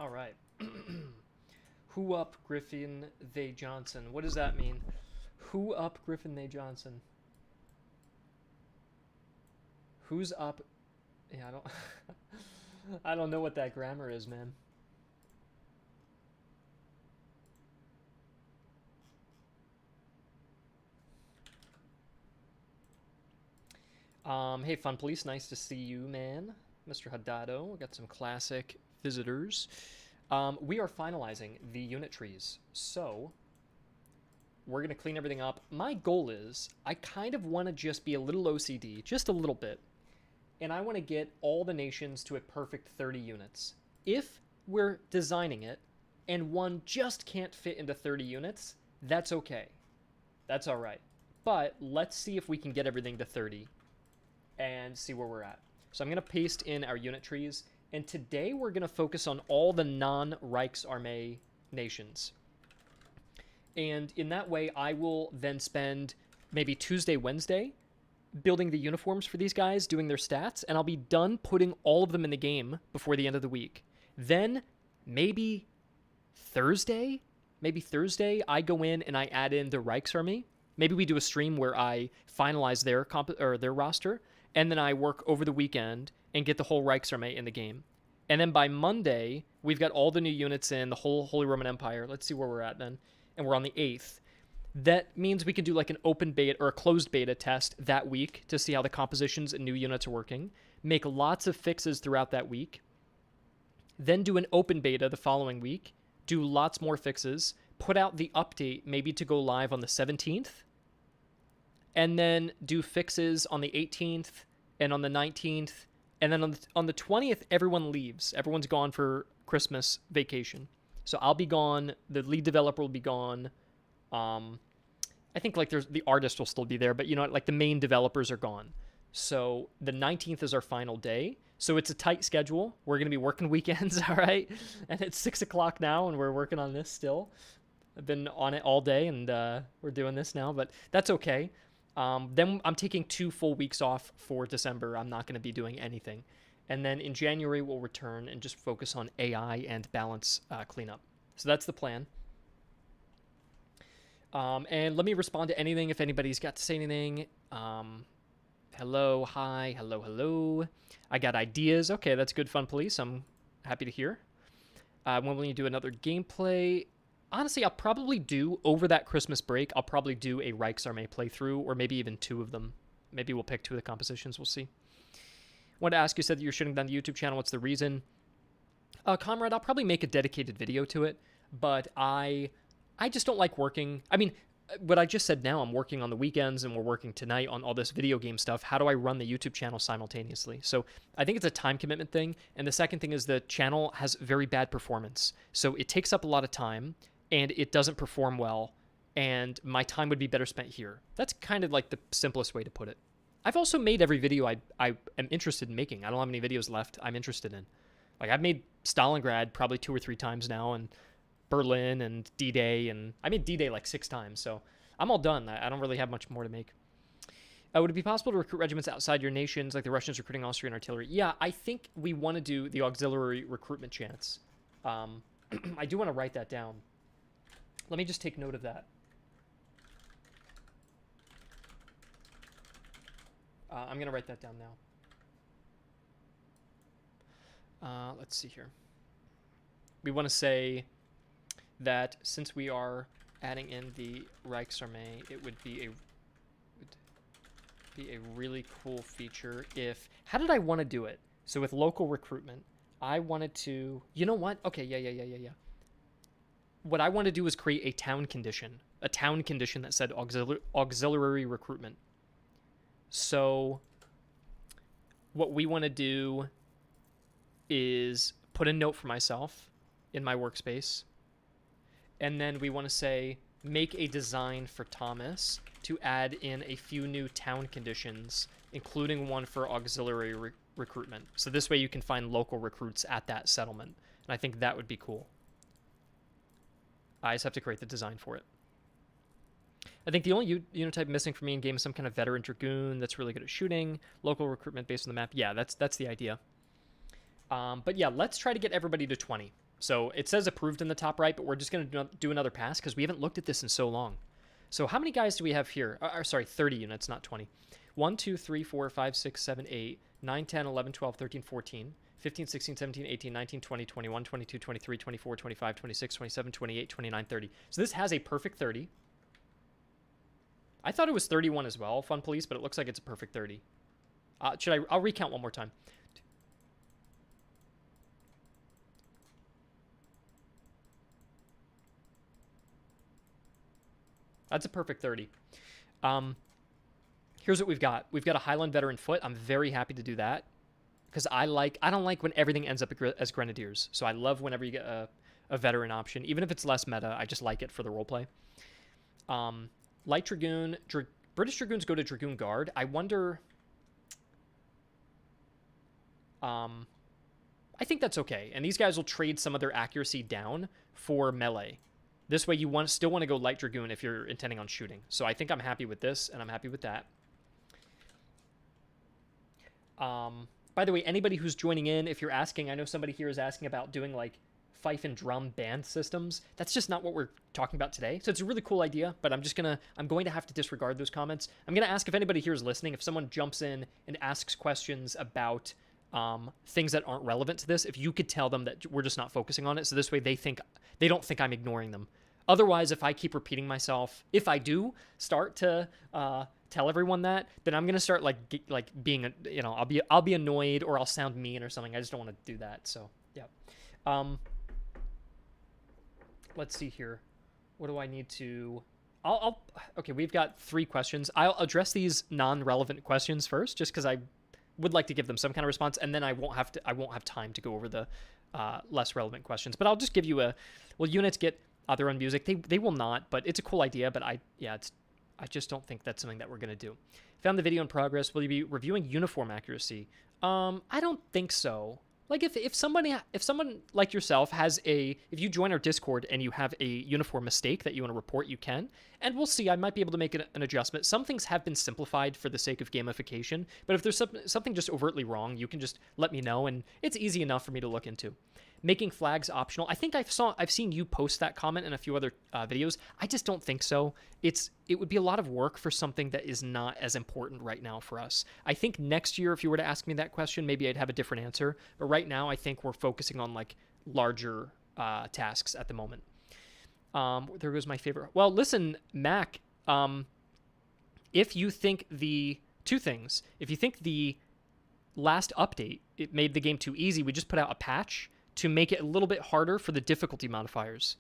All right. Who up Griffin, they Johnson? What does that mean? Who up Griffin, they Johnson? Who's up? Yeah, I don't. I don't know what that grammar is, man. Hey, Fun Police, nice to see you, man. Mr. Haddado, we got some classic visitors. We are finalizing the unit trees, so we're gonna clean everything up. My goal is, I kind of want to just be a little OCD, just a little bit, and I want to get all the nations to a perfect 30 units. If we're designing it, and one just can't fit into 30 units, that's okay. That's all right. But let's see if we can get everything to 30 and see where we're at. So I'm going to paste in our unit trees, and today we're going to focus on all the non-Reichsarmee nations. And in that way, I will then spend maybe Tuesday, Wednesday building the uniforms for these guys, doing their stats, and I'll be done putting all of them in the game before the end of the week. Then maybe Thursday, I go in and I add in the Reichsarmee. Maybe we do a stream where I finalize their roster, and then I work over the weekend and get the whole Reichsarmee in the game. And then by Monday, we've got all the new units in, the whole Holy Roman Empire. Let's see where we're at then. And we're on the 8th. That means we can do like an open beta or a closed beta test that week to see how the compositions and new units are working. Make lots of fixes throughout that week. Then do an open beta the following week. Do lots more fixes. Put out the update maybe to go live on the 17th. And then do fixes on the 18th and on the 19th. And then on the 20th, everyone leaves. Everyone's gone for Christmas vacation. So I'll be gone. The lead developer will be gone. I think like the artist will still be there, but you know, like the main developers are gone. So the 19th is our final day. So it's a tight schedule. We're going to be working weekends, all right? And it's 6 o'clock now, and we're working on this still. I've been on it all day, and we're doing this now, but that's okay. Then I'm taking 2 full weeks off for December. I'm not going to be doing anything. And then in January, we'll return and just focus on AI and balance cleanup. So that's the plan. And let me respond to anything if anybody's got to say anything. Hello, hi, hello. I got ideas. Okay, that's good, Fun Police. I'm happy to hear. When will you do another gameplay? Honestly, I'll probably do, over that Christmas break, I'll probably do a Reichsarmee playthrough, or maybe even 2 of them. Maybe we'll pick 2 of the compositions. We'll see. Wanted to ask, you said that you're shutting down the YouTube channel. What's the reason? Comrade, I'll probably make a dedicated video to it, but I just don't like working. I mean, what I just said now, I'm working on the weekends and we're working tonight on all this video game stuff. How do I run the YouTube channel simultaneously? So I think it's a time commitment thing. And the second thing is the channel has very bad performance. So it takes up a lot of time and it doesn't perform well. And my time would be better spent here. That's kind of like the simplest way to put it. I've also made every video I am interested in making. I don't have any videos left I'm interested in. Like I've made Stalingrad probably 2 or 3 times now, and Berlin and D-Day, and I made D-Day like 6 times, so I'm all done. I don't really have much more to make. Would it be possible to recruit regiments outside your nations, like the Russians recruiting Austrian artillery? Yeah, I think we want to do the auxiliary recruitment chance. I do want to write that down. Let me just take note of that. I'm going to write that down now. Let's see here. We want to say that since we are adding in the Reichsarmee, it would be a really cool feature if... How did I want to do it? So with local recruitment, I wanted to... You know what? Okay, yeah. What I want to do is create a town condition that said auxiliary recruitment. So what we want to do is put a note for myself in my workspace. And then we want to say, make a design for Thomas to add in a few new town conditions, including one for auxiliary recruitment. So this way you can find local recruits at that settlement. And I think that would be cool. I just have to create the design for it. I think the only unit type missing for me in game is some kind of veteran dragoon that's really good at shooting. Local recruitment based on the map. Yeah, that's the idea. But yeah, let's try to get everybody to 20. So it says approved in the top right, but we're just going to do another pass because we haven't looked at this in so long. So how many guys do we have here? Sorry, 30 units, not 20. 1, 2, 3, 4, 5, 6, 7, 8, 9, 10, 11, 12, 13, 14, 15, 16, 17, 18, 19, 20, 21, 22, 23, 24, 25, 26, 27, 28, 29, 30. So this has a perfect 30. I thought it was 31 as well, Fun Police, but it looks like it's a perfect 30. I'll recount one more time. That's a perfect 30. Here's what we've got. We've got a Highland veteran foot. I'm very happy to do that because I don't like when everything ends up as grenadiers. So I love whenever you get a veteran option, even if it's less meta. I just like it for the roleplay. Light Dragoon. British Dragoons go to Dragoon Guard. I wonder. I think that's okay. And these guys will trade some of their accuracy down for melee. This way you still want to go Light Dragoon if you're intending on shooting. So I think I'm happy with this, and I'm happy with that. By the way, anybody who's joining in, if you're asking, I know somebody here is asking about doing like fife and drum band systems. That's just not what we're talking about today. So it's a really cool idea, but I'm going to have to disregard those comments. I'm going to ask if anybody here is listening, if someone jumps in and asks questions about things that aren't relevant to this, if you could tell them that we're just not focusing on it. So this way they don't think I'm ignoring them. Otherwise, if I keep repeating myself, if I do start to tell everyone that, then I'm gonna start like being, I'll be annoyed or I'll sound mean or something. I just don't want to do that. So yeah. Let's see here. What do I need to? Okay. We've got 3 questions. I'll address these non-relevant questions first, just because I would like to give them some kind of response, and then I won't have time to go over the less relevant questions. But I'll just give you will units get their own music? They will not, but it's a cool idea. But I just don't think that's something that we're gonna do. Found the video in progress. Will you be reviewing uniform accuracy? I don't think so. Like if someone like yourself if you join our Discord and you have a uniform mistake that you want to report, you can, and we'll see. I might be able to make an adjustment. Some things have been simplified for the sake of gamification, but if there's something just overtly wrong, you can just let me know, and it's easy enough for me to look into. Making flags optional. I think I've seen you post that comment in a few other videos. I just don't think so. It would be a lot of work for something that is not as important right now for us. I think next year, if you were to ask me that question, maybe I'd have a different answer. But right now, I think we're focusing on like larger tasks at the moment. There goes my favorite. Well, listen, Mac. If you think two things, if you think the last update it made the game too easy, we just put out a patch to make it a little bit harder for the difficulty modifiers.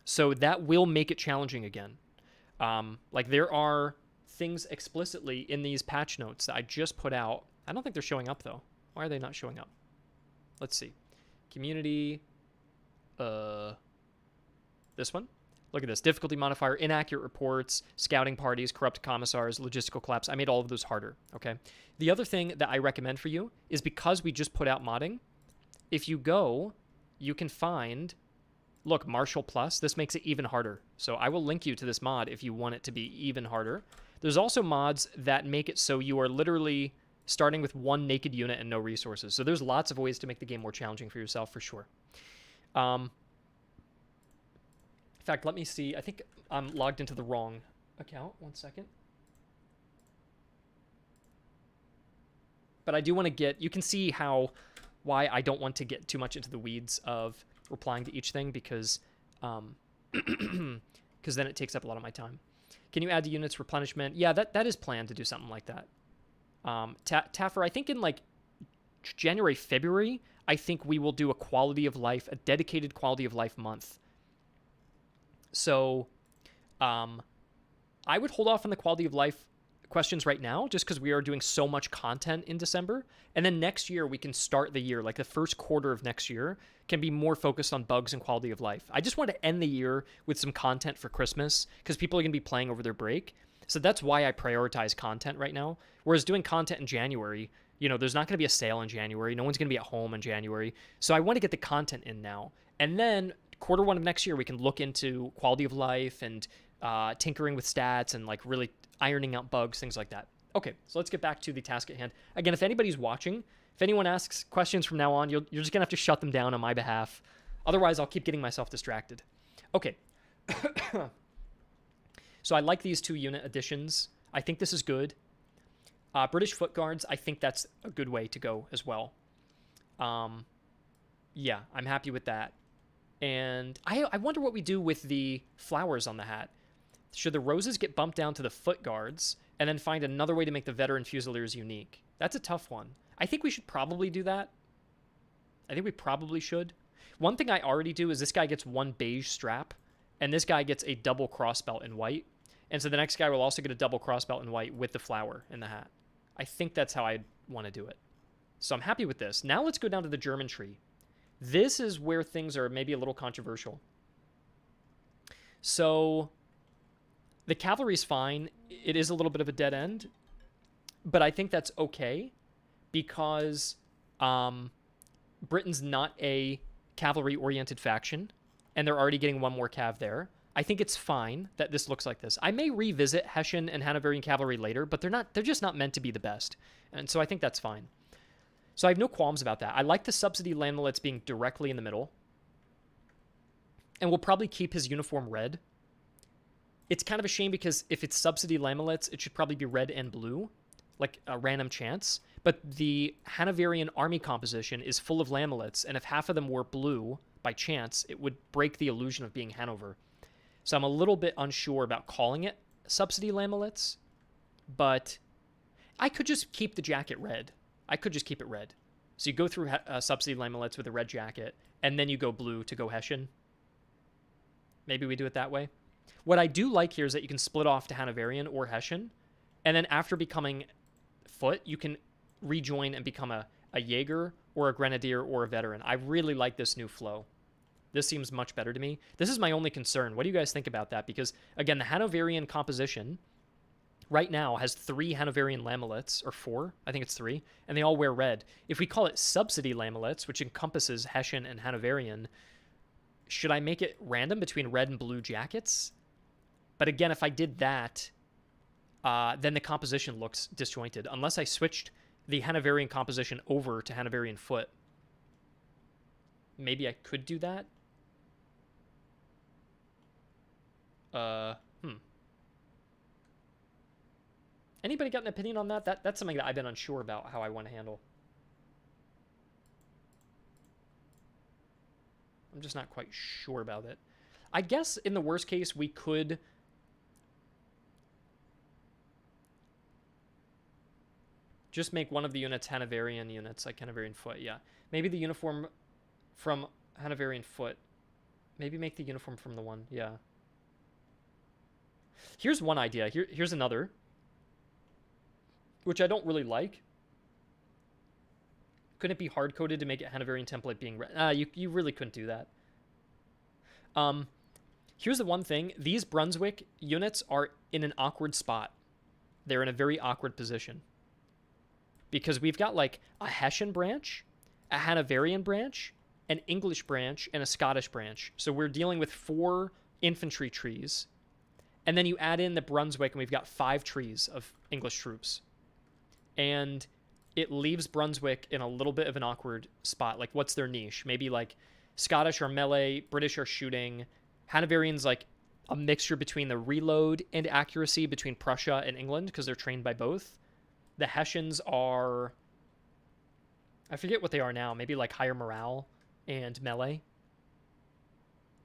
So that will make it challenging again. Like there are things explicitly in these patch notes that I just put out. I don't think they're showing up though. Why are they not showing up? Let's see. Community. This one. Look at this. Difficulty modifier, inaccurate reports, scouting parties, corrupt commissars, logistical collapse. I made all of those harder, okay? The other thing that I recommend for you is because we just put out modding, if you go, you can find, look, Marshall Plus. This makes it even harder. So I will link you to this mod if you want it to be even harder. There's also mods that make it so you are literally starting with one naked unit and no resources. So there's lots of ways to make the game more challenging for yourself, for sure. In fact, let me see. I think I'm logged into the wrong account. 1 second. But I do want to you can see why I don't want to get too much into the weeds of replying to each thing because then it takes up a lot of my time. Can you add to units replenishment? Yeah, that is planned to do something like that. Taffer, I think in like January, February, I think we will do a dedicated quality of life month. So I would hold off on the quality of life questions right now just because we are doing so much content in December, and then next year we can start the year, like the first quarter of next year can be more focused on bugs and quality of life. I just want to end the year with some content for Christmas because people are going to be playing over their break, so that's why I prioritize content right now. Whereas doing content in January, there's not going to be a sale in January, no one's going to be at home in January, so I want to get the content in now, and then quarter 1 of next year we can look into quality of life and tinkering with stats and like really ironing out bugs, things like that. Okay, so let's get back to the task at hand. Again, if anybody's watching, if anyone asks questions from now on, you're just gonna have to shut them down on my behalf. Otherwise, I'll keep getting myself distracted. Okay. So I like these 2 unit additions. I think this is good. British foot guards, I think that's a good way to go as well. Yeah, I'm happy with that. And I wonder what we do with the flowers on the hat. Should the roses get bumped down to the foot guards and then find another way to make the veteran fusiliers unique? That's a tough one. I think we should probably do that. I think we probably should. One thing I already do is this guy gets 1 beige strap, and this guy gets a double crossbelt in white. And so the next guy will also get a double crossbelt in white with the flower in the hat. I think that's how I want to do it. So I'm happy with this. Now let's go down to the German tree. This is where things are maybe a little controversial. So the cavalry's fine. It is a little bit of a dead end, but I think that's okay because Britain's not a cavalry-oriented faction, and they're already getting 1 more cav there. I think it's fine that this looks like this. I may revisit Hessian and Hanoverian cavalry later, but they're just not meant to be the best. And so I think that's fine. So I have no qualms about that. I like the subsidy landlets being directly in the middle. And we'll probably keep his uniform red. It's kind of a shame because if it's subsidy lamellets, it should probably be red and blue, like a random chance. But the Hanoverian army composition is full of lamellets, and if half of them were blue by chance, it would break the illusion of being Hanover. So I'm a little bit unsure about calling it subsidy lamellets, but I could just keep the jacket red. I could just keep it red. So you go through subsidy lamellets with a red jacket, and then you go blue to go Hessian. Maybe we do it that way. What I do like here is that you can split off to Hanoverian or Hessian, and then after becoming foot, you can rejoin and become a Jaeger or a Grenadier or a veteran. I really like this new flow. This seems much better to me. This is my only concern. What do you guys think about that? Because, again, the Hanoverian composition right now has 3 Hanoverian lamellets, or 4, I think it's 3, and they all wear red. If we call it subsidy lamellets, which encompasses Hessian and Hanoverian, should I make it random between red and blue jackets? But again, if I did that, then the composition looks disjointed, unless I switched the Hanoverian composition over to Hanoverian foot. Maybe I could do that. Anybody got an opinion on that? That's something that I've been unsure about how I want to handle. I'm just not quite sure about it. I guess in the worst case, we could just make one of the units Hanoverian units, like Hanoverian foot, yeah. Maybe the uniform from Hanoverian foot. Maybe make the uniform from the one, yeah. Here's one idea. Here's another, which I don't really like. Couldn't it be hard-coded to make it Hanoverian template being red? You really couldn't do that. Here's the one thing. These Brunswick units are in an awkward spot. They're in a very awkward position. Because we've got like a Hessian branch, a Hanoverian branch, an English branch, and a Scottish branch. So we're dealing with 4 infantry trees. And then you add in the Brunswick, and we've got 5 trees of English troops. And it leaves Brunswick in a little bit of an awkward spot. Like, what's their niche? Maybe, like, Scottish are melee, British are shooting. Hanoverian's, like, a mixture between the reload and accuracy between Prussia and England, because they're trained by both. The Hessians are... I forget what they are now. Maybe, like, higher morale and melee.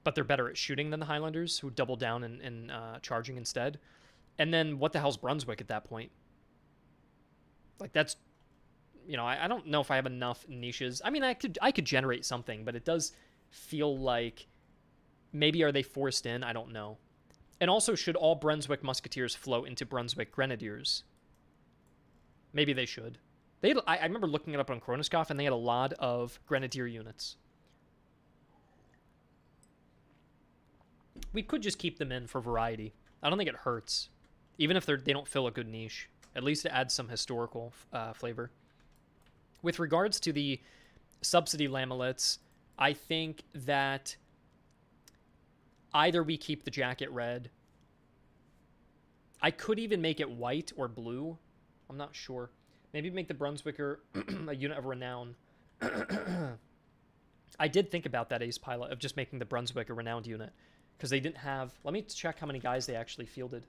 But they're better at shooting than the Highlanders, who double down and charging instead. And then what the hell's Brunswick at that point? Like, that's... You know, I don't know if I have enough niches. I mean, I could generate something, but it does feel like... Maybe are they forced in? I don't know. And also, should all Brunswick Musketeers flow into Brunswick Grenadiers? Maybe they should. I remember looking it up on Kronoskov, and they had a lot of Grenadier units. We could just keep them in for variety. I don't think it hurts. Even if they don't fill a good niche. At least it adds some historical flavor. With regards to the subsidy lamellets, I think that either we keep the jacket red. I could even make it white or blue. I'm not sure. Maybe make the Brunswicker a unit of renown. I I did think about that ace pilot of just making the Brunswick a renowned unit, because they didn't have... Let me check how many guys they actually fielded.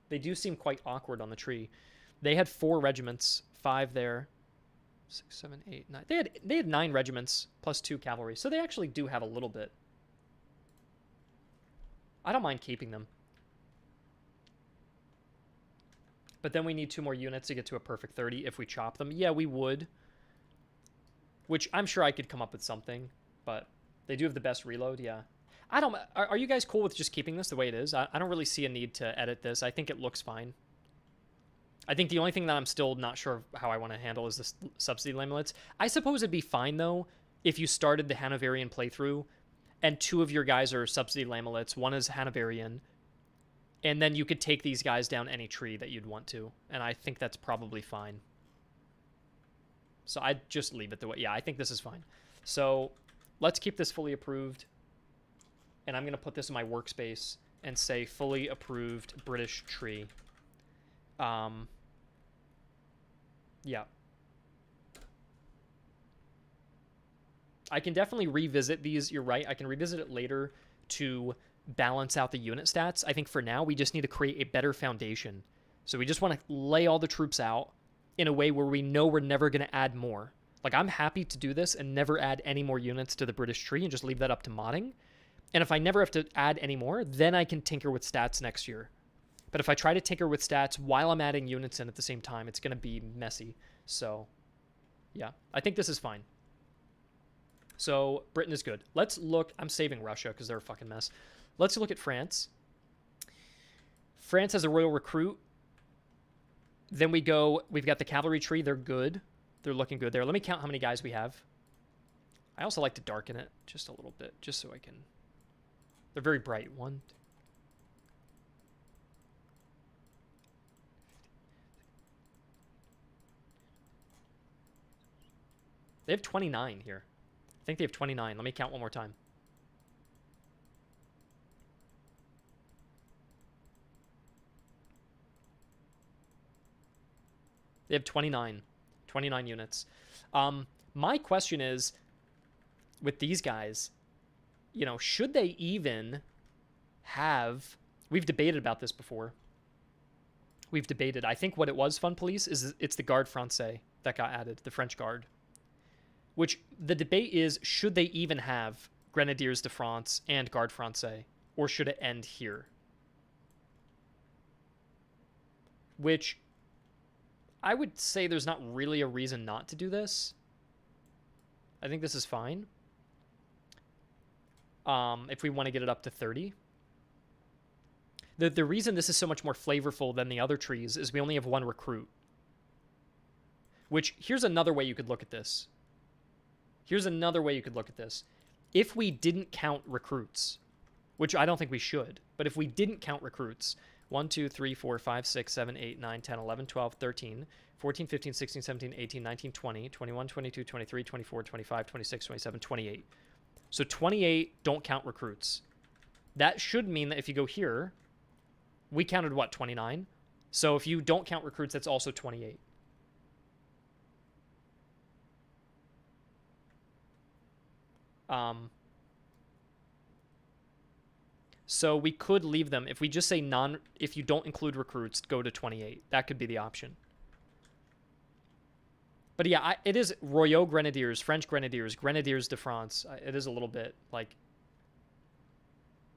They do seem quite awkward on the tree. They had 4 regiments, 5 there, 6, 7, 8, 9. They had 9 regiments plus 2 cavalry, so they actually do have a little bit. I don't mind keeping them. But then we need 2 more units to get to a perfect 30 if we chop them. Yeah, we would. Which I'm sure I could come up with something, but they do have the best reload, yeah. I don't... Are you guys cool with just keeping this the way it is? I don't really see a need to edit this. I think it looks fine. I think the only thing that I'm still not sure of how I want to handle is the subsidy lamellets. I suppose it'd be fine, though, if you started the Hanoverian playthrough and 2 of your guys are subsidy lamellets, 1 is Hanoverian, and then you could take these guys down any tree that you'd want to, and I think that's probably fine. So I'd just leave it the way... Yeah, I think this is fine. So let's keep this fully approved, and I'm going to put this in my workspace and say fully approved British tree. Yeah. I can definitely revisit these. You're right. I can revisit it later to balance out the unit stats. I think for now, we just need to create a better foundation. So we just want to lay all the troops out in a way where we know we're never going to add more. Like, I'm happy to do this and never add any more units to the British tree and just leave that up to modding. And if I never have to add any more, then I can tinker with stats next year. But if I try to tinker with stats while I'm adding units in at the same time, it's going to be messy. So, yeah, I think this is fine. So, Britain is good. Let's look... I'm saving Russia because they're a fucking mess. Let's look at France. France has a royal recruit. Then we've got the cavalry tree. They're good. They're looking good there. Let me count how many guys we have. I also like to darken it just a little bit, just so I can... They're very bright. 1, 2. They have 29 here. I think they have 29. Let me count one more time. They have 29. 29 units. My question is, with these guys, you know, should they even have... We've debated about this before. We've debated. I think what it was, Fun Police, is it's the Garde Français that got added, the French Guard. Which, the debate is, should they even have Grenadiers de France and Garde Français? Or should it end here? Which, I would say there's not really a reason not to do this. I think this is fine. If we want to get it up to 30. The reason this is so much more flavorful than the other trees is we only have 1 recruit. Which, here's another way you could look at this. Here's another way you could look at this. If we didn't count recruits, which I don't think we should, but if we didn't count recruits, 1, 2, 3, 4, 5, 6, 7, 8, 9, 10, 11, 12, 13, 14, 15, 16, 17, 18, 19, 20, 21, 22, 23, 24, 25, 26, 27, 28. So 28 don't count recruits. That should mean that if you go here, we counted, what, 29? So if you don't count recruits, that's also 28. So we could leave them. If we just say if you don't include recruits, go to 28. That could be the option. But yeah, it is Royaux Grenadiers, French Grenadiers, Grenadiers de France. It is a little bit, like,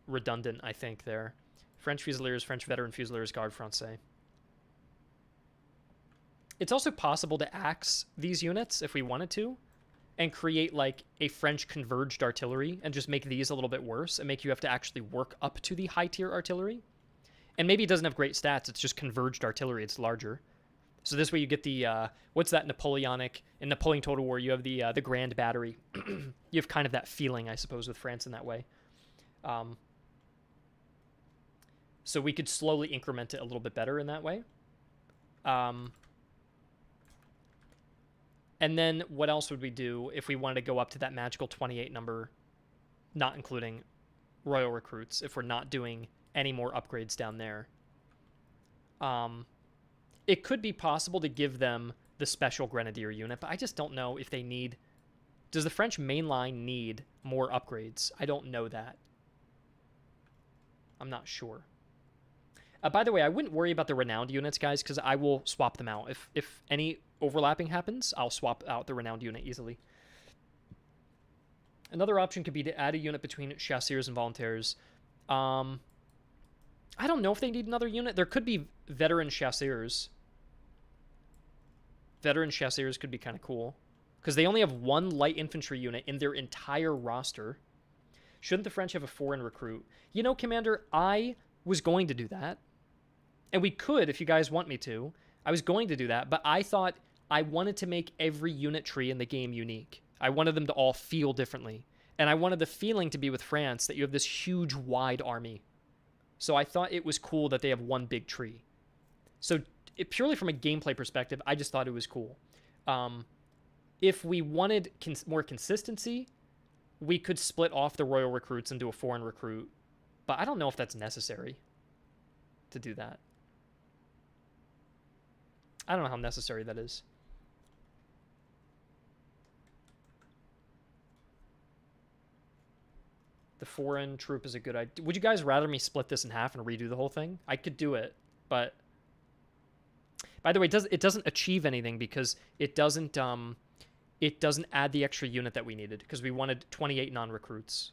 redundant, I think, there. French Fusiliers, French Veteran Fusiliers, Garde Français. It's also possible to axe these units if we wanted to, and create, like, a French converged artillery and just make these a little bit worse and make you have to actually work up to the high-tier artillery. And maybe it doesn't have great stats. It's just converged artillery. It's larger. So this way you get the, what's that Napoleonic... In Napoleon Total War, you have the Grand Battery. You have kind of that feeling, I suppose, with France in that way. So we could slowly increment it a little bit better in that way. And then what else would we do if we wanted to go up to that magical 28 number, not including royal recruits, if we're not doing any more upgrades down there? it could be possible to give them the special grenadier unit, but I just don't know if they need... Does the French mainline need more upgrades? I don't know that. I'm not sure. By the way, I wouldn't worry about the renowned units, guys, because I will swap them out. If any overlapping happens, I'll swap out the renowned unit easily. Another option could be to add a unit between chasseurs and volontaires. I don't know if they need another unit. There could be veteran chasseurs. Veteran chasseurs could be kind of cool, because they only have one light infantry unit in their entire roster. Shouldn't the French have a foreign recruit? You know, Commander, I was going to do that. And we could, if you guys want me to. I was going to do that, but I thought I wanted to make every unit tree in the game unique. I wanted them to all feel differently. And I wanted the feeling to be with France that you have this huge, wide army. So I thought it was cool that they have one big tree. So purely from a gameplay perspective, I just thought it was cool. If we wanted more consistency, we could split off the royal recruits and do a foreign recruit. But I don't know if that's necessary to do that. I don't know how necessary that is. The foreign troop is a good idea. Would you guys rather me split this in half and redo the whole thing? I could do it, but... By the way, it doesn't achieve anything because it doesn't add the extra unit that we needed, because we wanted 28 non-recruits.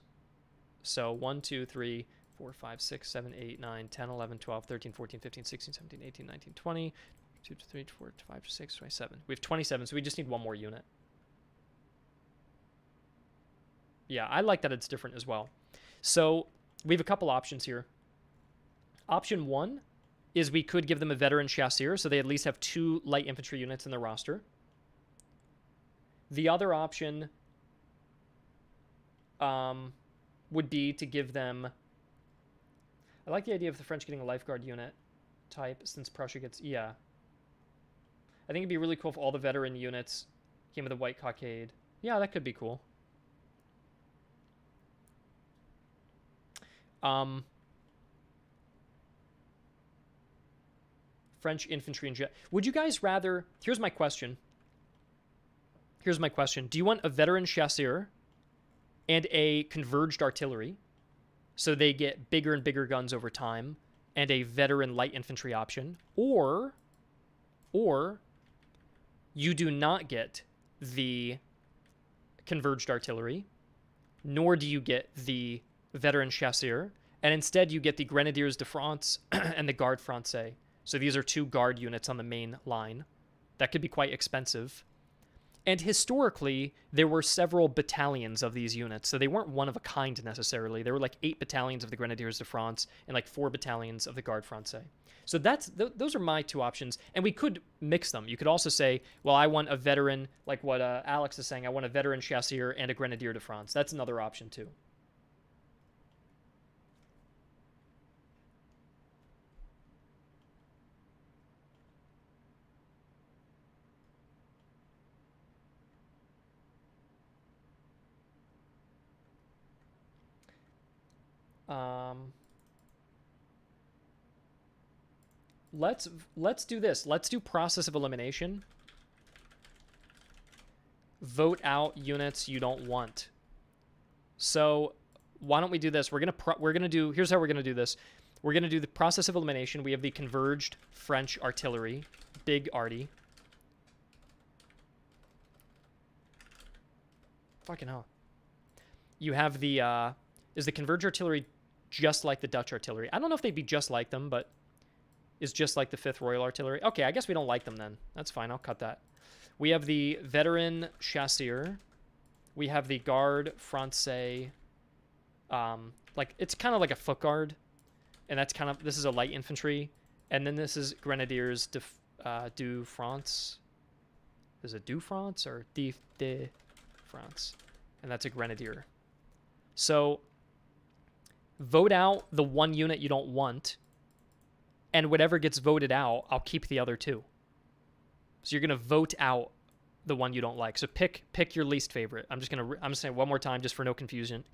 So 1, 2, 3, 4, 5, 6, 7, 8, 9, 10, 11, 12, 13, 14, 15, 16, 17, 18, 19, 20, 2, 3, 4, 5, 6, 27. We have 27, so we just need one more unit. Yeah, I like that it's different as well. So we have a couple options here. Option 1 is we could give them a veteran chasseur, so they at least have 2 light infantry units in their roster. The other option would be to give them... I like the idea of the French getting a lifeguard unit type, since Prussia gets... Yeah. I think it'd be really cool if all the veteran units came with a white cockade. Yeah, that could be cool. French infantry and jet. Would you guys rather... Here's my question. Here's my question. Do you want a veteran chasseur and a converged artillery, so they get bigger and bigger guns over time, and a veteran light infantry option? Or you do not get the converged artillery, nor do you get the veteran chasseur, and instead you get the Grenadiers de France and the Garde Français. So these are 2 guard units on the main line. That could be quite expensive. And historically, there were several battalions of these units, so they weren't one of a kind necessarily. There were like 8 battalions of the Grenadiers de France and like 4 battalions of the Garde Français. So those are my 2 options, and we could mix them. You could also say, well, I want a veteran, like what Alex is saying, I want a veteran chasseur and a Grenadier de France. That's another option too. Let's do this. Let's do process of elimination. Vote out units you don't want. So why don't we do this? We're gonna do. Here's how we're gonna do this. We're gonna do the process of elimination. We have the converged French artillery, big arty. Fucking hell. You have the is the converged artillery just like the Dutch artillery? I don't know if they'd be just like them, but is just like the 5th Royal Artillery. Okay, I guess we don't like them then. That's fine, I'll cut that. We have the veteran chasseur. We have the Garde Français. Like, it's kind of like a foot guard. And that's kind of, this is a light infantry. And then this is Grenadiers du France. Is it du France or de France? And that's a Grenadier. So, vote out the one unit you don't want. And whatever gets voted out, I'll keep the other 2. So you're going to vote out the one you don't like. So pick your least favorite. I'm just going to say it one more time just for no confusion.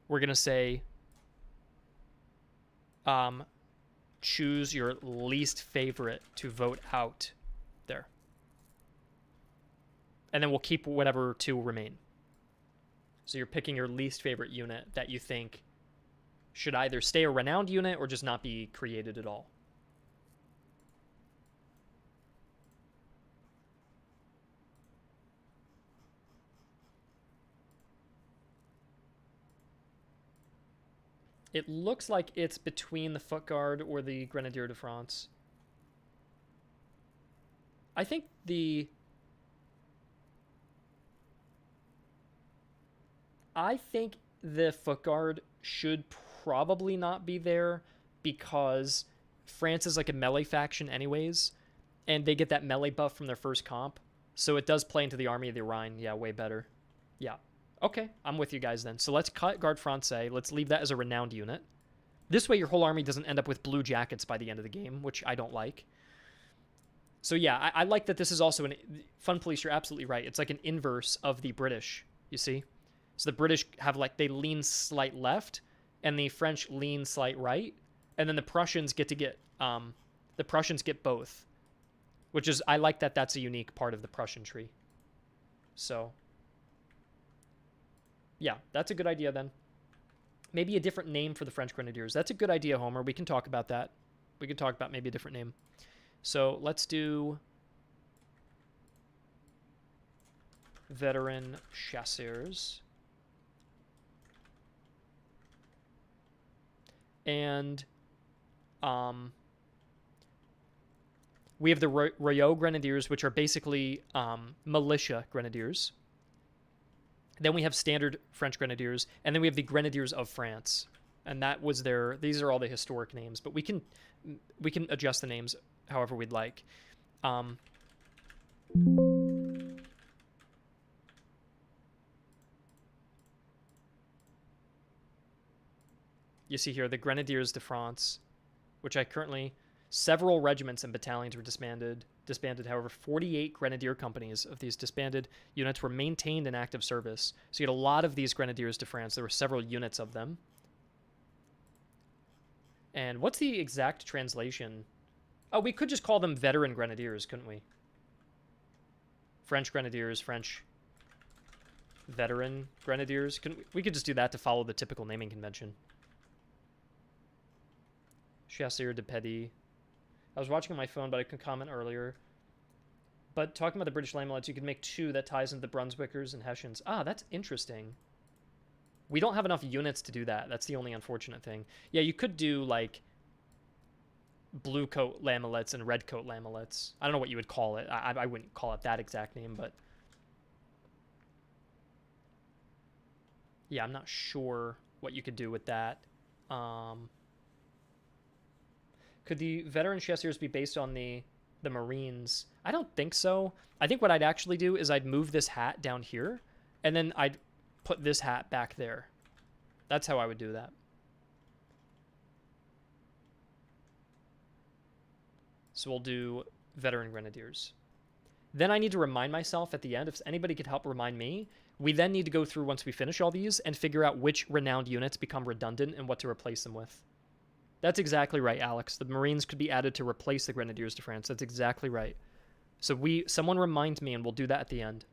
We're going to say choose your least favorite to vote out there. And then we'll keep whatever two remain. So you're picking your least favorite unit that you think should either stay a renowned unit or just not be created at all. It looks like it's between the Foot Guard or the Grenadier de France. I think the Foot Guard should probably not be there because France is like a melee faction anyways, and they get that melee buff from their first comp. So it does play into the Army of the Rhine. Yeah, way better. Yeah. Okay, I'm with you guys then. So let's cut Garde Francais. Let's leave that as a renowned unit. This way your whole army doesn't end up with blue jackets by the end of the game, which I don't like. So yeah, I like that this is also an... Fun Police, you're absolutely right. It's like an inverse of the British, you see? So the British have like, they lean slight left, and the French lean slight right, and then the Prussians get both, which is, I like that that's a unique part of the Prussian tree. So... yeah, that's a good idea then. Maybe a different name for the French Grenadiers. That's a good idea, Homer. We can talk about that. We can talk about maybe a different name. So let's do veteran chasseurs. And we have the Royaux Grenadiers, which are basically militia grenadiers. Then we have standard French Grenadiers, and then we have the Grenadiers of France. And that was their... these are all the historic names, but we can adjust the names however we'd like. You see here the Grenadiers de France, which I currently... several regiments and battalions were disbanded. However, 48 grenadier companies of these disbanded units were maintained in active service. So you had a lot of these Grenadiers de France. There were several units of them. And what's the exact translation? Oh, we could just call them veteran Grenadiers, couldn't we? French Grenadiers, French veteran Grenadiers. We could just do that to follow the typical naming convention. Chasseurs de Petit. I was watching on my phone, but I couldn't comment earlier. But talking about the British Lamelettes, you could make two that ties into the Brunswickers and Hessians. Ah, that's interesting. We don't have enough units to do that. That's the only unfortunate thing. Yeah, you could do, like, blue coat Lamelettes and red coat Lamelettes. I don't know what you would call it. I wouldn't call it that exact name, but... yeah, I'm not sure what you could do with that. Could the veteran chasseurs be based on the Marines? I don't think so. I think what I'd actually do is I'd move this hat down here, and then I'd put this hat back there. That's how I would do that. So we'll do veteran Grenadiers. Then I need to remind myself at the end, if anybody could help remind me, we then need to go through once we finish all these and figure out which renowned units become redundant and what to replace them with. That's exactly right, Alex. The Marines could be added to replace the Grenadiers de France. That's exactly right. So someone remind me, and we'll do that at the end.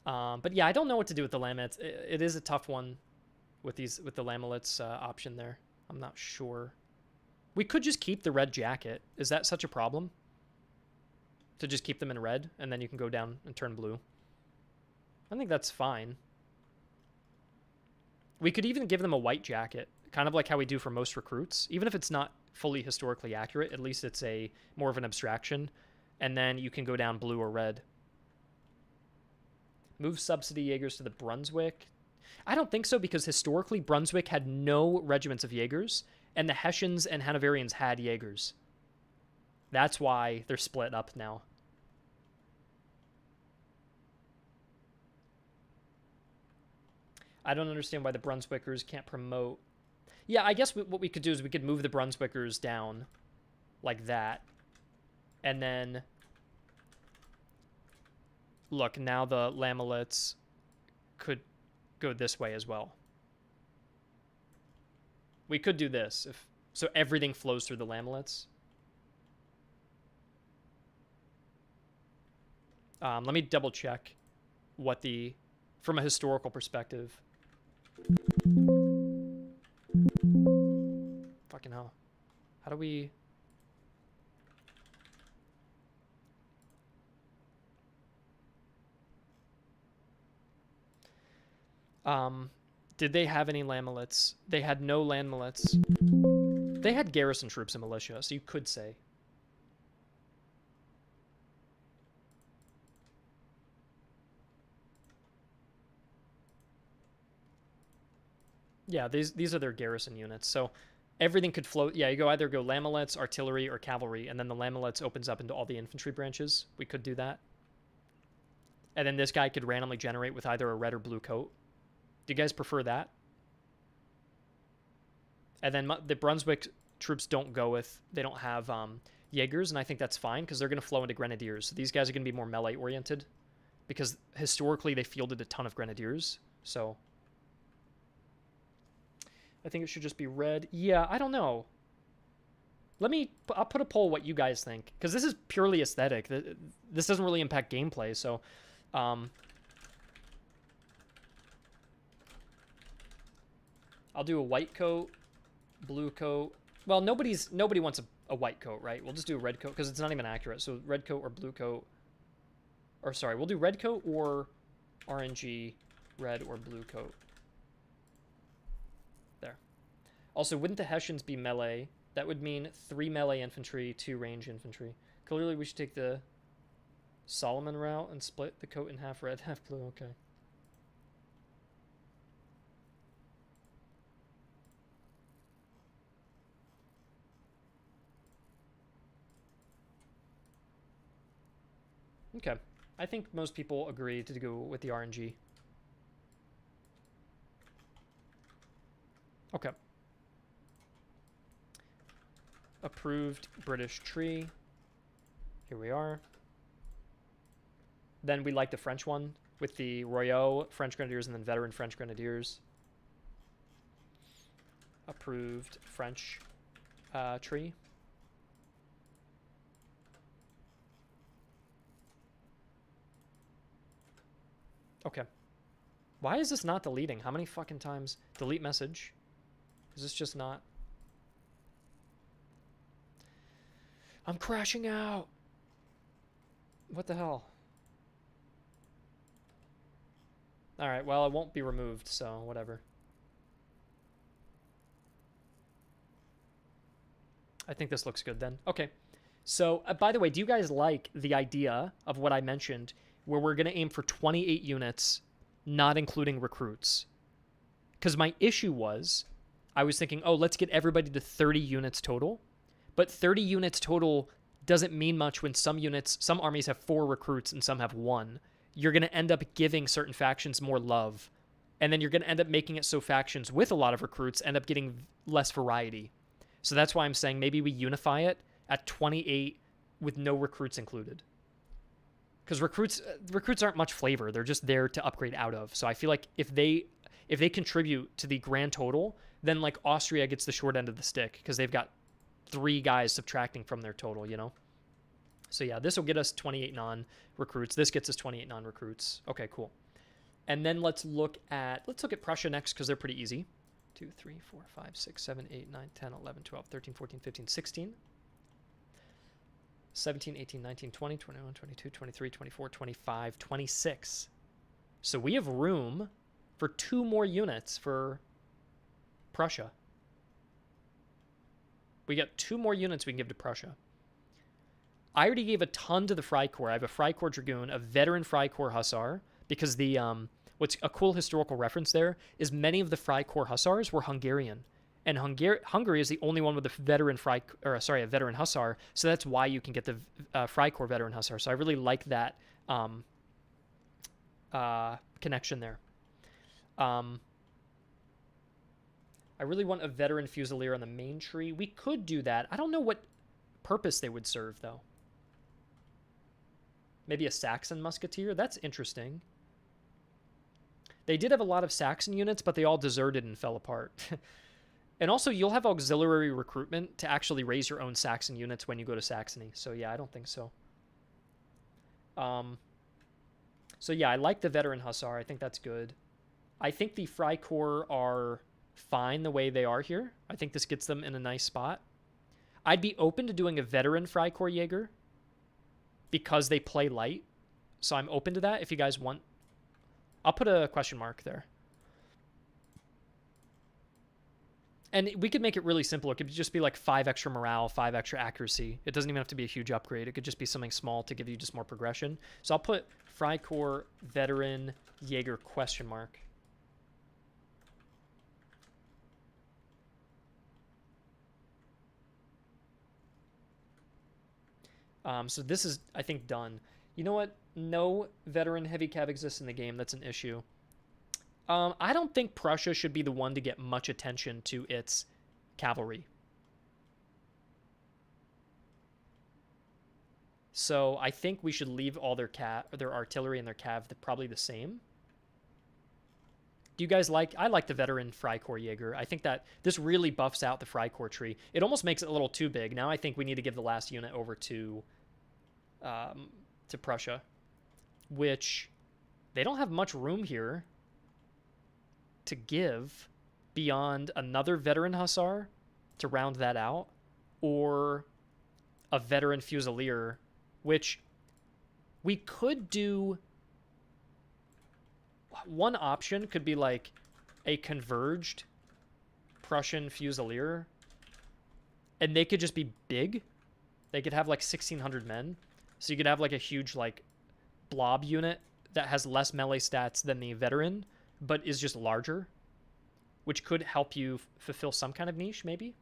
But yeah, I don't know what to do with the Lamelettes. It is a tough one with the Lamelettes option there. I'm not sure. We could just keep the red jacket. Is that such a problem? To just keep them in red, and then you can go down and turn blue. I think that's fine. We could even give them a white jacket, kind of like how we do for most recruits. Even if it's not fully historically accurate, at least it's more of an abstraction. And then you can go down blue or red. Move subsidy Jaegers to the Brunswick. I don't think so, because historically Brunswick had no regiments of Jaegers, and the Hessians and Hanoverians had Jaegers. That's why they're split up now. I don't understand why the Brunswickers can't promote. Yeah, I guess what we could do is we could move the Brunswickers down like that. And then... look, now the Lamelettes could go this way as well. We could do this if so everything flows through the lamellets. Let me double check what from a historical perspective. Fucking hell. How do we... Did they have any lamellets? They had no lamellets. They had garrison troops and militia, so you could say. Yeah, these are their garrison units. So everything could float. Yeah, you either go lamellets, artillery, or cavalry, and then the lamellets opens up into all the infantry branches. We could do that. And then this guy could randomly generate with either a red or blue coat. Do you guys prefer that? And then the Brunswick troops don't have Jaegers, and I think that's fine because they're going to flow into Grenadiers. So these guys are going to be more melee-oriented because historically they fielded a ton of Grenadiers. So I think it should just be red. Yeah, I don't know. I'll put a poll what you guys think because this is purely aesthetic. This doesn't really impact gameplay, so... I'll do a white coat, blue coat. Well, nobody wants a white coat, right? We'll just do a red coat because it's not even accurate. So red coat or blue coat. Or sorry, we'll do red coat or RNG, red or blue coat. There. Also, wouldn't the Hessians be melee? That would mean 3 melee infantry, 2 range infantry. Clearly, we should take the Solomon route and split the coat in half red, half blue. Okay. Okay. I think most people agree to go with the RNG. Okay. Approved British tree. Here we are. Then we like the French one with the Royaux French Grenadiers and then veteran French Grenadiers. Approved French tree. Okay. Why is this not deleting? How many fucking times? Delete message. Is this just not? I'm crashing out. What the hell? Alright, well, it won't be removed, so whatever. I think this looks good then. Okay. So, by the way, do you guys like the idea of what I mentioned where we're going to aim for 28 units, not including recruits? Because my issue was, I was thinking, oh, let's get everybody to 30 units total. But 30 units total doesn't mean much when some armies have 4 recruits and some have 1. You're going to end up giving certain factions more love. And then you're going to end up making it so factions with a lot of recruits end up getting less variety. So that's why I'm saying maybe we unify it at 28 with no recruits included. Because recruits aren't much flavor. They're just there to upgrade out of. So I feel like if they contribute to the grand total, then like Austria gets the short end of the stick because they've got 3 guys subtracting from their total, you know? So yeah, this will get us 28 non-recruits. This gets us 28 non-recruits. Okay, cool. And then let's look at Prussia next because they're pretty easy. 2, 3, 4, 5, 6, 7, 8, 9, 10, 11, 12, 13, 14, 15, 16. 17, 18, 19, 20, 21, 22, 23, 24, 25, 26. So we have room for 2 more units for Prussia. We got 2 more units we can give to Prussia. I already gave a ton to the Freikorps. I have a Freikorps Dragoon, a veteran Freikorps Hussar, because the what's a cool historical reference there is many of the Freikorps Hussars were Hungarian. And Hungary is the only one with a veteran a veteran Hussar, so that's why you can get the Freikorps veteran Hussar. So I really like that connection there. I really want a veteran Fusilier on the main tree. We could do that. I don't know what purpose they would serve, though. Maybe a Saxon Musketeer? That's interesting. They did have a lot of Saxon units, but they all deserted and fell apart. And also, you'll have auxiliary recruitment to actually raise your own Saxon units when you go to Saxony. So yeah, I don't think so. So yeah, I like the veteran hussar. I think that's good. I think the Freikorps are fine the way they are here. I think this gets them in a nice spot. I'd be open to doing a veteran Freikorps Jaeger because they play light. So I'm open to that if you guys want. I'll put a question mark there. And we could make it really simple. It could just be like 5 extra morale, 5 extra accuracy. It doesn't even have to be a huge upgrade. It could just be something small to give you just more progression. So I'll put Freikorps Veteran Jaeger question mark. So this is, I think, done. You know what? No veteran heavy cav exists in the game. That's an issue. I don't think Prussia should be the one to get much attention to its cavalry. So I think we should leave all their artillery and their cav probably the same. Do you guys like... I like the veteran Freikorps Jaeger. I think that this really buffs out the Freikorps tree. It almost makes it a little too big. Now I think we need to give the last unit over to Prussia, which they don't have much room here to give beyond another veteran hussar to round that out, or a veteran fusilier, which we could do. One option could be like a converged Prussian fusilier, and they could just be big. They could have like 1,600 men, so you could have like a huge like blob unit that has less melee stats than the veteran, but is just larger, which could help you fulfill some kind of niche, maybe.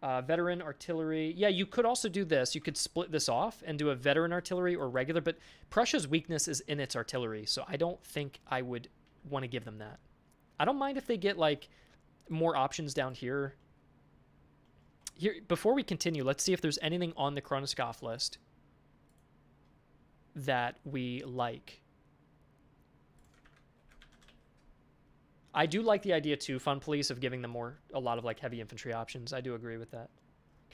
Veteran artillery. Yeah, you could also do this. You could split this off and do a veteran artillery or regular, but Prussia's weakness is in its artillery, so I don't think I would want to give them that. I don't mind if they get, like, more options down here. Here, before we continue, let's see if there's anything on the Chronoskoph list that we like. I do like the idea too, Fun Police, of giving them a lot of like heavy infantry options. I do agree with that.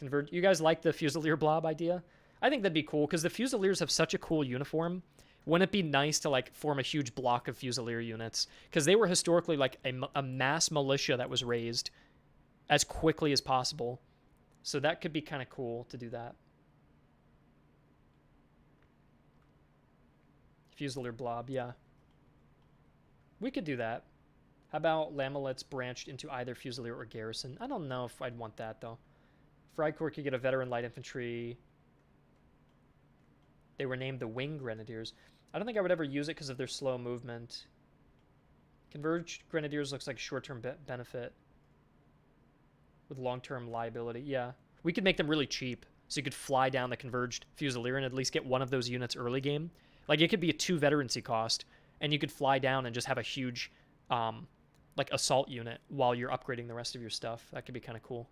You guys like the Fusilier blob idea? I think that'd be cool because the Fusiliers have such a cool uniform. Wouldn't it be nice to like form a huge block of Fusilier units? Because they were historically like a mass militia that was raised as quickly as possible. So that could be kind of cool to do that. Fusilier blob, yeah. We could do that. How about Lamelets branched into either Fusilier or Garrison? I don't know if I'd want that, though. Freikorps could get a veteran light infantry. They were named the Wing Grenadiers. I don't think I would ever use it because of their slow movement. Converged Grenadiers looks like short-term benefit with long-term liability. Yeah. We could make them really cheap, so you could fly down the Converged Fusilier and at least get one of those units early game. Like, it could be a 2 veterancy cost, and you could fly down and just have a huge... like assault unit while you're upgrading the rest of your stuff. That could be kind of cool.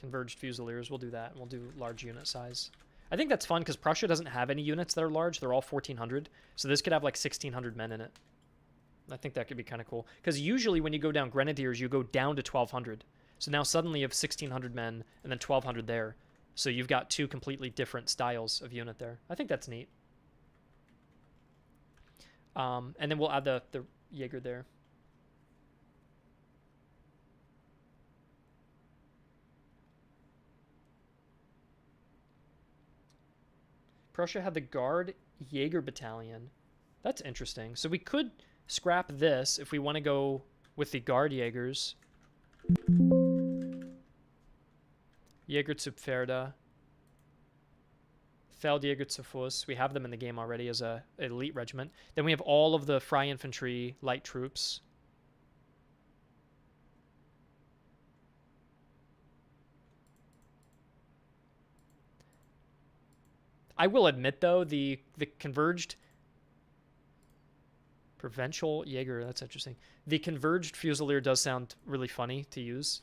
Converged Fusiliers, we'll do that. And we'll do large unit size. I think that's fun because Prussia doesn't have any units that are large. They're all 1,400. So this could have like 1,600 men in it. I think that could be kind of cool. Because usually when you go down Grenadiers, you go down to 1,200. So now suddenly you have 1,600 men and then 1,200 there. So you've got 2 completely different styles of unit there. I think that's neat. And then we'll add the Jaeger there. Prussia had the Guard Jaeger Battalion. That's interesting. So we could scrap this if we want to go with the Guard Jaegers. Jäger zu Pferde. Feldjäger zu Fuß. We have them in the game already as a elite regiment. Then we have all of the Frei Infantry light troops. I will admit, though, the converged Provincial Jaeger, that's interesting. The converged Fusilier does sound really funny to use.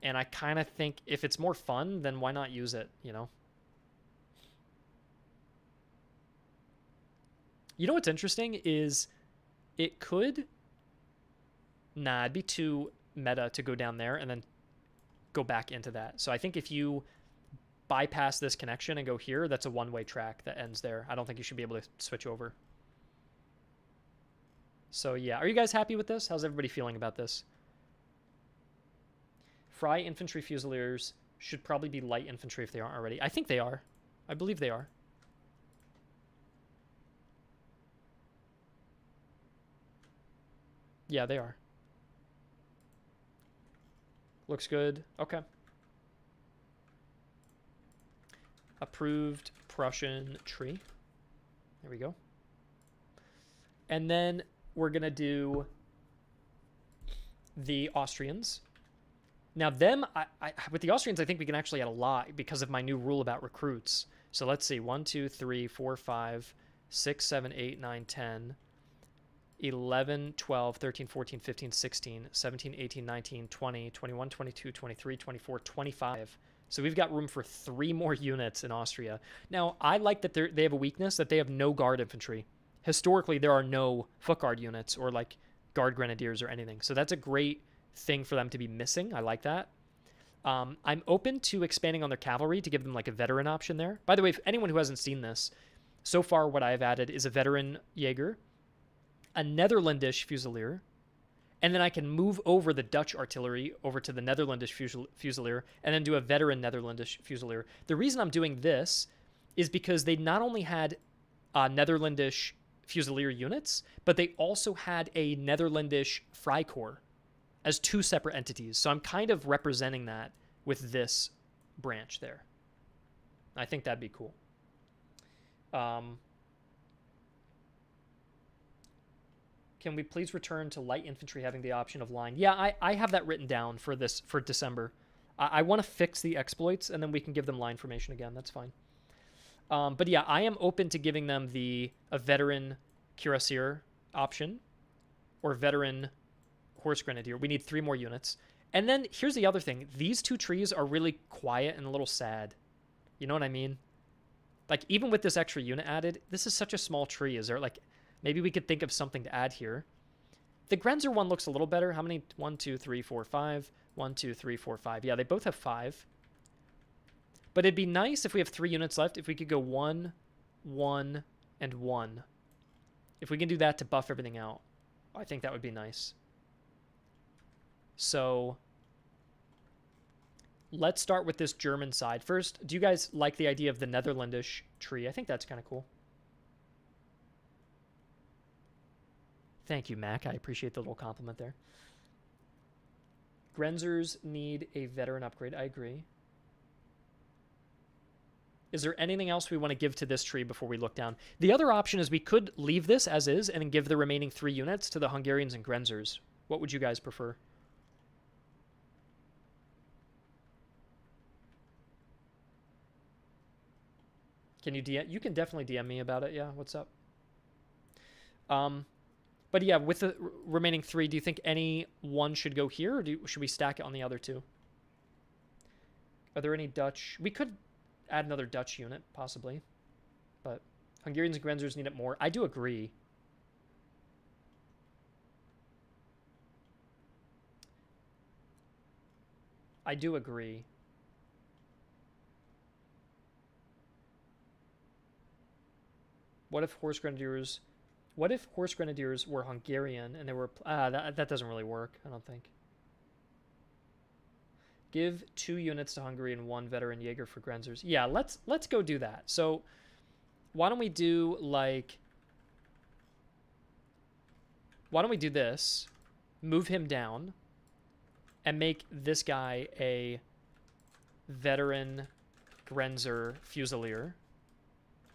And I kind of think if it's more fun, then why not use it, you know? You know what's interesting is it could... Nah, it'd be too meta to go down there and then go back into that. So I think if you bypass this connection and go here, that's a one-way track that ends there. I don't think you should be able to switch over. So yeah, are you guys happy with this? How's everybody feeling about this? Fry infantry fusiliers should probably be light infantry if they aren't already. I think they are. I believe they are. Yeah, they are. Looks good. Okay. Approved Prussian tree. There we go. And then we're going to do the Austrians. Now them, with the Austrians, I think we can actually add a lot because of my new rule about recruits. So let's see, 1, 2, 3, 4, 5, 6, 7, 8, 9, 10, 11, 12, 13, 14, 15, 16, 17, 18, 19, 20, 21, 22, 23, 24, 25. So we've got room for 3 more units in Austria. Now, I like that they have a weakness that they have no guard infantry. Historically, there are no foot guard units or like guard grenadiers or anything. So that's a great thing for them to be missing. I like that. I'm open to expanding on their cavalry to give them like a veteran option there. By the way, if anyone who hasn't seen this, so far what I've added is a veteran Jaeger, a Netherlandish Fusilier, and then I can move over the Dutch artillery over to the Netherlandish Fusilier and then do a veteran Netherlandish Fusilier. The reason I'm doing this is because they not only had Netherlandish Fusilier units, but they also had a Netherlandish Freikorps as 2 separate entities. So I'm kind of representing that with this branch there. I think that'd be cool. Can we please return to light infantry having the option of line? Yeah, I have that written down for December. I want to fix the exploits, and then we can give them line formation again. That's fine. But yeah, I am open to giving them a veteran cuirassier option or veteran horse grenadier. We need 3 more units. And then here's the other thing. These 2 trees are really quiet and a little sad. You know what I mean? Like, even with this extra unit added, this is such a small tree. Is there, like, maybe we could think of something to add here. The Grenzer one looks a little better. How many? 1, 2, 3, 4, 5. 1, 2, 3, 4, 5. Yeah, they both have 5. But it'd be nice if we have 3 units left, if we could go 1, 1, and 1. If we can do that to buff everything out, I think that would be nice. So let's start with this German side. First, do you guys like the idea of the Netherlandish tree? I think that's kind of cool. Thank you, Mac. I appreciate the little compliment there. Grenzers need a veteran upgrade. I agree. Is there anything else we want to give to this tree before we look down? The other option is we could leave this as is and give the remaining 3 units to the Hungarians and Grenzers. What would you guys prefer? Can you DM? You can definitely DM me about it. Yeah, what's up? But yeah, with the remaining 3, do you think any one should go here, or should we stack it on the other 2? Are there any Dutch? We could add another Dutch unit, possibly. But Hungarians and Grenzers need it more. I do agree. I do agree. What if Horse Grenadiers... What if Horse Grenadiers were Hungarian and they were... that doesn't really work, I don't think. Give 2 units to Hungary and 1 veteran Jaeger for Grenzers. Yeah, let's go do that. So why don't we do like... Why don't we do this? Move him down and make this guy a veteran Grenzer Fusilier.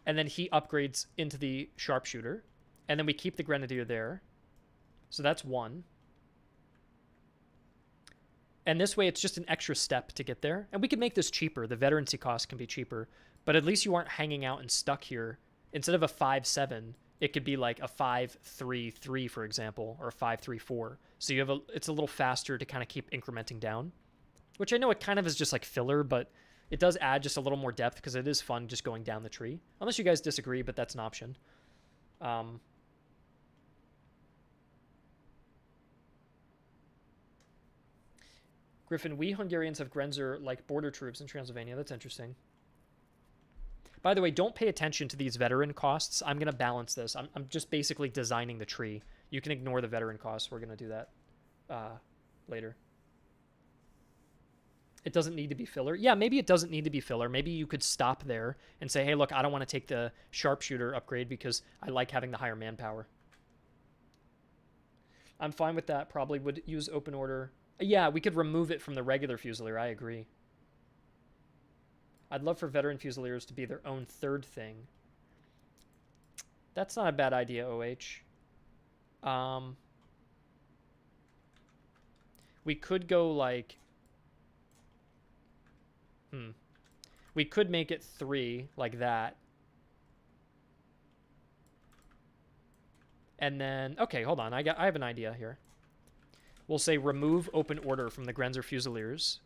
And then he upgrades into the Sharpshooter. And then we keep the Grenadier there. So that's 1. And this way it's just an extra step to get there. And we can make this cheaper. The veterancy cost can be cheaper. But at least you aren't hanging out and stuck here. Instead of a 5-7, it could be like a 5-3-3, for example, or a 5-3-4. So you have it's a little faster to kind of keep incrementing down. which I know it kind of is just like filler, but it does add just a little more depth because it is fun just going down the tree. Unless you guys disagree, but that's an option. Griffin, we Hungarians have Grenzer like border troops in Transylvania. That's interesting. By the way, don't pay attention to these veteran costs. I'm going to balance this. I'm just basically designing the tree. You can ignore the veteran costs. We're going to do that later. It doesn't need to be filler. Yeah, maybe it doesn't need to be filler. Maybe you could stop there and say, hey, look, I don't want to take the sharpshooter upgrade because I like having the higher manpower. I'm fine with that. Probably would use open order. Yeah, we could remove it from the regular Fusilier. I agree. I'd love for veteran Fusiliers to be their own third thing. That's not a bad idea, OH. We could go like... We could make it 3, like that. And then... Okay, hold on. I have an idea here. We'll say remove open order from the Grenzer Fusiliers.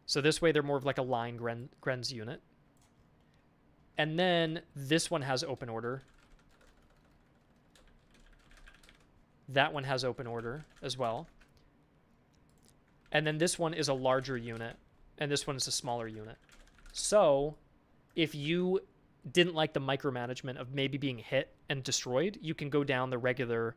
So this way they're more of like a line Grenz unit. And then this one has open order. That one has open order as well. And then this one is a larger unit. And this one is a smaller unit. So if you didn't like the micromanagement of maybe being hit and destroyed, you can go down the regular...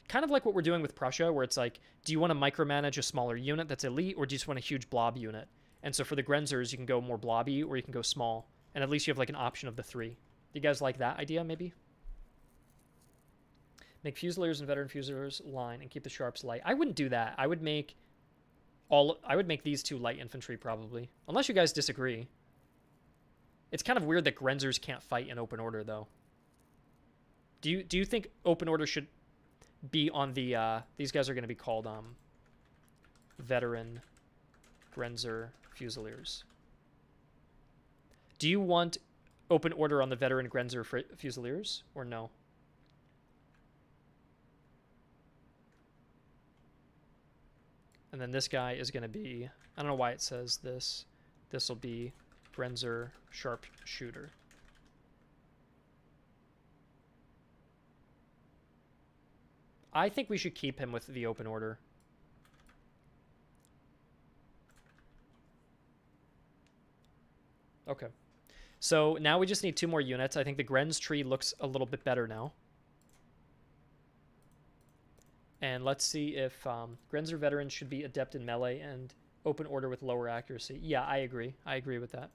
Kind of like what we're doing with Prussia, where it's like, do you want to micromanage a smaller unit that's elite, or do you just want a huge blob unit? And so for the Grenzers, you can go more blobby, or you can go small. And at least you have like an option of the 3. Do you guys like that idea, maybe? Make Fusiliers and veteran Fusiliers line and keep the Sharps light. I wouldn't do that. I would make these 2 light infantry, probably. Unless you guys disagree. It's kind of weird that Grenzers can't fight in open order, though. Do you think open order should... be on the these guys are going to be called veteran Grenzer Fusiliers. Do you want open order on the veteran Grenzer Fusiliers or no? And then this guy is going to be, I don't know why it says this. This will be Grenzer Sharpshooter. I think we should keep him with the open order. Okay. So now we just need 2 more units. I think the Grenz tree looks a little bit better now. And let's see if Grenzer veterans should be adept in melee and open order with lower accuracy. Yeah, I agree. I agree with that.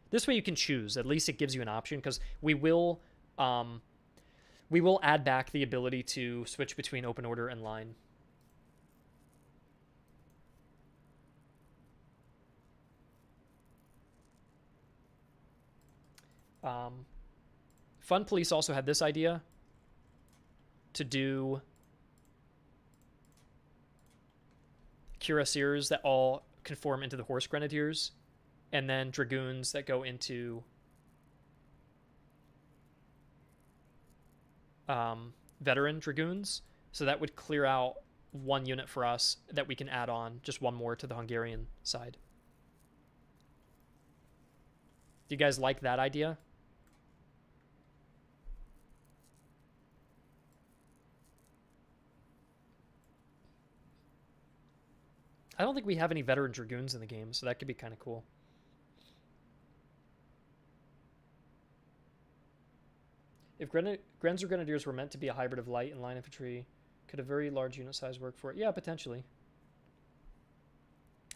This way you can choose. At least it gives you an option, because we will add back the ability to switch between open order and line. Fun Police also had this idea to do cuirassiers that all conform into the horse grenadiers, and then dragoons that go into veteran dragoons. So that would clear out 1 unit for us that we can add on, just 1 more to the Hungarian side. Do you guys like that idea? I don't think we have any veteran dragoons in the game, so that could be kind of cool. If Grenzer Grenadiers were meant to be a hybrid of light and line infantry, could a very large unit size work for it? Yeah, potentially.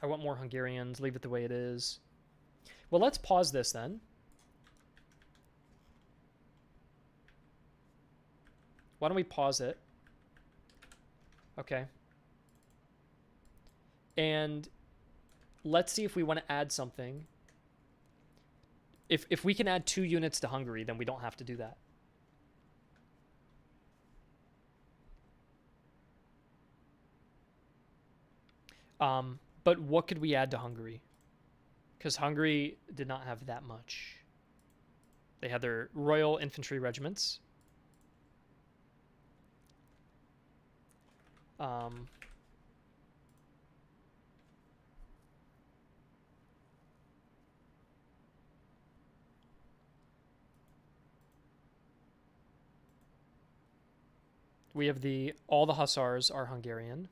I want more Hungarians. Leave it the way it is. Well, let's pause this then. Why don't we pause it? Okay. And let's see if we want to add something. If we can add 2 units to Hungary, then we don't have to do that. But what could we add to Hungary? Because Hungary did not have that much. They had their Royal Infantry regiments. We have all the hussars are Hungarian.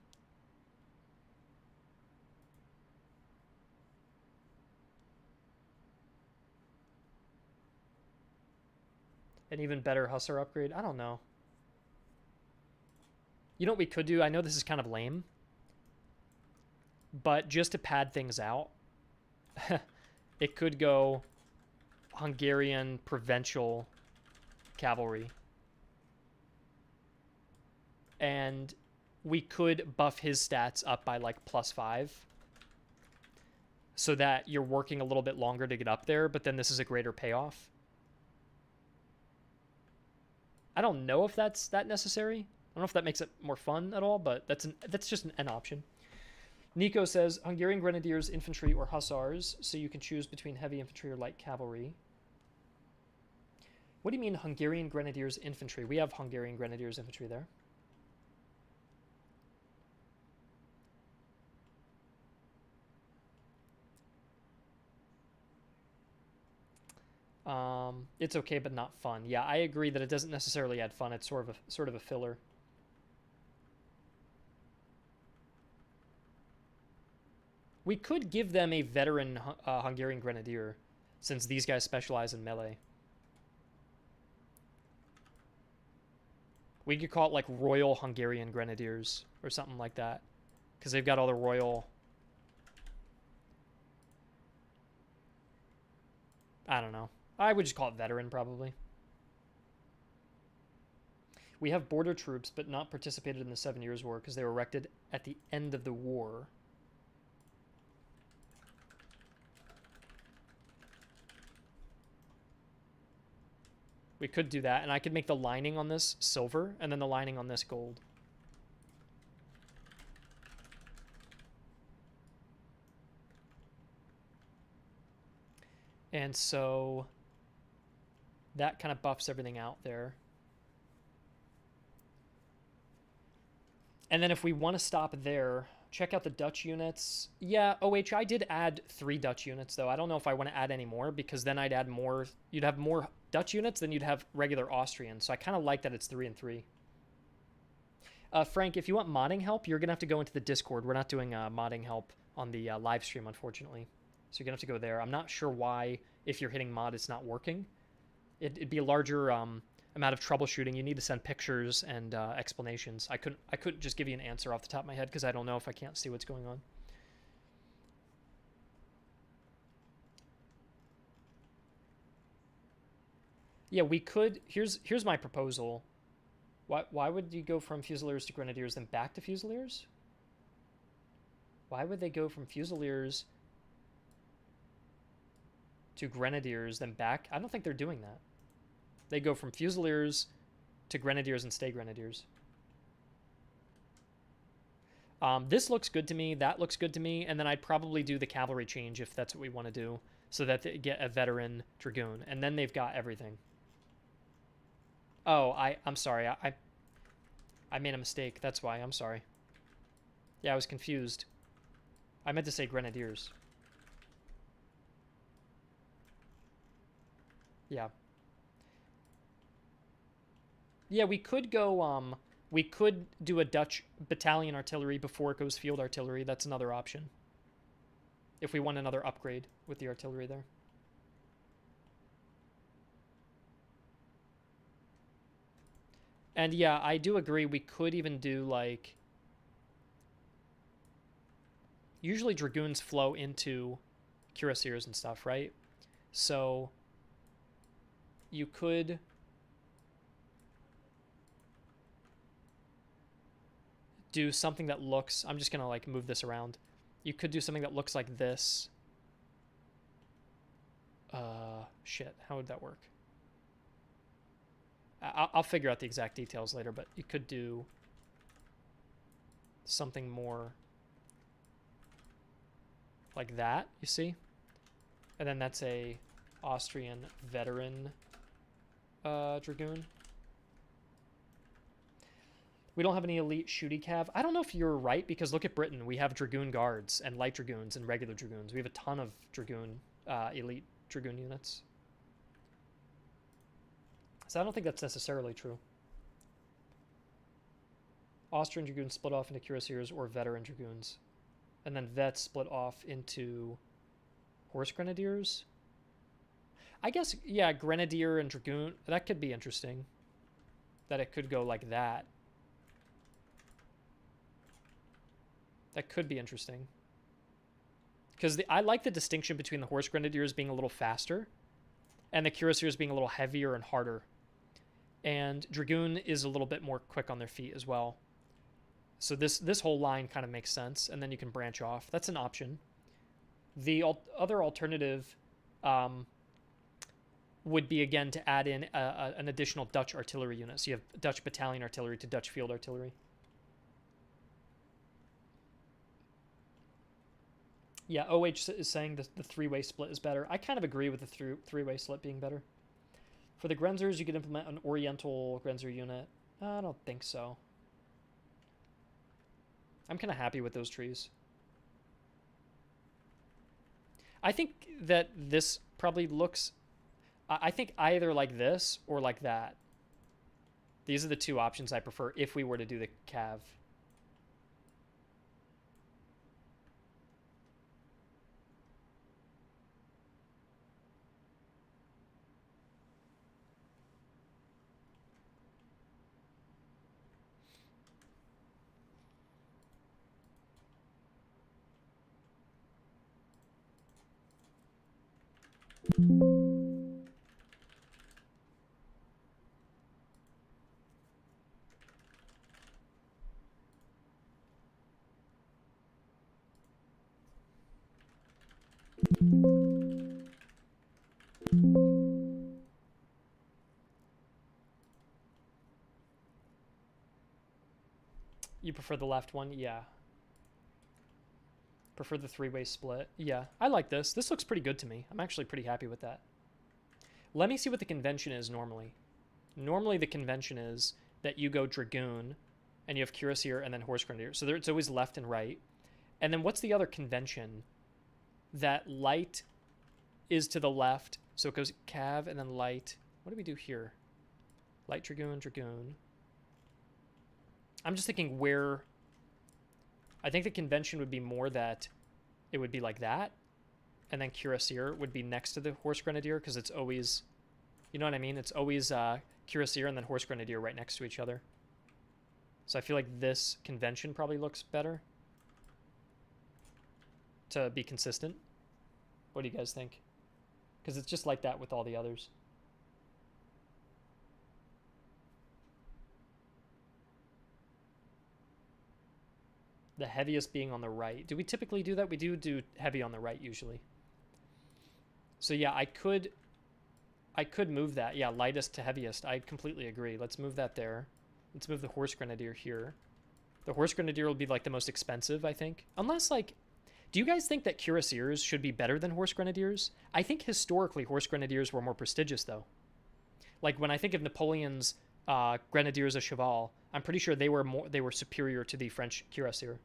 An even better hussar upgrade? I don't know. You know what we could do? I know this is kind of lame, but just to pad things out, it could go Hungarian provincial cavalry. And we could buff his stats up by like +5 so that you're working a little bit longer to get up there, but then this is a greater payoff. I don't know if that's that necessary. I don't know if that makes it more fun at all, but that's just an option. Nico says Hungarian Grenadiers, infantry, or hussars, so you can choose between heavy infantry or light cavalry. What do you mean Hungarian Grenadiers, infantry? We have Hungarian Grenadiers, infantry there. It's okay, but not fun. Yeah, I agree that it doesn't necessarily add fun. It's sort of a filler. We could give them a veteran Hungarian Grenadier, since these guys specialize in melee. We could call it like Royal Hungarian Grenadiers or something like that, because they've got all the royal... I don't know. I would just call it veteran, probably. We have border troops, but not participated in the 7 Years' War because they were erected at the end of the war. We could do that, and I could make the lining on this silver, and then the lining on this gold. And so that kind of buffs everything out there. And then if we want to stop there, check out the Dutch units. Yeah, OH, I did add 3 Dutch units, though. I don't know if I want to add any more, because then I'd add more. You'd have more Dutch units than you'd have regular Austrian. So I kind of like that it's 3 and 3. Frank, if you want modding help, you're going to have to go into the Discord. We're not doing modding help on the live stream, unfortunately. So you're going to have to go there. I'm not sure why, if you're hitting mod, it's not working. It'd be a larger amount of troubleshooting. You need to send pictures and explanations. I couldn't just give you an answer off the top of my head because I don't know if I can't see what's going on. Yeah, we could. Here's my proposal. Why would you go from Fusiliers to Grenadiers then back to Fusiliers? Why would they go from Fusiliers to Grenadiers then back? I don't think they're doing that. They go from Fusiliers to Grenadiers and stay Grenadiers. This looks good to me. That looks good to me. And then I'd probably do the cavalry change if that's what we want to do, so that they get a veteran dragoon. And then they've got everything. Oh, I'm sorry. I made a mistake. That's why. I'm sorry. Yeah, I was confused. I meant to say Grenadiers. Yeah. Yeah, we could go, we could do a Dutch battalion artillery before it goes field artillery. That's another option. If we want another upgrade with the artillery there. And yeah, I do agree we could even do, like... Usually dragoons flow into cuirassiers and stuff, right? So you could... do something that looks... I'm just going to, like, move this around. You could do something that looks like this. Shit. How would that work? I'll figure out the exact details later, but you could do something more like that, you see? And then that's a Austrian veteran dragoon. We don't have any elite shooty cav. I don't know if you're right, because look at Britain. We have dragoon guards and light dragoons and regular dragoons. We have a ton of dragoon, elite dragoon units. So I don't think that's necessarily true. Austrian dragoons split off into cuirassiers or veteran dragoons. And then vets split off into horse grenadiers. I guess, yeah, grenadier and dragoon, that could be interesting. That it could go like that. That could be interesting. Because I like the distinction between the horse grenadiers being a little faster and the cuirassiers being a little heavier and harder. And dragoon is a little bit more quick on their feet as well. So this whole line kind of makes sense, and then you can branch off. That's an option. The other alternative would be, again, to add in an additional Dutch artillery unit. So you have Dutch battalion artillery to Dutch field artillery. Yeah, OH is saying the three-way split is better. I kind of agree with the three-way split being better. For the Grenzers, you could implement an Oriental Grenzer unit. I don't think so. I'm kind of happy with those trees. I think that this probably looks... I think either like this or like that. These are the two options I prefer if we were to do the cav. You prefer the left one? Yeah. Prefer the three-way split? Yeah. I like this. This looks pretty good to me. I'm actually pretty happy with that. Let me see what the convention is normally. Normally the convention is that you go dragoon and you have cuirassier and then horse grenadier. So it's always left and right. And then what's the other convention? That light is to the left. So it goes cav and then light. What do we do here? Light dragoon, dragoon. I'm just thinking where... I think the convention would be more that it would be like that. And then cuirassier would be next to the horse grenadier because it's always... You know what I mean? It's always cuirassier and then horse grenadier right next to each other. So I feel like this convention probably looks better to be consistent. What do you guys think? Because it's just like that with all the others. The heaviest being on the right. Do we typically do that? We do heavy on the right usually. So yeah, I could move that. Yeah, lightest to heaviest. I completely agree. Let's move that there. Let's move the horse grenadier here. The horse grenadier will be like the most expensive, I think. Unless like, do you guys think that cuirassiers should be better than horse grenadiers? I think historically horse grenadiers were more prestigious though. Like when I think of Napoleon's grenadiers à cheval, I'm pretty sure they were superior to the French cuirassier.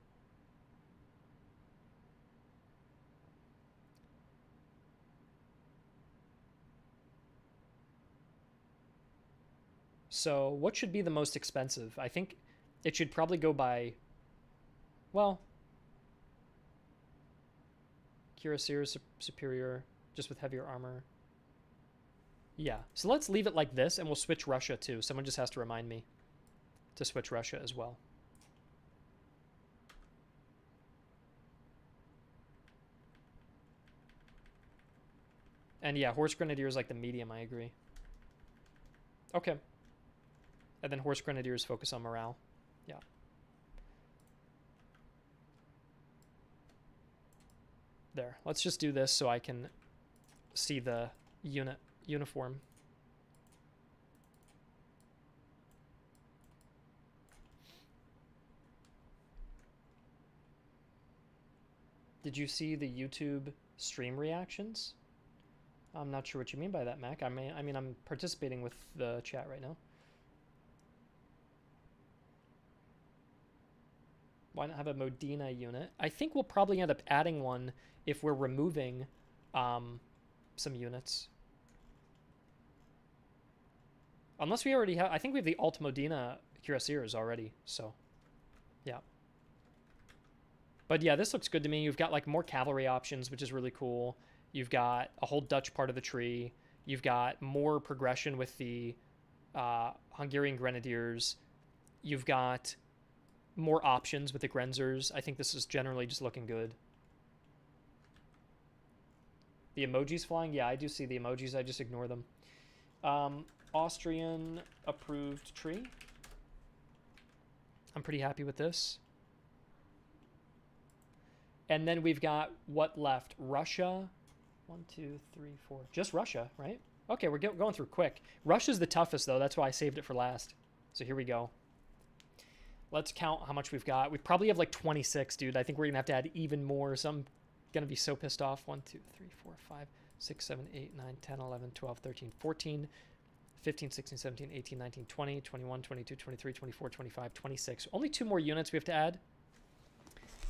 So what should be the most expensive? I think it should probably go by, well, cuirassier is superior, just with heavier armor. Yeah, so let's leave it like this, and we'll switch Russia too. Someone just has to remind me to switch Russia as well. And yeah, horse grenadier is like the medium, I agree. Okay. And then horse grenadiers focus on morale. Yeah. There. Let's just do this so I can see the uniform. Did you see the YouTube stream reactions? I'm not sure what you mean by that, Mac. I mean, I'm participating with the chat right now. Why not have a Modena unit? I think we'll probably end up adding one if we're removing some units. Unless we already have... I think we have the Alt Modena cuirassiers already, so... Yeah. But yeah, this looks good to me. You've got like more cavalry options, which is really cool. You've got a whole Dutch part of the tree. You've got more progression with the Hungarian grenadiers. You've got more options with the Grenzers. I think this is generally just looking good. The emojis flying? Yeah, I do see the emojis. I just ignore them. Austrian approved tree. I'm pretty happy with this. And then we've got what left? Russia. 1, 2, 3, 4. Just Russia, right? Okay, we're going through quick. Russia's the toughest, though. That's why I saved it for last. So here we go. Let's count how much we've got. We probably have like 26, dude. I think we're going to have to add even more. So I'm going to be so pissed off. 1, 2, 3, 4, 5, 6, 7, 8, 9, 10, 11, 12, 13, 14, 15, 16, 17, 18, 19, 20, 21, 22, 23, 24, 25, 26. Only 2 more units we have to add.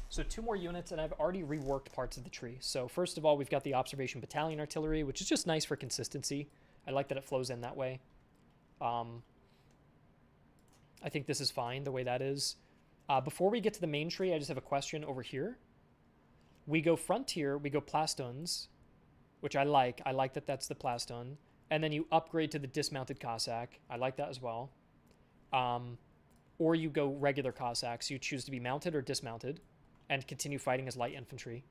So 2 more units, and I've already reworked parts of the tree. So first of all, we've got the observation battalion artillery, which is just nice for consistency. I like that it flows in that way. I think this is fine the way that is. Before we get to the main tree, I just have a question over here. We go frontier, we go Plastons, which I like. I like that that's the Plaston. And then you upgrade to the dismounted Cossack. I like that as well. Or you go regular Cossacks. You choose to be mounted or dismounted and continue fighting as light infantry.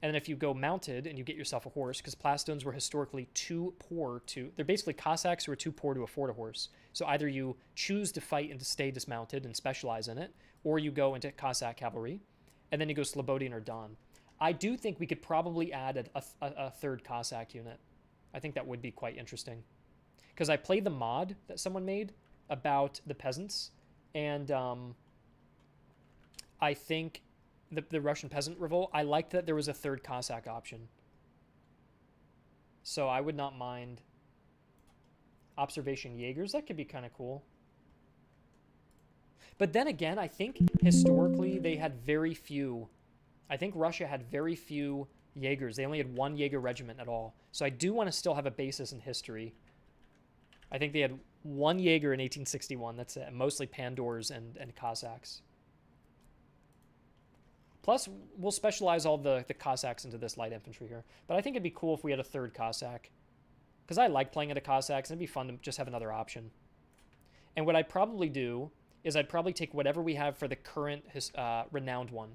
And then if you go mounted and you get yourself a horse, because Plastons were historically too poor to... They're basically Cossacks who are too poor to afford a horse. So either you choose to fight and to stay dismounted and specialize in it, or you go into Cossack cavalry, and then you go Slobodian or Don. I do think we could probably add a third Cossack unit. I think that would be quite interesting. Because I played the mod that someone made about the peasants, and I think the Russian peasant revolt, I liked that there was a third Cossack option. So I would not mind observation Jaegers. That could be kind of cool. But then again, I think historically they had very few. I think Russia had very few Jaegers. They only had 1 Jaeger regiment at all. So I do want to still have a basis in history. I think they had 1 Jaeger in 1861. That's it. Mostly Pandors and Cossacks. Plus, we'll specialize all the Cossacks into this light infantry here. But I think it'd be cool if we had a third Cossack. Because I like playing at a Cossacks, and it'd be fun to just have another option. And what I'd probably do is I'd probably take whatever we have for the current renowned one.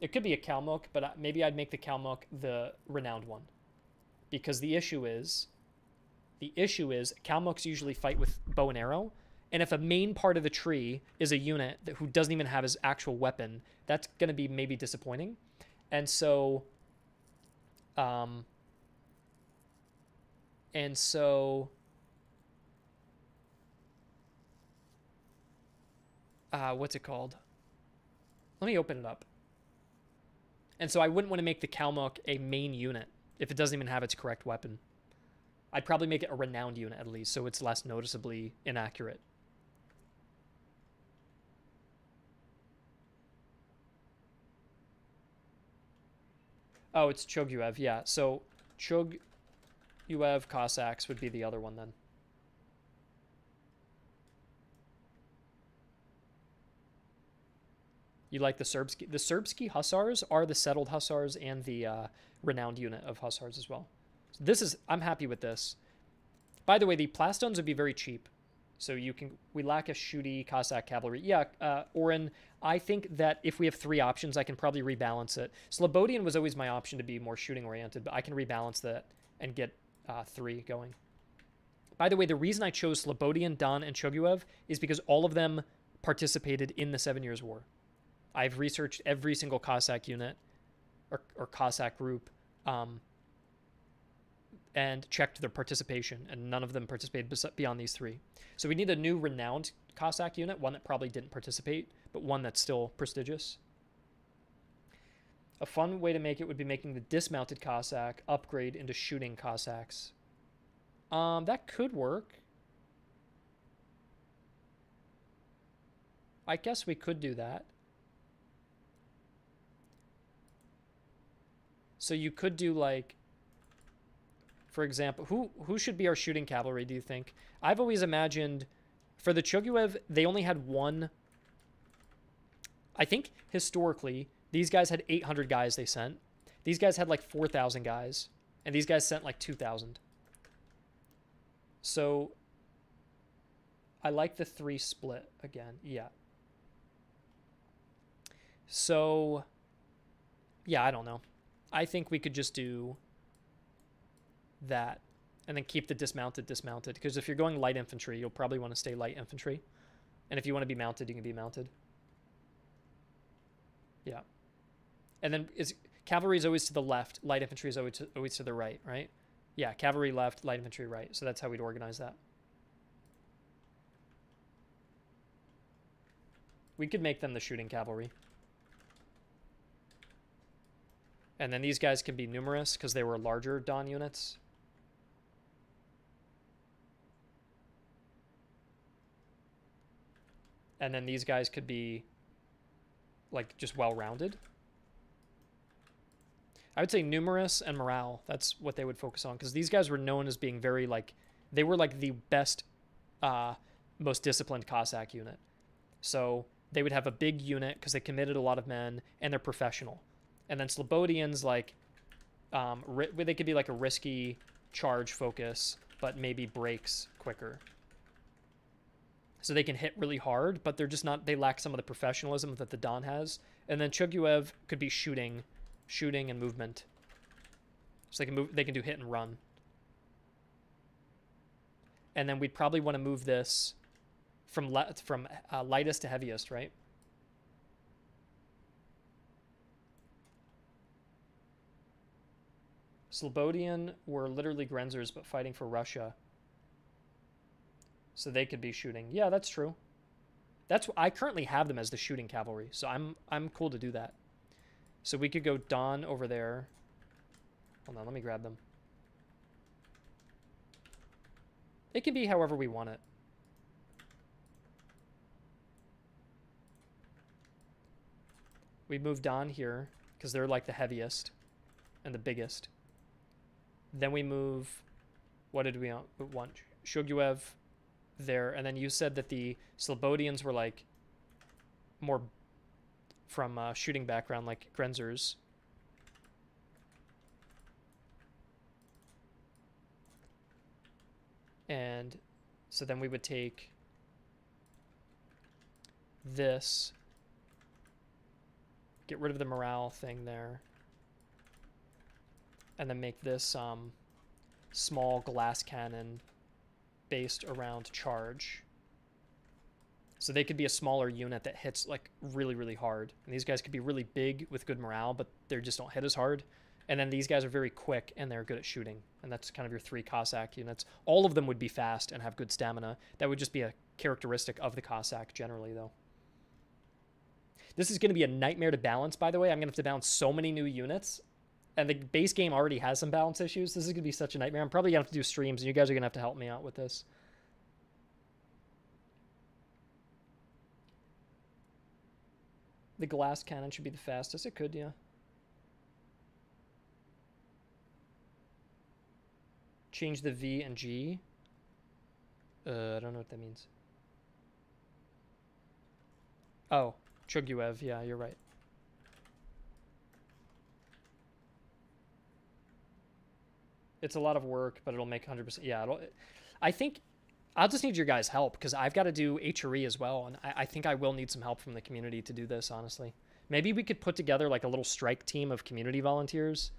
It could be a Kalmuk, but maybe I'd make the Kalmuk the renowned one. Because the issue is Kalmuks usually fight with bow and arrow. And if a main part of the tree is a unit who doesn't even have his actual weapon, that's going to be maybe disappointing. And so... what's it called? Let me open it up. And so I wouldn't want to make the Kalmuk a main unit if it doesn't even have its correct weapon. I'd probably make it a renowned unit at least, so it's less noticeably inaccurate. Oh, it's Choguev, yeah. So Choguev Cossacks would be the other one then. You like the Serbsky? The Serbsky Hussars are the settled Hussars and the renowned unit of Hussars as well. So this is, I'm happy with this. By the way, the Plastones would be very cheap. So we lack a shooty Cossack cavalry. Yeah, Oren, I think that if we have 3 options, I can probably rebalance it. Slobodian was always my option to be more shooting oriented, but I can rebalance that and get 3 going. By the way, the reason I chose Slobodian, Don, and Choguev is because all of them participated in the 7 Years' War. I've researched every single Cossack unit or Cossack group and checked their participation, and none of them participated beyond these 3. So we need a new renowned Cossack unit, one that probably didn't participate, but one that's still prestigious. A fun way to make it would be making the dismounted Cossack upgrade into shooting Cossacks. That could work. I guess we could do that. So you could do like, for example, who should be our shooting cavalry, do you think? I've always imagined For the Choguev, they only had one. I think historically, these guys had 800 guys they sent. These guys had like 4,000 guys. And these guys sent like 2,000. So I like the 3 split again. Yeah. So, yeah, I don't know. I think we could just do that and then keep the dismounted. Because if you're going light infantry, you'll probably want to stay light infantry. And if you want to be mounted, you can be mounted. Yeah. And then cavalry is always to the left. Light infantry is always to the right, right? Yeah, cavalry left, light infantry right. So that's how we'd organize that. We could make them the shooting cavalry. And then these guys can be numerous because they were larger Don units. And then these guys could be like just well-rounded. I would say numerous and morale. That's what they would focus on because these guys were known as being very like, they were like the best, most disciplined Cossack unit. So they would have a big unit because they committed a lot of men and they're professional. And then Slobodians, like, they could be like a risky charge focus, but maybe breaks quicker. So they can hit really hard, but they're just not, they lack some of the professionalism that the Don has. And then Choguev could be shooting and movement. So they can do hit and run. And then we'd probably want to move this from lightest to heaviest, right? Slobodian were literally Grenzers, but fighting for Russia. So they could be shooting. Yeah, that's true. I currently have them as the shooting cavalry, so I'm cool to do that. So we could go Don over there. Hold on, let me grab them. It can be however we want it. We move Don here because they're like the heaviest and the biggest. Then we move, what did we want? Choguev there. And then you said that the Slobodians were like more from shooting background, like Grenzers. And so then we would take this, get rid of the morale thing there, and then make this small glass cannon based around charge. So they could be a smaller unit that hits like really, really hard. And these guys could be really big with good morale, but they just don't hit as hard. And then these guys are very quick and they're good at shooting. And that's kind of your 3 Cossack units. All of them would be fast and have good stamina. That would just be a characteristic of the Cossack generally, though. This is going to be a nightmare to balance, by the way. I'm going to have to balance so many new units. And the base game already has some balance issues. This is going to be such a nightmare. I'm probably going to have to do streams, and you guys are going to have to help me out with this. The glass cannon should be the fastest. It could, yeah. Change the V and G. I don't know what that means. Oh, Choguev. Yeah, you're right. It's a lot of work, but it'll make 100%. Yeah, I think I'll just need your guys' help because I've got to do HRE as well. And I think I will need some help from the community to do this, honestly. Maybe we could put together like a little strike team of community volunteers.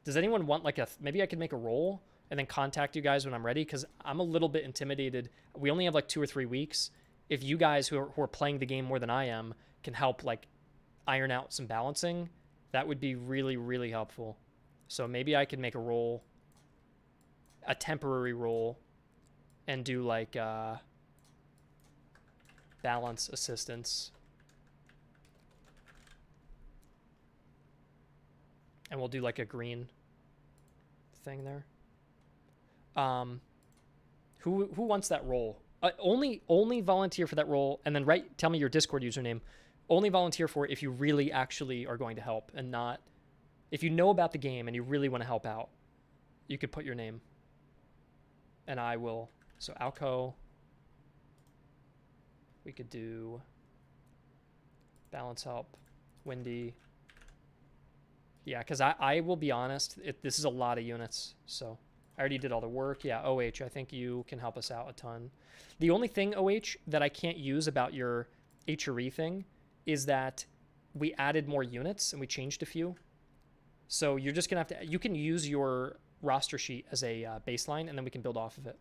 Does anyone want like maybe I could make a role and then contact you guys when I'm ready? Because I'm a little bit intimidated. We only have like 2 or 3 weeks. If you guys who are playing the game more than I am can help like iron out some balancing, that would be really, really helpful. So maybe I could make a role, a temporary role, and do like balance assistance. And we'll do like a green thing there. Who wants that role? Only volunteer for that role, and then tell me your Discord username. Only volunteer for it if you really actually are going to help, and not if you know about the game and you really want to help out. You could put your name, and I will. So Alco. We could do balance help, windy. Yeah, because I will be honest, this is a lot of units, so I already did all the work. Yeah, OH, I think you can help us out a ton. The only thing, OH, that I can't use about your HRE thing is that we added more units and we changed a few. So you're just going to have to, you can use your roster sheet as a baseline and then we can build off of it.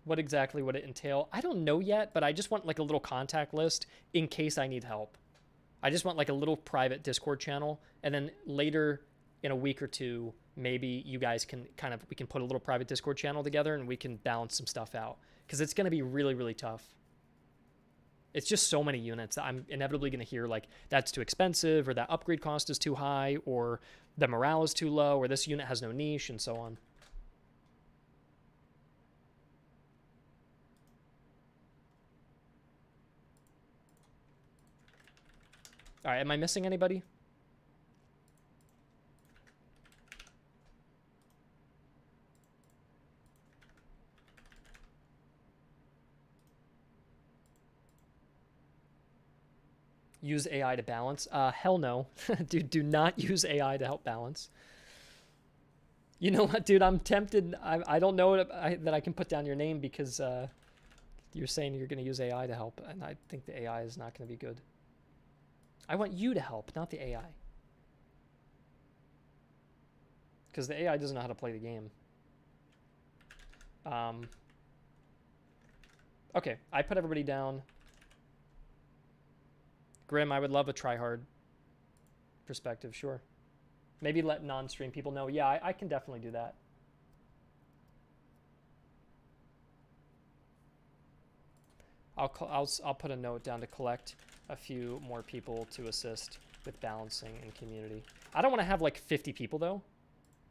What exactly would it entail? I don't know yet, but I just want like a little contact list in case I need help. I just want like a little private Discord channel, and then later in a week or two, maybe you guys can we can put a little private Discord channel together and we can balance some stuff out, because it's going to be really, really tough. It's just so many units that I'm inevitably going to hear like that's too expensive, or that upgrade cost is too high, or the morale is too low, or this unit has no niche, and so on. All right, am I missing anybody? Use AI to balance? Hell no. Dude, do not use AI to help balance. You know what, dude? I'm tempted. I don't know that I can put down your name because you're saying you're going to use AI to help, and I think the AI is not going to be good. I want you to help, not the AI. Because the AI doesn't know how to play the game. Okay, I put everybody down. Grim, I would love a try-hard perspective, sure. Maybe let non-stream people know. Yeah, I can definitely do that. I'll put a note down to collect a few more people to assist with balancing and community. I don't want to have like 50 people though.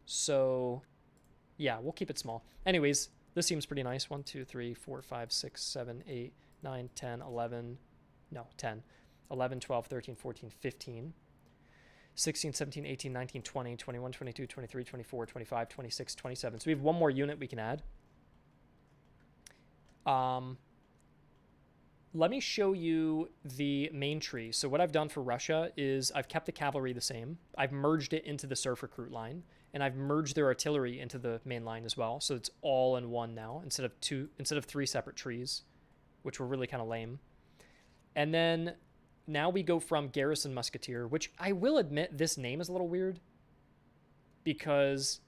So yeah, we'll keep it small. Anyways, this seems pretty nice. 1, 2, 3, 4, 5, 6, 7, 8, 9, 10, 11. No, 10. 11, 12, 13, 14, 15. 16, 17, 18, 19, 20, 21, 22, 23, 24, 25, 26, 27. So we have one more unit we can add. Let me show you the main tree. So what I've done for Russia is I've kept the cavalry the same. I've merged it into the surf recruit line, and I've merged their artillery into the main line as well. So it's all in one now instead of 3 separate trees, which were really kind of lame. And then now we go from garrison musketeer, which I will admit this name is a little weird because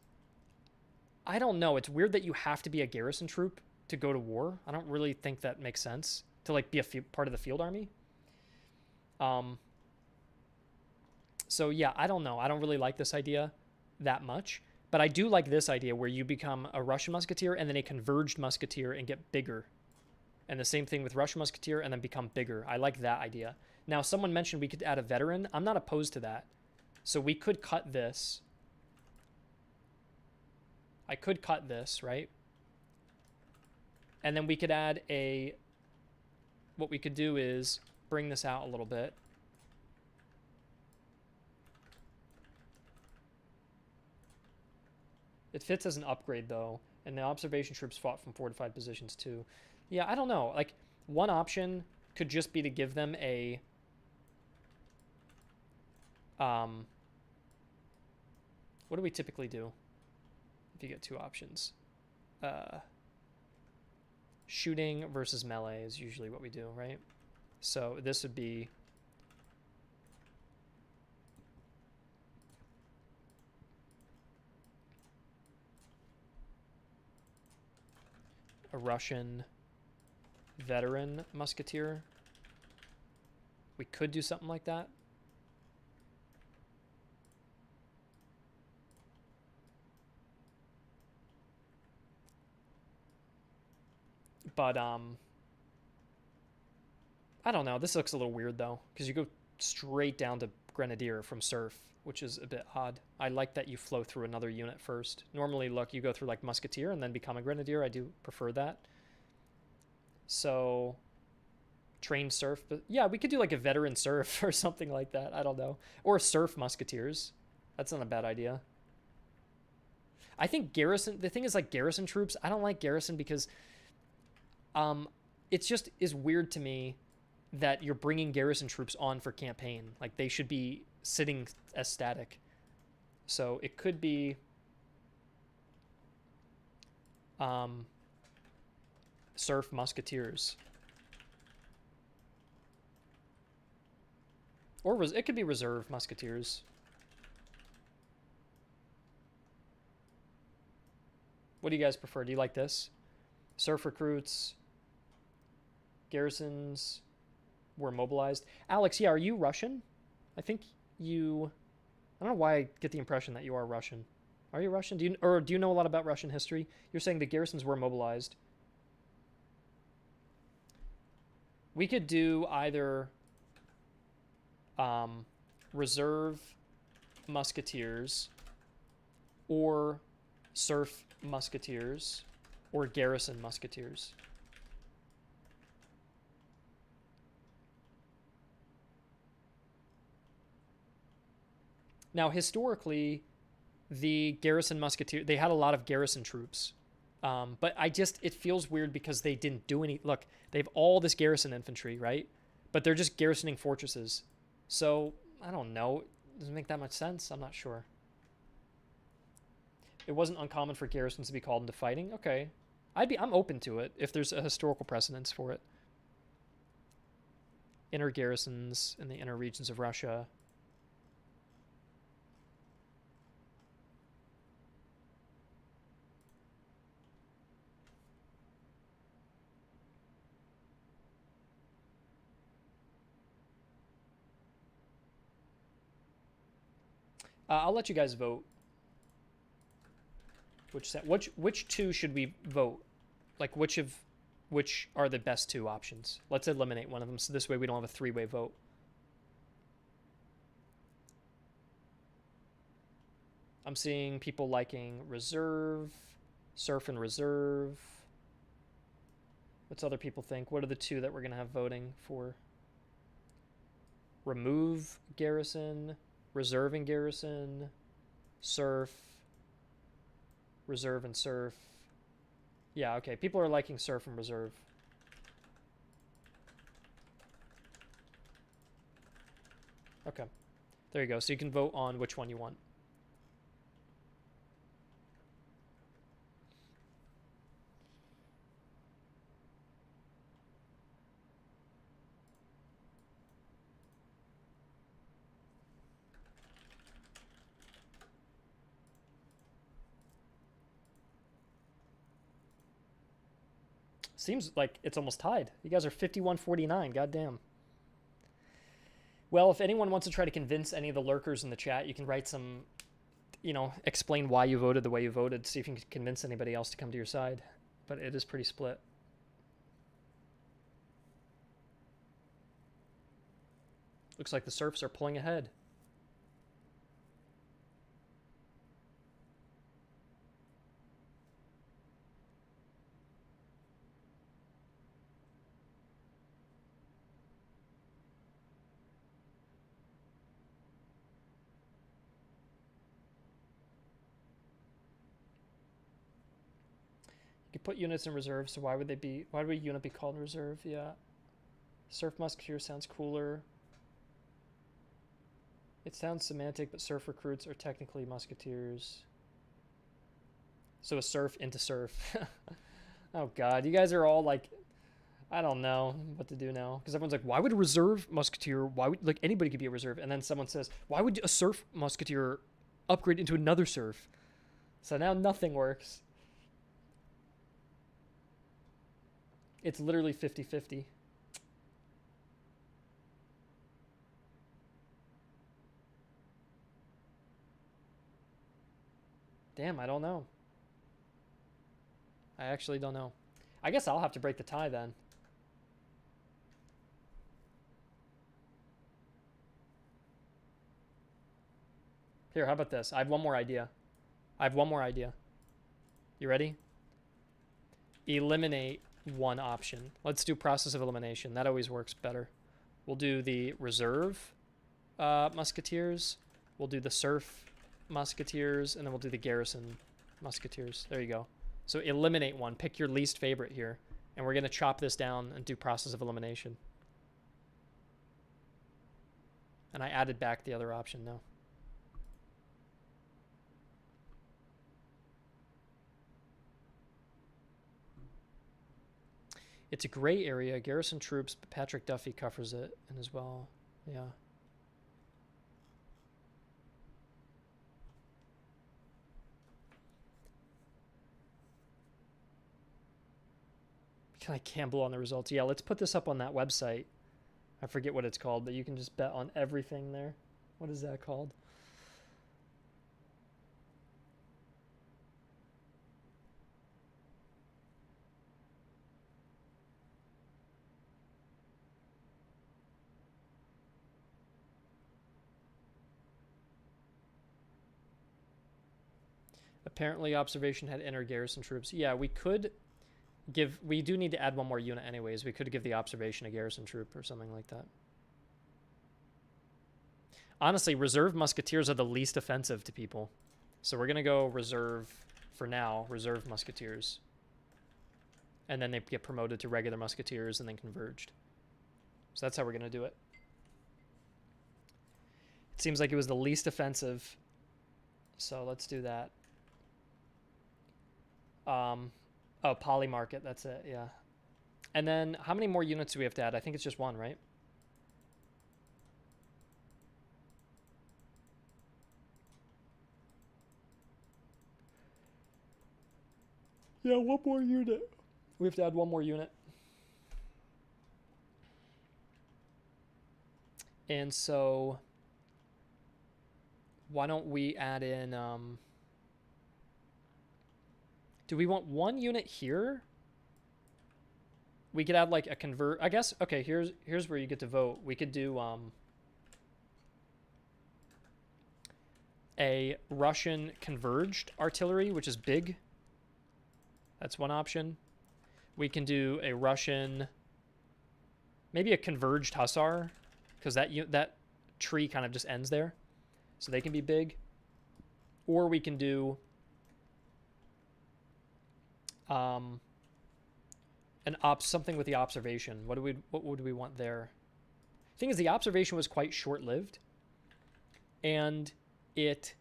I don't know. It's weird that you have to be a garrison troop to go to war. I don't really think that makes sense to like be a part of the field army. So yeah, I don't know. I don't really like this idea that much, but I do like this idea where you become a Russian musketeer and then a converged musketeer and get bigger. And the same thing with Russian musketeer and then become bigger. I like that idea. Now, someone mentioned we could add a veteran. I'm not opposed to that. So we could cut this. I could cut this, right? And then we could add a... What we could do is bring this out a little bit. It fits as an upgrade, though. And the observation troops fought from fortified positions, too. Yeah, I don't know. Like, one option could just be to give them a... what do we typically do if you get 2 options? Shooting versus melee is usually what we do, right? So this would be... a Russian veteran musketeer. We could do something like that. But, I don't know. This looks a little weird, though, because you go straight down to Grenadier from Surf, which is a bit odd. I like that you flow through another unit first. Normally, look, you go through, like, Musketeer and then become a Grenadier. I do prefer that. So, trained Surf. But, yeah, we could do, like, a veteran Surf or something like that. I don't know. Or Surf Musketeers. That's not a bad idea. I think garrison, the thing is like garrison troops, I don't like garrison because it just is weird to me that you're bringing garrison troops on for campaign. Like they should be sitting as static. So it could be serf musketeers. Or it could be reserve musketeers. What do you guys prefer? Do you like this? Serf recruits. Garrisons were mobilized. Alex, yeah, are you Russian? I think you... I don't know why I get the impression that you are Russian. Are you Russian? Do you know a lot about Russian history? You're saying the garrisons were mobilized. We could do either reserve musketeers or serf musketeers or garrison musketeers. Now, historically, the garrison musketeer, they had a lot of garrison troops. But it feels weird because they didn't do any, look, they have all this garrison infantry, right? But they're just garrisoning fortresses. So, I don't know. Doesn't make that much sense. I'm not sure. It wasn't uncommon for garrisons to be called into fighting. Okay. I'm open to it if there's a historical precedence for it. Inner garrisons in the inner regions of Russia. I'll let you guys vote. Which two should we vote? Like which are the best two options? Let's eliminate one of them so this way we don't have a three-way vote. I'm seeing people liking reserve, serf and reserve. What's other people think? What are the two that we're gonna have voting for? Remove garrison, reserve and garrison, serf, reserve and serf. Yeah, okay. People are liking serf and reserve. Okay. There you go. So you can vote on which one you want. Seems like it's almost tied. You guys are 51-49. Goddamn. Well, if anyone wants to try to convince any of the lurkers in the chat, you can write some, explain why you voted the way you voted. See if you can convince anybody else to come to your side. But it is pretty split. Looks like the serfs are pulling ahead. You could put units in reserve, so why would a unit be called reserve? Yeah. Serf musketeer sounds cooler. It sounds semantic, but serf recruits are technically musketeers. So a serf into serf. Oh god, you guys are all like, I don't know what to do now. Because everyone's like, why would a reserve musketeer, like anybody could be a reserve? And then someone says, why would a serf musketeer upgrade into another serf? So now nothing works. It's literally 50-50. Damn, I don't know. I actually don't know. I guess I'll have to break the tie then. Here, how about this? I have one more idea. You ready? Eliminate one option. Let's do process of elimination. That always works better. We'll do the reserve musketeers. We'll do the serf musketeers, and then we'll do the garrison musketeers. There you go. So eliminate one. Pick your least favorite here. And we're going to chop this down and do process of elimination. And I added back the other option now. It's a gray area. Garrison troops, but Patrick Duffy covers it and as well. Yeah. Can I gamble on the results? Yeah, let's put this up on that website. I forget what it's called, but you can just bet on everything there. What is that called? Apparently observation had entered garrison troops. Yeah, we could give... We do need to add one more unit anyways. We could give the observation a garrison troop or something like that. Honestly, reserve musketeers are the least offensive to people. So we're going to go reserve, for now, reserve musketeers. And then they get promoted to regular musketeers and then converged. So that's how we're going to do it. It seems like it was the least offensive. So let's do that. Oh, polymarket, that's it, yeah. And then how many more units do we have to add? I think it's just one, right? Yeah, one more unit. We have to add one more unit. And so why don't we add in... do we want one unit here? We could add like a convert. I guess, okay, here's where you get to vote. We could do a Russian converged artillery, which is big. That's one option. We can do a Russian, maybe a converged hussar, because that tree kind of just ends there. So they can be big. Or we can do something with the observation. What would we want there? Thing is, the observation was quite short-lived, and it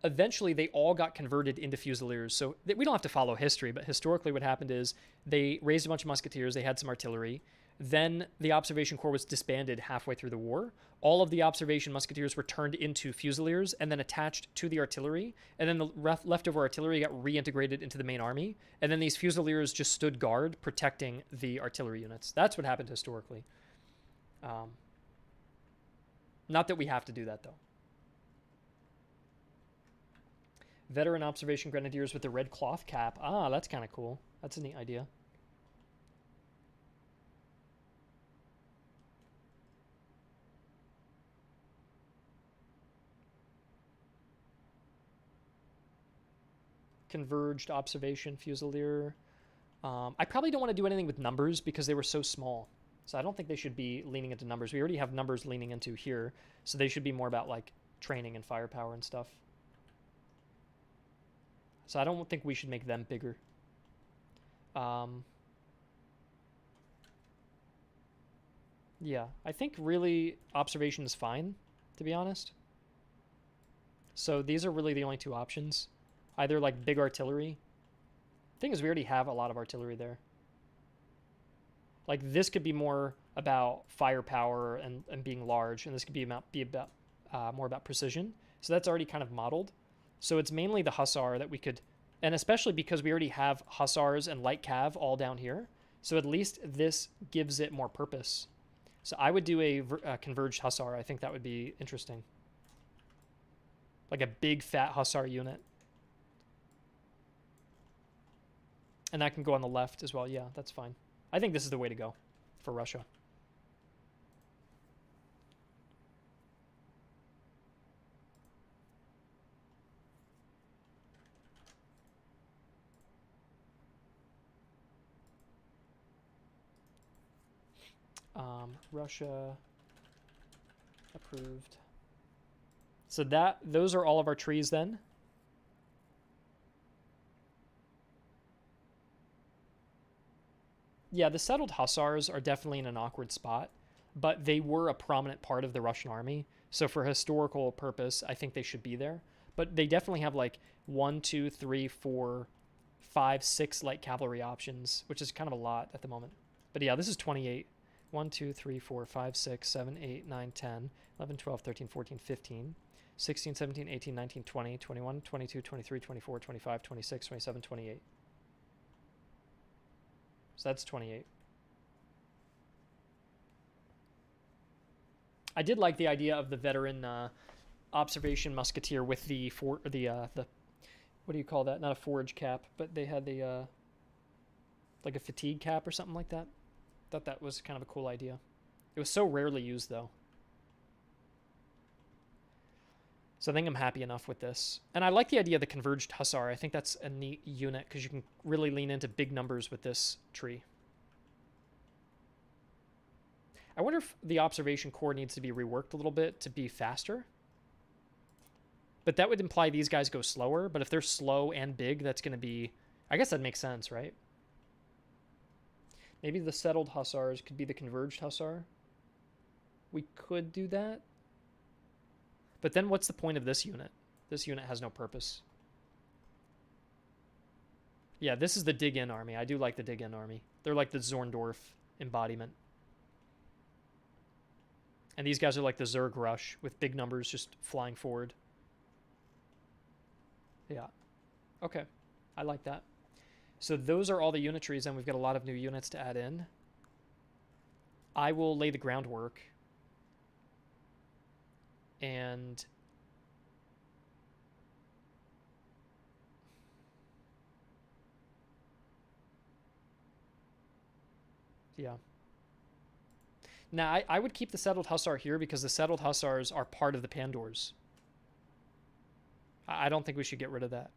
eventually they all got converted into fusiliers. So we don't have to follow history, but historically what happened is they raised a bunch of musketeers, they had some artillery, then the observation corps was disbanded halfway through the war. All of the observation musketeers were turned into fusiliers and then attached to the artillery. And then the leftover artillery got reintegrated into the main army. And then these fusiliers just stood guard protecting the artillery units. That's what happened historically. Not that we have to do that, though. Veteran observation grenadiers with the red cloth cap. Ah, that's kind of cool. That's a neat idea. Converged observation fusilier. I probably don't want to do anything with numbers because they were so small. So I don't think they should be leaning into numbers. We already have numbers leaning into here. So they should be more about like training and firepower and stuff. So I don't think we should make them bigger. Yeah, I think really observation is fine, to be honest. So these are really the only two options. Either like big artillery. Thing is, we already have a lot of artillery there. Like this could be more about firepower and being large, and this could be about more about precision. So that's already kind of modeled. So it's mainly the hussar that we could, and especially because we already have hussars and light cav all down here. So at least this gives it more purpose. So I would do a converged hussar. I think that would be interesting. Like a big fat hussar unit. And that can go on the left as well. Yeah, that's fine. I think this is the way to go for Russia. Russia approved. So those are all of our trees then. Yeah, the settled hussars are definitely in an awkward spot, but they were a prominent part of the Russian army. So for historical purpose, I think they should be there. But they definitely have like 1, 2, 3, 4, 5, 6 light cavalry options, which is kind of a lot at the moment. But yeah, this is 28. 1, 2, 3, 4, 5, 6, 7, 8, 9, 10, 11, 12, 13, 14, 15, 16, 17, 18, 19, 20, 21, 22, 23, 24, 25, 26, 27, 28. So that's 28. I did like the idea of the veteran observation musketeer with the what do you call that? Not a forage cap, but they had the like a fatigue cap or something like that. Thought that was kind of a cool idea. It was so rarely used though. So I think I'm happy enough with this. And I like the idea of the converged hussar. I think that's a neat unit because you can really lean into big numbers with this tree. I wonder if the observation corps needs to be reworked a little bit to be faster. But that would imply these guys go slower. But if they're slow and big, that's going to be... I guess that makes sense, right? Maybe the settled hussars could be the converged hussar. We could do that. But then what's the point of this unit? This unit has no purpose. Yeah, this is the dig-in army. I do like the dig-in army. They're like the Zorndorf embodiment. And these guys are like the Zerg Rush with big numbers just flying forward. Yeah. Okay. I like that. So those are all the unitaries, and we've got a lot of new units to add in. I will lay the groundwork. And... yeah. Now, I would keep the settled hussar here because the settled hussars are part of the Pandors. I don't think we should get rid of that.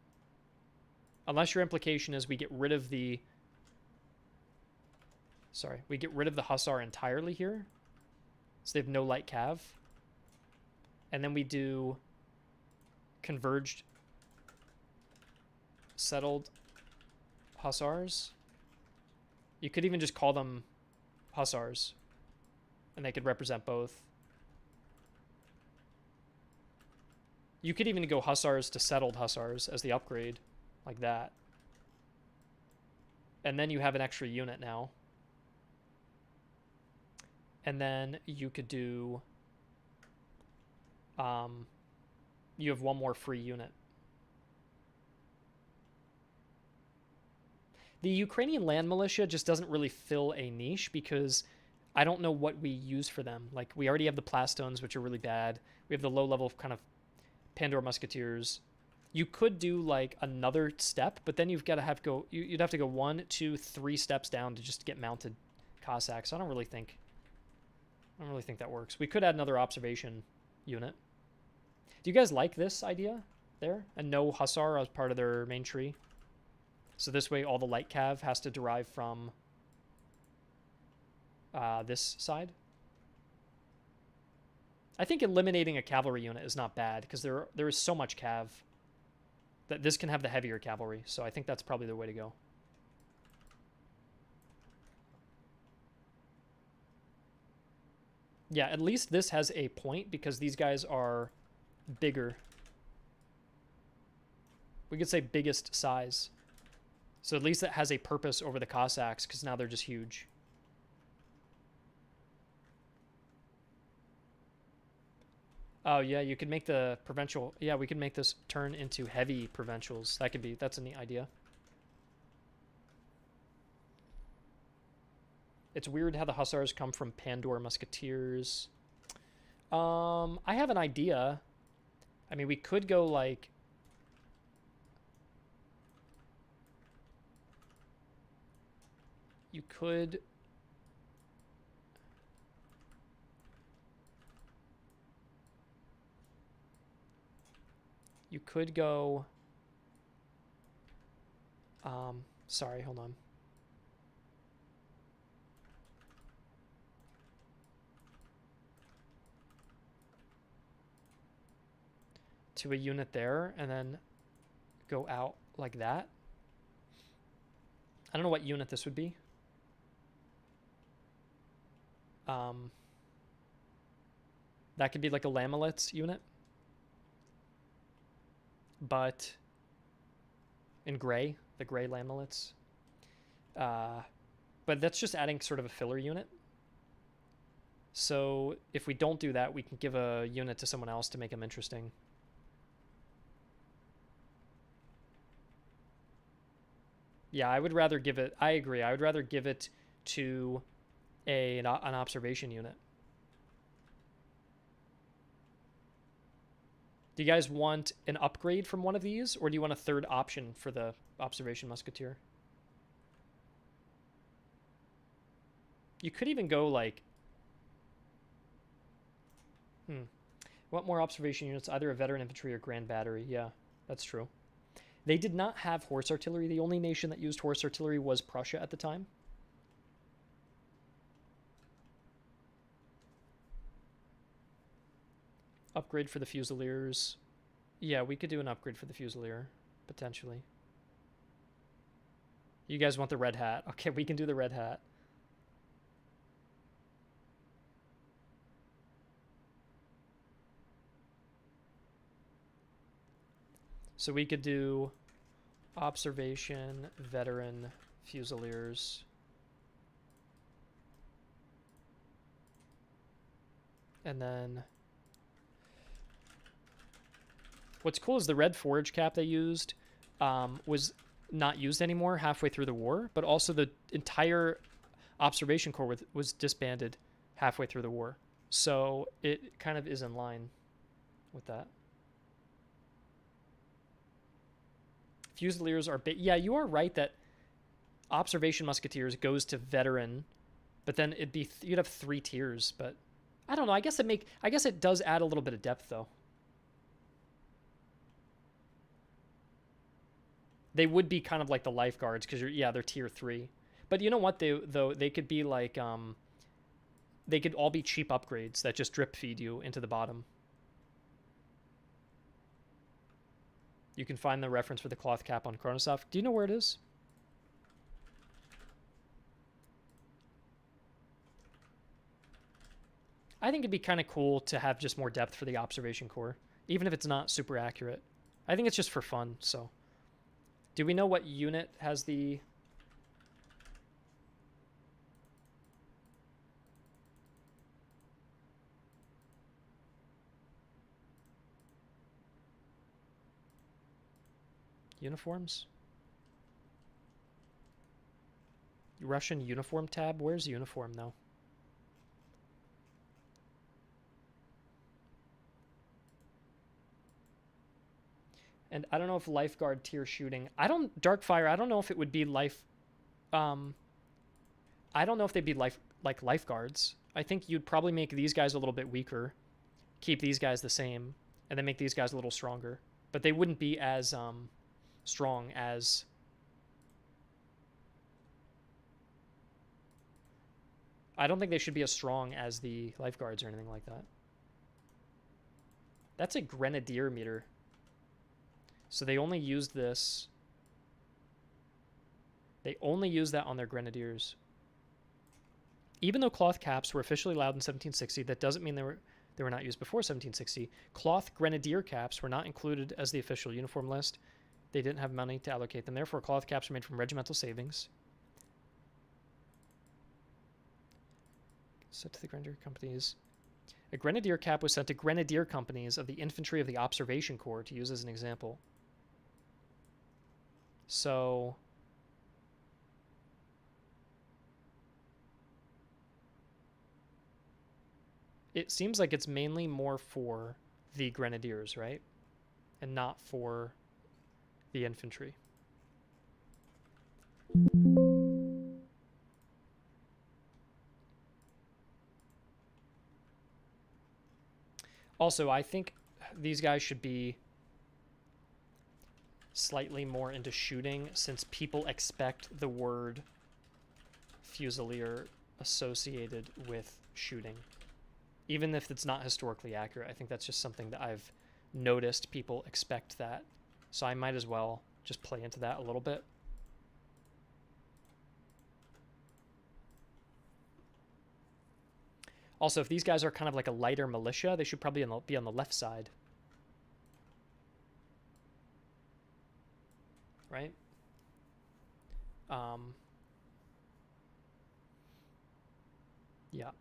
Unless your implication is we get rid of the... Sorry, we get rid of the hussar entirely here. So they have no light cav. And then we do converged settled hussars. You could even just call them hussars. And they could represent both. You could even go hussars to settled hussars as the upgrade. Like that. And then you have an extra unit now. And then you could do... you have one more free unit. The Ukrainian land militia just doesn't really fill a niche because I don't know what we use for them. Like, we already have the Plastones, which are really bad. We have the low-level kind of Pandor Musketeers. You could do, like, another step, but then you'd have to go 1, 2, 3 steps down to just get mounted Cossacks. So I don't really think that works. We could add another observation unit. Do you guys like this idea there? And no Hussar as part of their main tree? So this way all the light cav has to derive from this side. I think eliminating a cavalry unit is not bad because there is so much cav that this can have the heavier cavalry. So I think that's probably the way to go. Yeah, at least this has a point because these guys are bigger. We could say biggest size. So at least it has a purpose over the Cossacks because now they're just huge. Oh, yeah, you could make the provincial... Yeah, we could make this turn into heavy provincials. That's a neat idea. It's weird how the Hussars come from Pandor Musketeers. I have an idea. I mean, we could go, like... You could... You could go... sorry, hold on. To a unit there, and then go out like that. I don't know what unit this would be. That could be like a Lamelitz unit. But in gray, the gray Lamelitz. But that's just adding sort of a filler unit. So if we don't do that, we can give a unit to someone else to make them interesting. Yeah, I would rather give it... I agree. I would rather give it to an observation unit. Do you guys want an upgrade from one of these, or do you want a third option for the observation musketeer? You could even go like... What more observation units? Either a veteran infantry or grand battery. Yeah, that's true. They did not have horse artillery. The only nation that used horse artillery was Prussia at the time. Upgrade for the Fusiliers. Yeah, we could do an upgrade for the Fusilier, potentially. You guys want the red hat. Okay, we can do the red hat. So we could do observation, veteran, Fusiliers. And then what's cool is the red forage cap they used was not used anymore halfway through the war, but also the entire observation corps was disbanded halfway through the war. So it kind of is in line with that. Fusiliers are yeah, you are right that observation musketeers goes to veteran, but then it'd be you'd have 3 tiers, but I don't know. I guess it does add a little bit of depth though. They would be kind of like the lifeguards because they're tier 3. But you know what? They could be like they could all be cheap upgrades that just drip feed you into the bottom. You can find the reference for the cloth cap on Chronosoft. Do you know where it is? I think it'd be kind of cool to have just more depth for the observation corps, even if it's not super accurate. I think it's just for fun, so. Do we know what unit has the... uniforms? Russian uniform tab? Where's uniform, though? And I don't know if lifeguard tier shooting... Darkfire, I don't know if it would be life... I don't know if they'd be like lifeguards. I think you'd probably make these guys a little bit weaker, keep these guys the same, and then make these guys a little stronger. But they wouldn't be as strong as... I don't think they should be as strong as the lifeguards or anything like that. That's a grenadier meter. So they only used this. They only used that on their grenadiers. Even though cloth caps were officially allowed in 1760, that doesn't mean they were not used before 1760. Cloth grenadier caps were not included as the official uniform list. They didn't have money to allocate them. Therefore, cloth caps were made from regimental savings. Sent to the grenadier companies. A grenadier cap was sent to grenadier companies of the infantry of the observation corps to use as an example. So... it seems like it's mainly more for the grenadiers, right? And not for the infantry. Also, I think these guys should be slightly more into shooting since people expect the word Fusilier associated with shooting. Even if it's not historically accurate, I think that's just something that I've noticed people expect that. So I might as well just play into that a little bit. Also, if these guys are kind of like a lighter militia, they should probably be on the left side. Right? Yeah.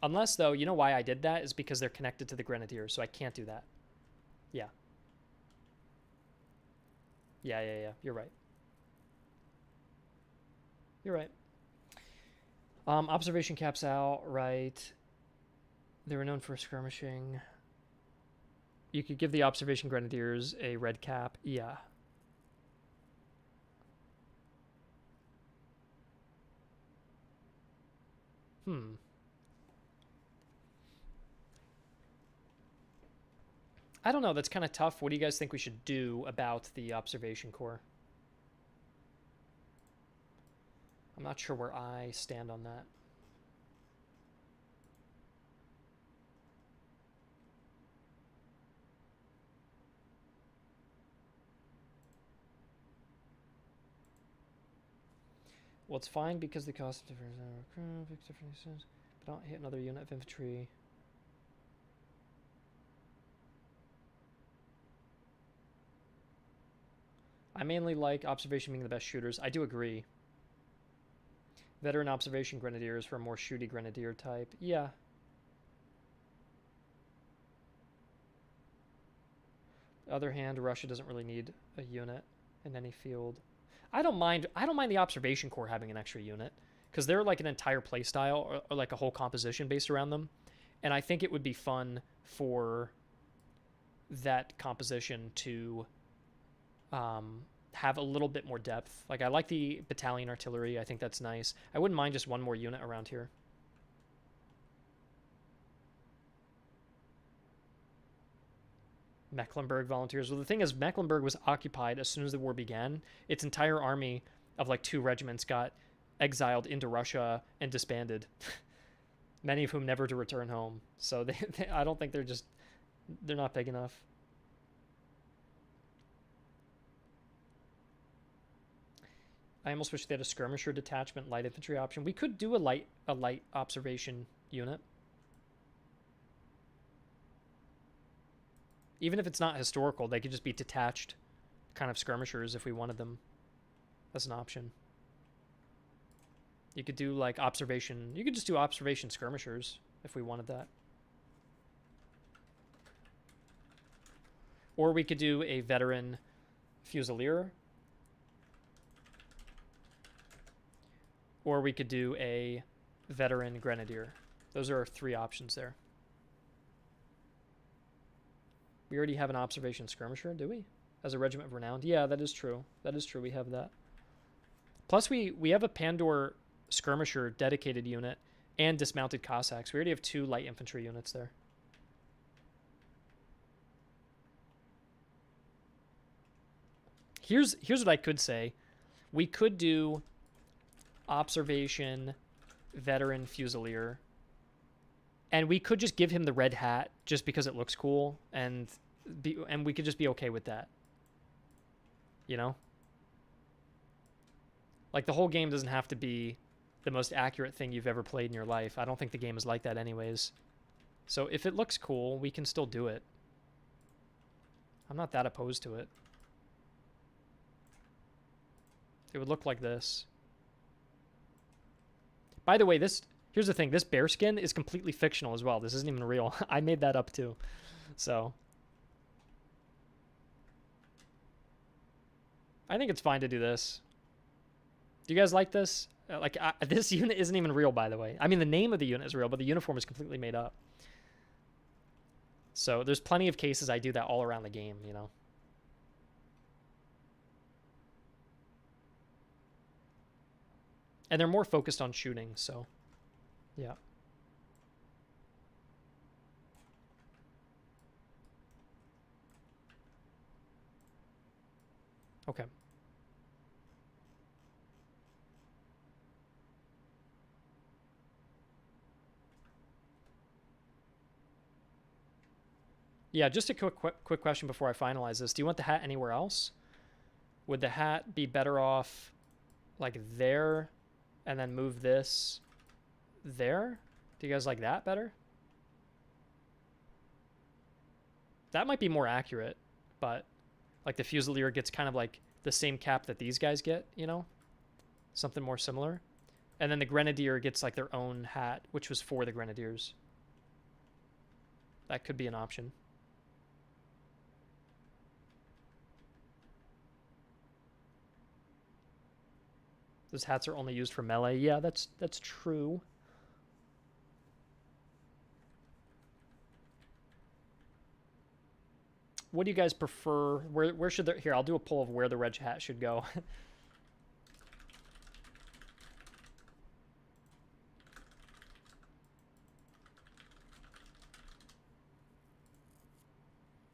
Unless, though, you know why I did that is because they're connected to the grenadiers, so I can't do that. Yeah. Yeah. You're right. You're right. Observation caps out, right. They were known for skirmishing. You could give the observation grenadiers a red cap. Yeah. I don't know. That's kind of tough. What do you guys think we should do about the observation corps? I'm not sure where I stand on that. Well, it's fine because the cost of differences, but don't hit another unit of infantry. I mainly like observation being the best shooters. I do agree. Veteran observation grenadiers for a more shooty grenadier type. Yeah. On the other hand, Russia doesn't really need a unit in any field. I don't mind the observation corps having an extra unit because they're like an entire playstyle or like a whole composition based around them, and I think it would be fun for that composition to have a little bit more depth. Like I like the battalion artillery. I think that's nice. I wouldn't mind just one more unit around here. Mecklenburg volunteers. Well, the thing is, Mecklenburg was occupied as soon as the war began. Its entire army of like 2 regiments got exiled into Russia and disbanded. Many of whom never to return home. So I don't think they're not big enough. I almost wish they had a skirmisher detachment light infantry option. We could do a light observation unit. Even if it's not historical, they could just be detached kind of skirmishers if we wanted them. That's an option. You could do like observation. You could just do observation skirmishers if we wanted that. Or we could do a veteran fusilier. Or we could do a veteran grenadier. Those are our 3 options there. We already have an observation skirmisher, do we? As a regiment of renown? Yeah, that is true. That is true. We have that. Plus, we have a Pandor skirmisher dedicated unit and dismounted Cossacks. We already have 2 light infantry units there. Here's what I could say. We could do observation veteran fusilier, and we could just give him the red hat just because it looks cool, and we could just be okay with that. You know? Like, the whole game doesn't have to be the most accurate thing you've ever played in your life. I don't think the game is like that anyways. So if it looks cool, we can still do it. I'm not that opposed to it. It would look like this. By the way, here's the thing. This bearskin is completely fictional as well. This isn't even real. I made that up too. So I think it's fine to do this. Do you guys like this? This unit isn't even real, by the way. I mean, the name of the unit is real, but the uniform is completely made up. So there's plenty of cases I do that all around the game, you know. And they're more focused on shooting, so yeah. Okay. Yeah, just a quick question before I finalize this. Do you want the hat anywhere else? Would the hat be better off like there, and then move this there. Do you guys like that better? That might be more accurate, but like the Fusilier gets kind of like the same cap that these guys get, you know? Something more similar. And then the Grenadier gets like their own hat, which was for the Grenadiers. That could be an option. Those hats are only used for melee. Yeah, that's true. What do you guys prefer? Where should the... Here, I'll do a poll of where the Reg hat should go.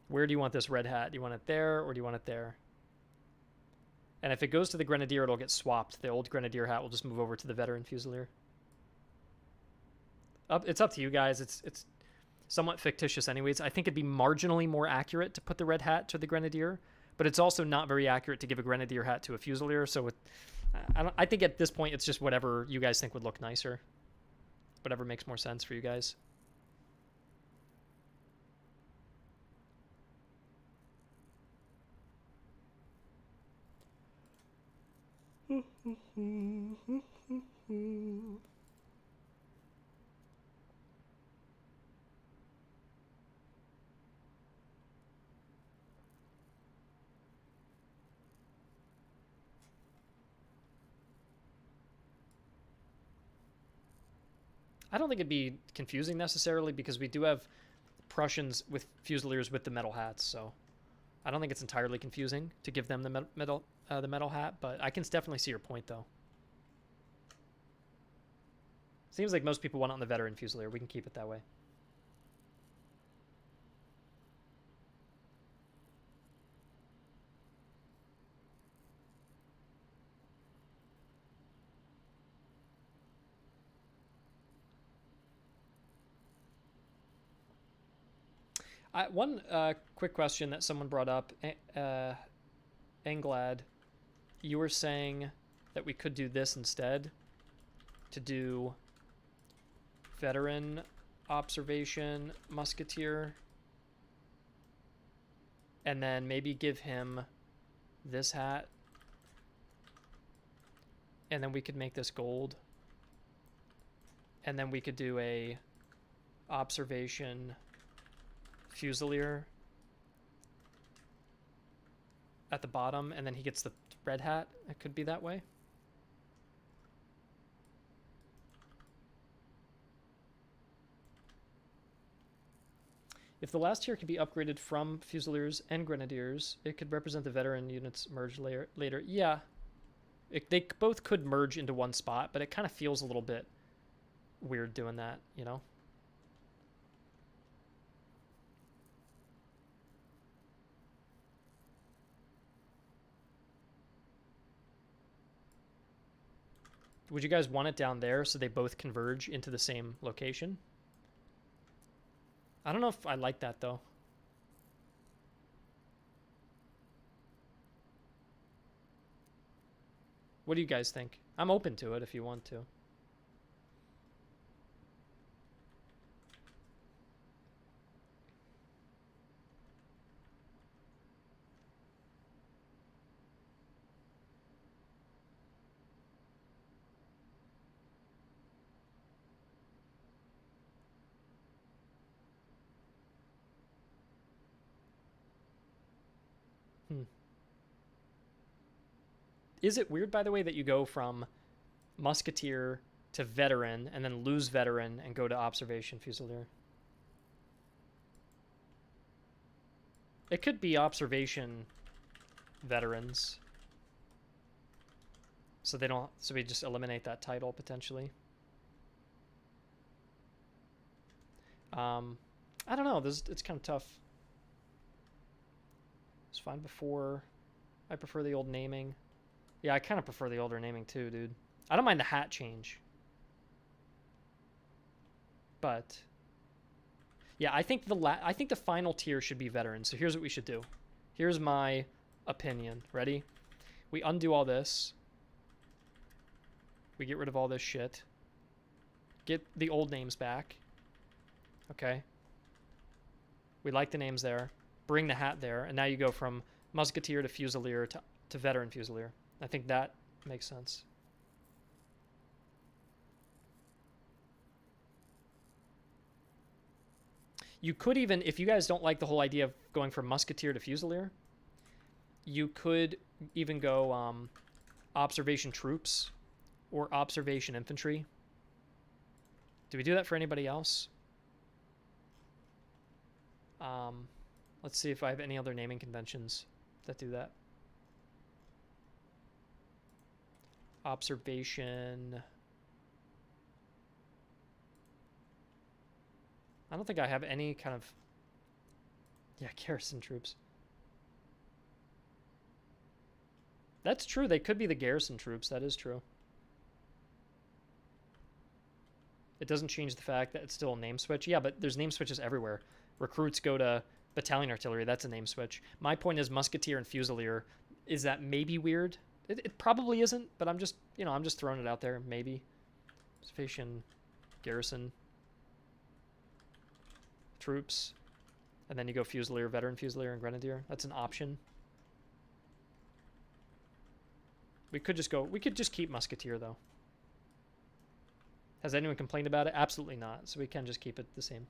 Where do you want this red hat? Do you want it there or do you want it there? And if it goes to the Grenadier, it'll get swapped. The old Grenadier hat will just move over to the Veteran Fusilier. It's up to you guys. It's somewhat fictitious anyways. I think it'd be marginally more accurate to put the red hat to the Grenadier, but it's also not very accurate to give a Grenadier hat to a Fusilier, so I think at this point it's just whatever you guys think would look nicer. Whatever makes more sense for you guys. I don't think it'd be confusing necessarily because we do have Prussians with Fusiliers with the metal hats, so I don't think it's entirely confusing to give them the metal hat, but I can definitely see your point though. Seems like most people want it on the Veteran Fusilier. We can keep it that way. One quick question that someone brought up, Englad, you were saying that we could do this instead, to do Veteran Observation Musketeer, and then maybe give him this hat, and then we could make this gold, and then we could do a Observation Fusilier at the bottom, and then he gets the red hat. It could be that way. If the last tier could be upgraded from Fusiliers and Grenadiers, it could represent the veteran units merged later. Yeah, they both could merge into one spot, but it kind of feels a little bit weird doing that, you know? Would you guys want it down there so they both converge into the same location? I don't know if I like that, though. What do you guys think? I'm open to it if you want to. Is it weird, by the way, that you go from Musketeer to Veteran and then lose Veteran and go to Observation Fusilier? It could be Observation Veterans. So they don't, so we just eliminate that title potentially. I don't know, it's kind of tough. It's fine before. I prefer the old naming. Yeah, I kind of prefer the older naming too, dude. I don't mind the hat change. But yeah, I think the final tier should be veteran. So here's what we should do. Here's my opinion. Ready? We undo all this. We get rid of all this shit. Get the old names back. Okay. We like the names there. Bring the hat there. And now you go from musketeer to fusilier to veteran fusilier. I think that makes sense. You could even, if you guys don't like the whole idea of going from musketeer to fusilier, you could even go observation troops or observation infantry. Do we do that for anybody else? Let's see if I have any other naming conventions that do that. Observation. I don't think I have any kind of... Yeah, garrison troops. That's true. They could be the garrison troops. That is true. It doesn't change the fact that it's still a name switch. Yeah, but there's name switches everywhere. Recruits go to battalion artillery. That's a name switch. My point is musketeer and fusilier. Is that maybe weird? It probably isn't, but I'm just, you know, I'm just throwing it out there. Maybe. Observation, garrison, troops, and then you go fusilier, veteran fusilier, and grenadier. That's an option. We could just keep musketeer though. Has anyone complained about it? Absolutely not. So we can just keep it the same.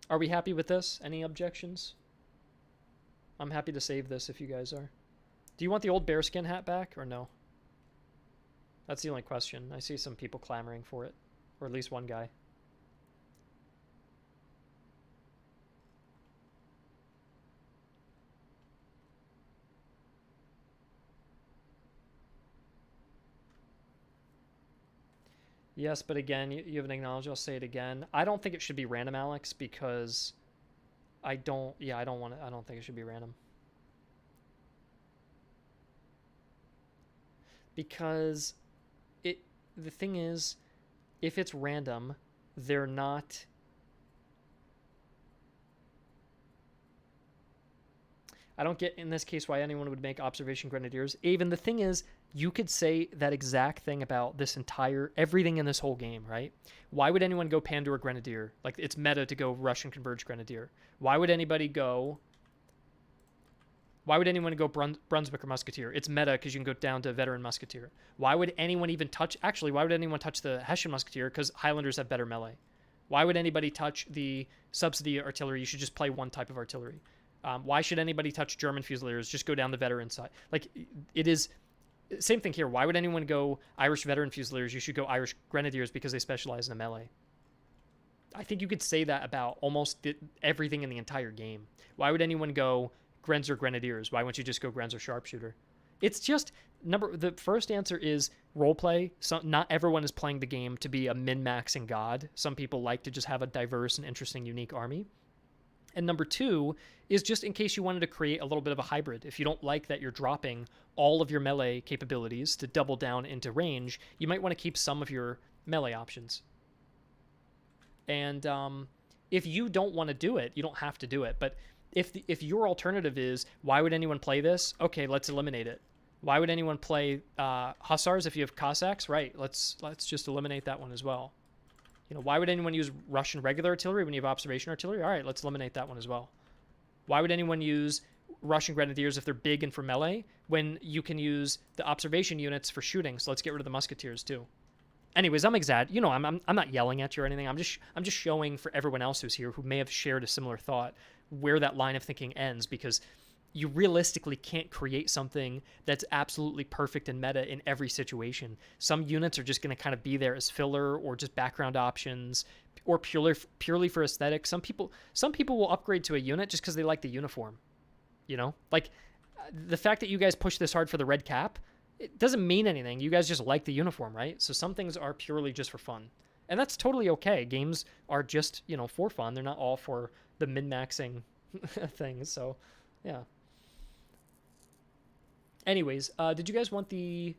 Are we happy with this? Any objections? I'm happy to save this if you guys are. Do you want the old bearskin hat back or no? That's the only question. I see some people clamoring for it. Or at least one guy. Yes, but again, you haven't acknowledged. I'll say it again. I don't think it should be random, Alex, because I don't think it should be random. Because the thing is, if it's random, they're not... I don't get, in this case, why anyone would make observation grenadiers. Even the thing is, you could say that exact thing about this entire, everything in this whole game, right? Why would anyone go Pandur Grenadier? Like, it's meta to go Russian Converged Grenadier. Why would anyone go Brunswick or Musketeer? It's meta because you can go down to Veteran Musketeer. Why would anyone even touch, actually, why would anyone touch the Hessian Musketeer? Because Highlanders have better melee. Why would anybody touch the subsidy artillery? You should just play one type of artillery. Why should anybody touch German Fusiliers? Just go down the veteran side. Like, it is... Same thing here. Why would anyone go Irish Veteran Fusiliers? You should go Irish Grenadiers because they specialize in the melee. I think you could say that about almost everything in the entire game. Why would anyone go Grenzer Grenadiers? Why wouldn't you just go Grenzer Sharpshooter? It's just... The first answer is roleplay. So not everyone is playing the game to be a min-maxing god. Some people like to just have a diverse and interesting, unique army. And number two is just in case you wanted to create a little bit of a hybrid. If you don't like that you're dropping all of your melee capabilities to double down into range, you might want to keep some of your melee options. And if you don't want to do it, you don't have to do it. But if your alternative is, why would anyone play this? Okay, let's eliminate it. Why would anyone play Hussars if you have Cossacks? Right, let's just eliminate that one as well. You know, why would anyone use Russian regular artillery when you have observation artillery? All right, let's eliminate that one as well. Why would anyone use Russian grenadiers if they're big and for melee when you can use the observation units for shooting? So let's get rid of the musketeers too. Anyways, I'm you know, I'm not yelling at you or anything. I'm just showing for everyone else who's here who may have shared a similar thought where that line of thinking ends, because you realistically can't create something that's absolutely perfect and meta in every situation. Some units are just going to kind of be there as filler or just background options or purely for aesthetics. Some people will upgrade to a unit just because they like the uniform. You know, like the fact that you guys push this hard for the red cap, it doesn't mean anything. You guys just like the uniform, right? So some things are purely just for fun. And that's totally okay. Games are just, you know, for fun. They're not all for the min-maxing things. So, yeah. Anyways, did you guys want the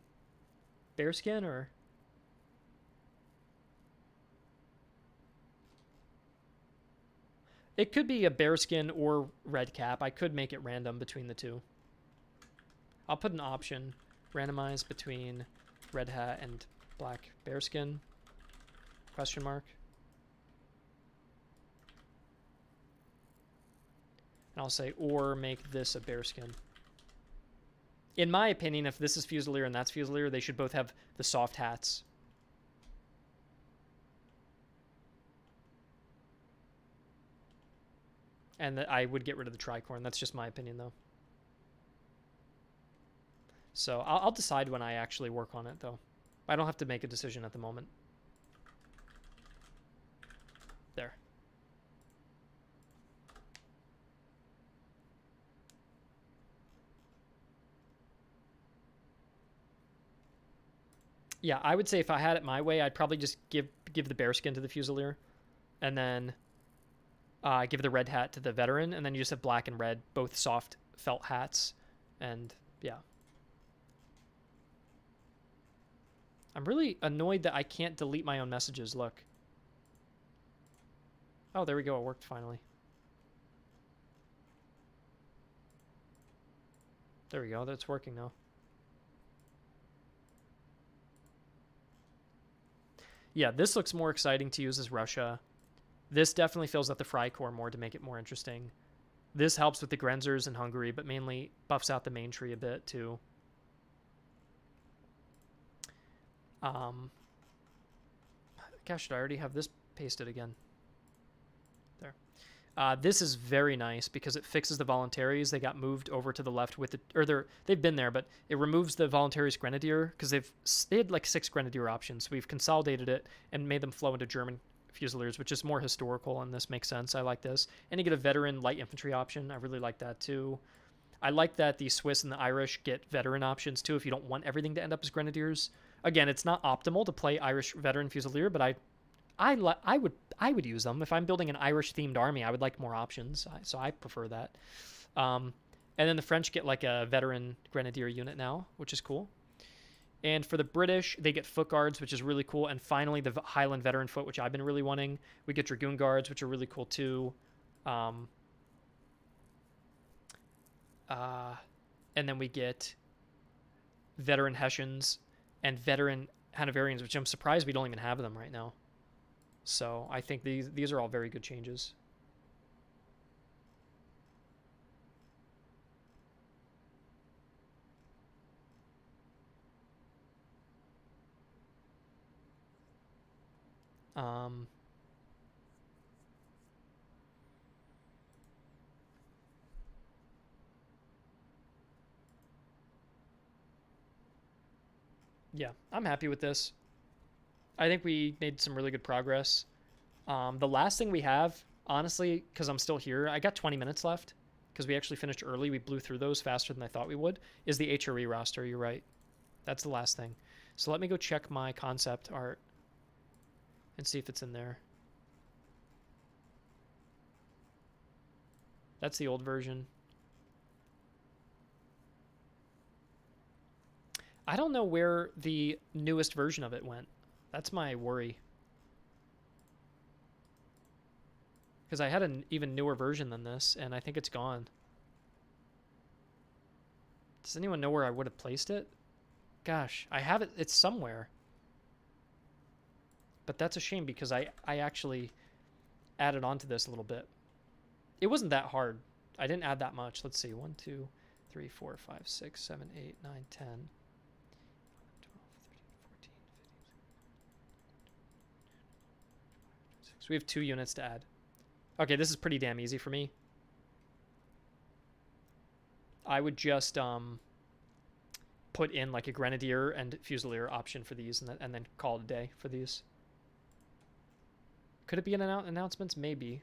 bearskin or? It could be a bearskin or red cap. I could make it random between the two. I'll put an option. Randomize between red hat and black bearskin? Question mark. And I'll say, or make this a bearskin. In my opinion, if this is Fusilier and that's Fusilier, they should both have the soft hats. And I would get rid of the tricorn. That's just my opinion, though. So I'll decide when I actually work on it, though. I don't have to make a decision at the moment. There. Yeah, I would say if I had it my way, I'd probably just give the bearskin to the Fusilier, and then give the red hat to the veteran, and then you just have black and red, both soft felt hats, and yeah. I'm really annoyed that I can't delete my own messages. Look. Oh, there we go. It worked finally. There we go. That's working now. Yeah, this looks more exciting to use as Russia. This definitely fills out the Freikorps more to make it more interesting. This helps with the Grenzers in Hungary, but mainly buffs out the main tree a bit too. Gosh, should I already have this pasted again? There. This is very nice because it fixes the voluntaries. They got moved over to the left with the, or they've been there, but it removes the voluntaries Grenadier because they had like 6 Grenadier options. We've consolidated it and made them flow into German Fusiliers, which is more historical, and this makes sense. I like this. And you get a veteran light infantry option. I really like that too. I like that the Swiss and the Irish get veteran options too if you don't want everything to end up as Grenadiers. Again, it's not optimal to play Irish veteran Fusilier, but I would use them. If I'm building an Irish themed army, I would like more options, so I prefer that. And then the French get like a veteran Grenadier unit now, which is cool. And for the British, they get foot guards, which is really cool. And finally, the Highland veteran foot, which I've been really wanting. We get dragoon guards, which are really cool too. And then we get veteran Hessians and veteran Hanoverians, which I'm surprised we don't even have them right now. So I think these are all very good changes. Yeah, I'm happy with this. I think we made some really good progress. The last thing we have, honestly, because I'm still here, I got 20 minutes left because we actually finished early. We blew through those faster than I thought we would, is the HRE roster. You're right. That's the last thing. So let me go check my concept art and see if it's in there. That's the old version. I don't know where the newest version of it went. That's my worry. Because I had an even newer version than this, and I think it's gone. Does anyone know where I would have placed it? Gosh, I have it. It's somewhere. But that's a shame because I actually added on to this a little bit. It wasn't that hard. I didn't add that much. Let's see. 1, 2, 3, 4, 5, 6, 7, 8, 9, 10. 12, 13, 14, 15. So we have 2 units to add. Okay, this is pretty damn easy for me. I would just put in like a Grenadier and Fusilier option for these and then call it a day for these. Could it be in announcements? Maybe.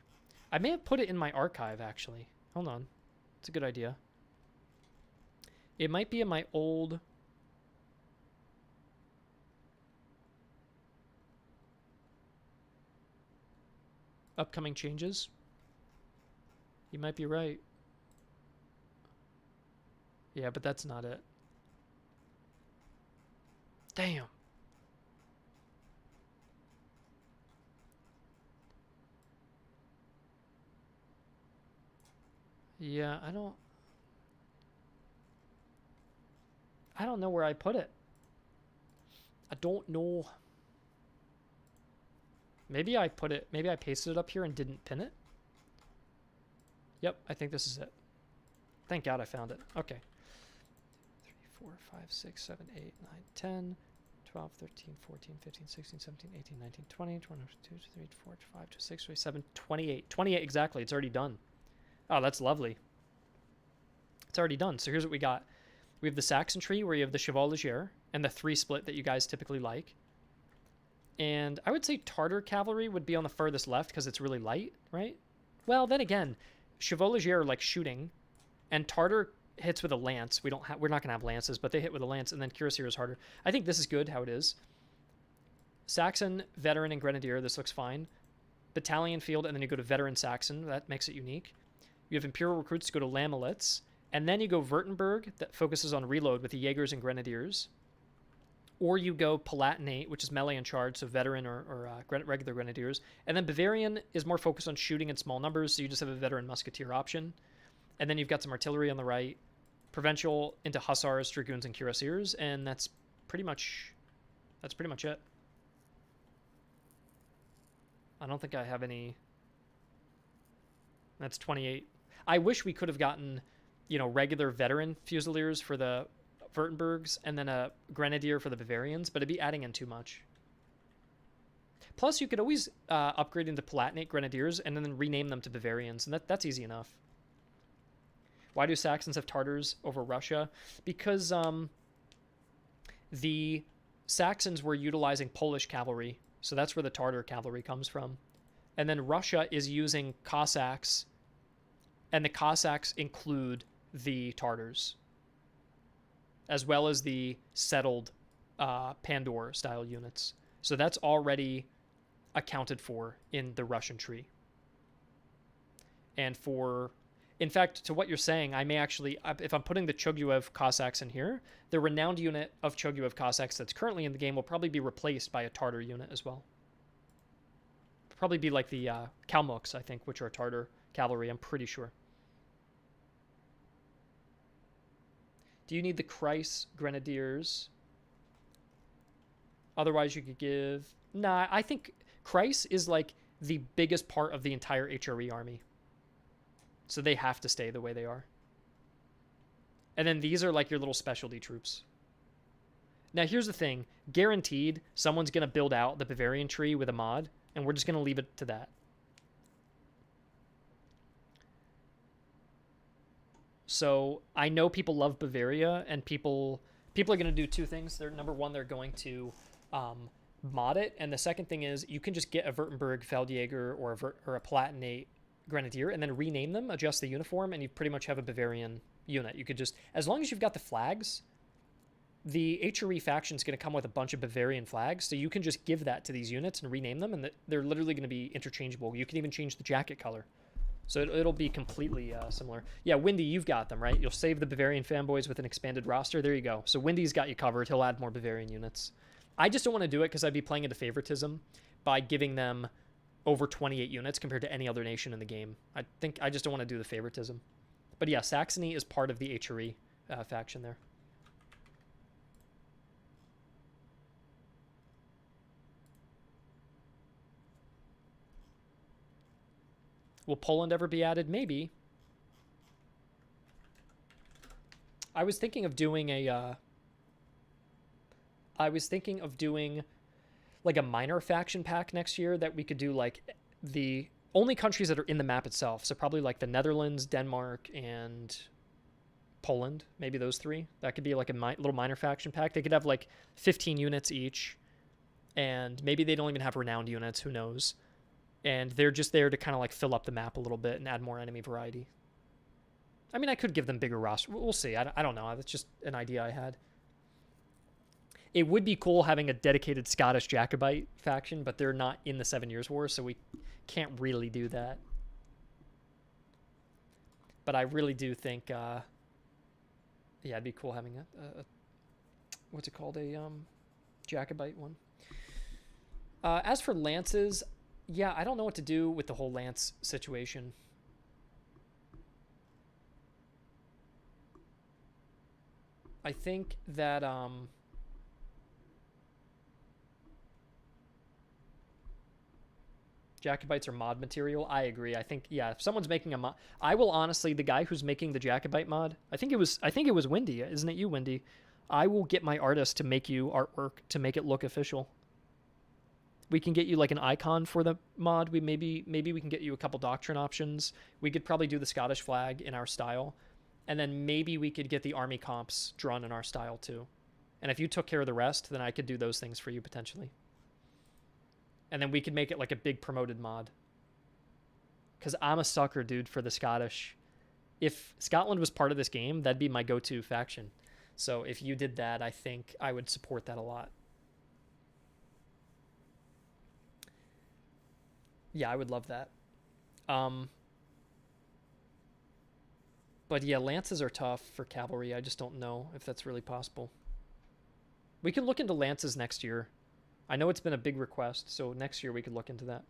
I may have put it in my archive, actually. Hold on. It's a good idea. It might be in my old... upcoming changes. You might be right. Yeah, but that's not it. Damn. Yeah, I don't know where I put it. I don't know. Maybe I pasted it up here and didn't pin it. Yep, I think this is it. Thank God I found it. Okay. 3, 4, 5, 6, 7, 8, 9, 10, 12, 13, 14, 15, 16, 17, 18, 19, 20, 21, 22, 23, 24, 25, 26, 27, 28. 28 exactly. It's already done. Oh, that's lovely. It's already done. So here's what we got. We have the Saxon tree where you have the Cheval Leger and the 3 split that you guys typically like. And I would say Tartar cavalry would be on the furthest left because it's really light, right? Well, then again, Cheval Leger are like shooting, and Tartar hits with a lance. We're not going to have lances, but they hit with a lance, and then Cuirassier is harder. I think this is good how it is. Saxon, Veteran, and Grenadier, this looks fine. Battalion Field, and then you go to Veteran Saxon. That makes it unique. You have Imperial Recruits go to Lammelitz, and then you go Württemberg, that focuses on reload with the Jaegers and Grenadiers. Or you go Palatinate, which is melee and charge, so Veteran or regular Grenadiers. And then Bavarian is more focused on shooting in small numbers, so you just have a Veteran Musketeer option. And then you've got some artillery on the right, Provincial into Hussars, Dragoons, and Cuirassiers, and that's pretty much it. I don't think I have any. That's 28. I wish we could have gotten, regular Veteran Fusiliers for the Württembergs and then a Grenadier for the Bavarians, but it'd be adding in too much. Plus, you could always upgrade into Palatinate Grenadiers and then rename them to Bavarians, and that's easy enough. Why do Saxons have Tartars over Russia? Because the Saxons were utilizing Polish cavalry, so that's where the Tartar cavalry comes from. And then Russia is using Cossacks, and the Cossacks include the Tartars, as well as the settled Pandor-style units. So that's already accounted for in the Russian tree. And in fact, to what you're saying, I may actually, if I'm putting the Chogyuev Cossacks in here, the renowned unit of Chogyuev Cossacks that's currently in the game will probably be replaced by a Tartar unit as well. Probably be like the Kalmuks, I think, which are Tartar cavalry, I'm pretty sure. Do you need the Kreis Grenadiers? Otherwise, you could give... Nah, I think Kreis is like the biggest part of the entire HRE army. So they have to stay the way they are. And then these are like your little specialty troops. Now, here's the thing. Guaranteed, someone's going to build out the Bavarian tree with a mod, and we're just going to leave it to that. So I know people love Bavaria, and people are going to do two things. Number one, they're going to mod it, and the second thing is you can just get a Württemberg Feldjäger or a Palatinate Grenadier and then rename them, adjust the uniform, and you pretty much have a Bavarian unit. You could just, as long as you've got the flags, the HRE faction is going to come with a bunch of Bavarian flags, so you can just give that to these units and rename them, and they're literally going to be interchangeable. You can even change the jacket color. So it'll be completely similar. Yeah, Windy, you've got them, right? You'll save the Bavarian fanboys with an expanded roster. There you go. So Windy's got you covered. He'll add more Bavarian units. I just don't want to do it because I'd be playing into favoritism by giving them over 28 units compared to any other nation in the game. I just don't want to do the favoritism. But yeah, Saxony is part of the HRE faction there. Will Poland ever be added? Maybe. I was thinking of doing like a minor faction pack next year that we could do like the only countries that are in the map itself. So probably like the Netherlands, Denmark, and Poland. Maybe those three. That could be like a little minor faction pack. They could have like 15 units each. And maybe they don't even have renowned units. Who knows? And they're just there to kind of like fill up the map a little bit and add more enemy variety. I mean, I could give them bigger roster. We'll see. I don't know. That's just an idea I had. It would be cool having a dedicated Scottish Jacobite faction, but they're not in the 7 Years' War, so we can't really do that. But I really do think, yeah, it'd be cool having a what's it called? A Jacobite one. As for lances, yeah, I don't know what to do with the whole lance situation. I think that Jacobites are mod material. I agree. I think, yeah, if someone's making a mod, I will honestly, the guy who's making the Jacobite mod, I think it was Windy, isn't it you, Windy? I will get my artist to make you artwork to make it look official. We can get you like an icon for the mod. Maybe we can get you a couple doctrine options. We could probably do the Scottish flag in our style, and then maybe we could get the army comps drawn in our style too. And if you took care of the rest, then I could do those things for you potentially. And then we could make it like a big promoted mod. Because I'm a sucker, dude, for the Scottish. If Scotland was part of this game, that'd be my go-to faction. So if you did that, I think I would support that a lot. Yeah, I would love that. But yeah, lances are tough for cavalry. I just don't know if that's really possible. We can look into lances next year. I know it's been a big request, so next year we could look into that.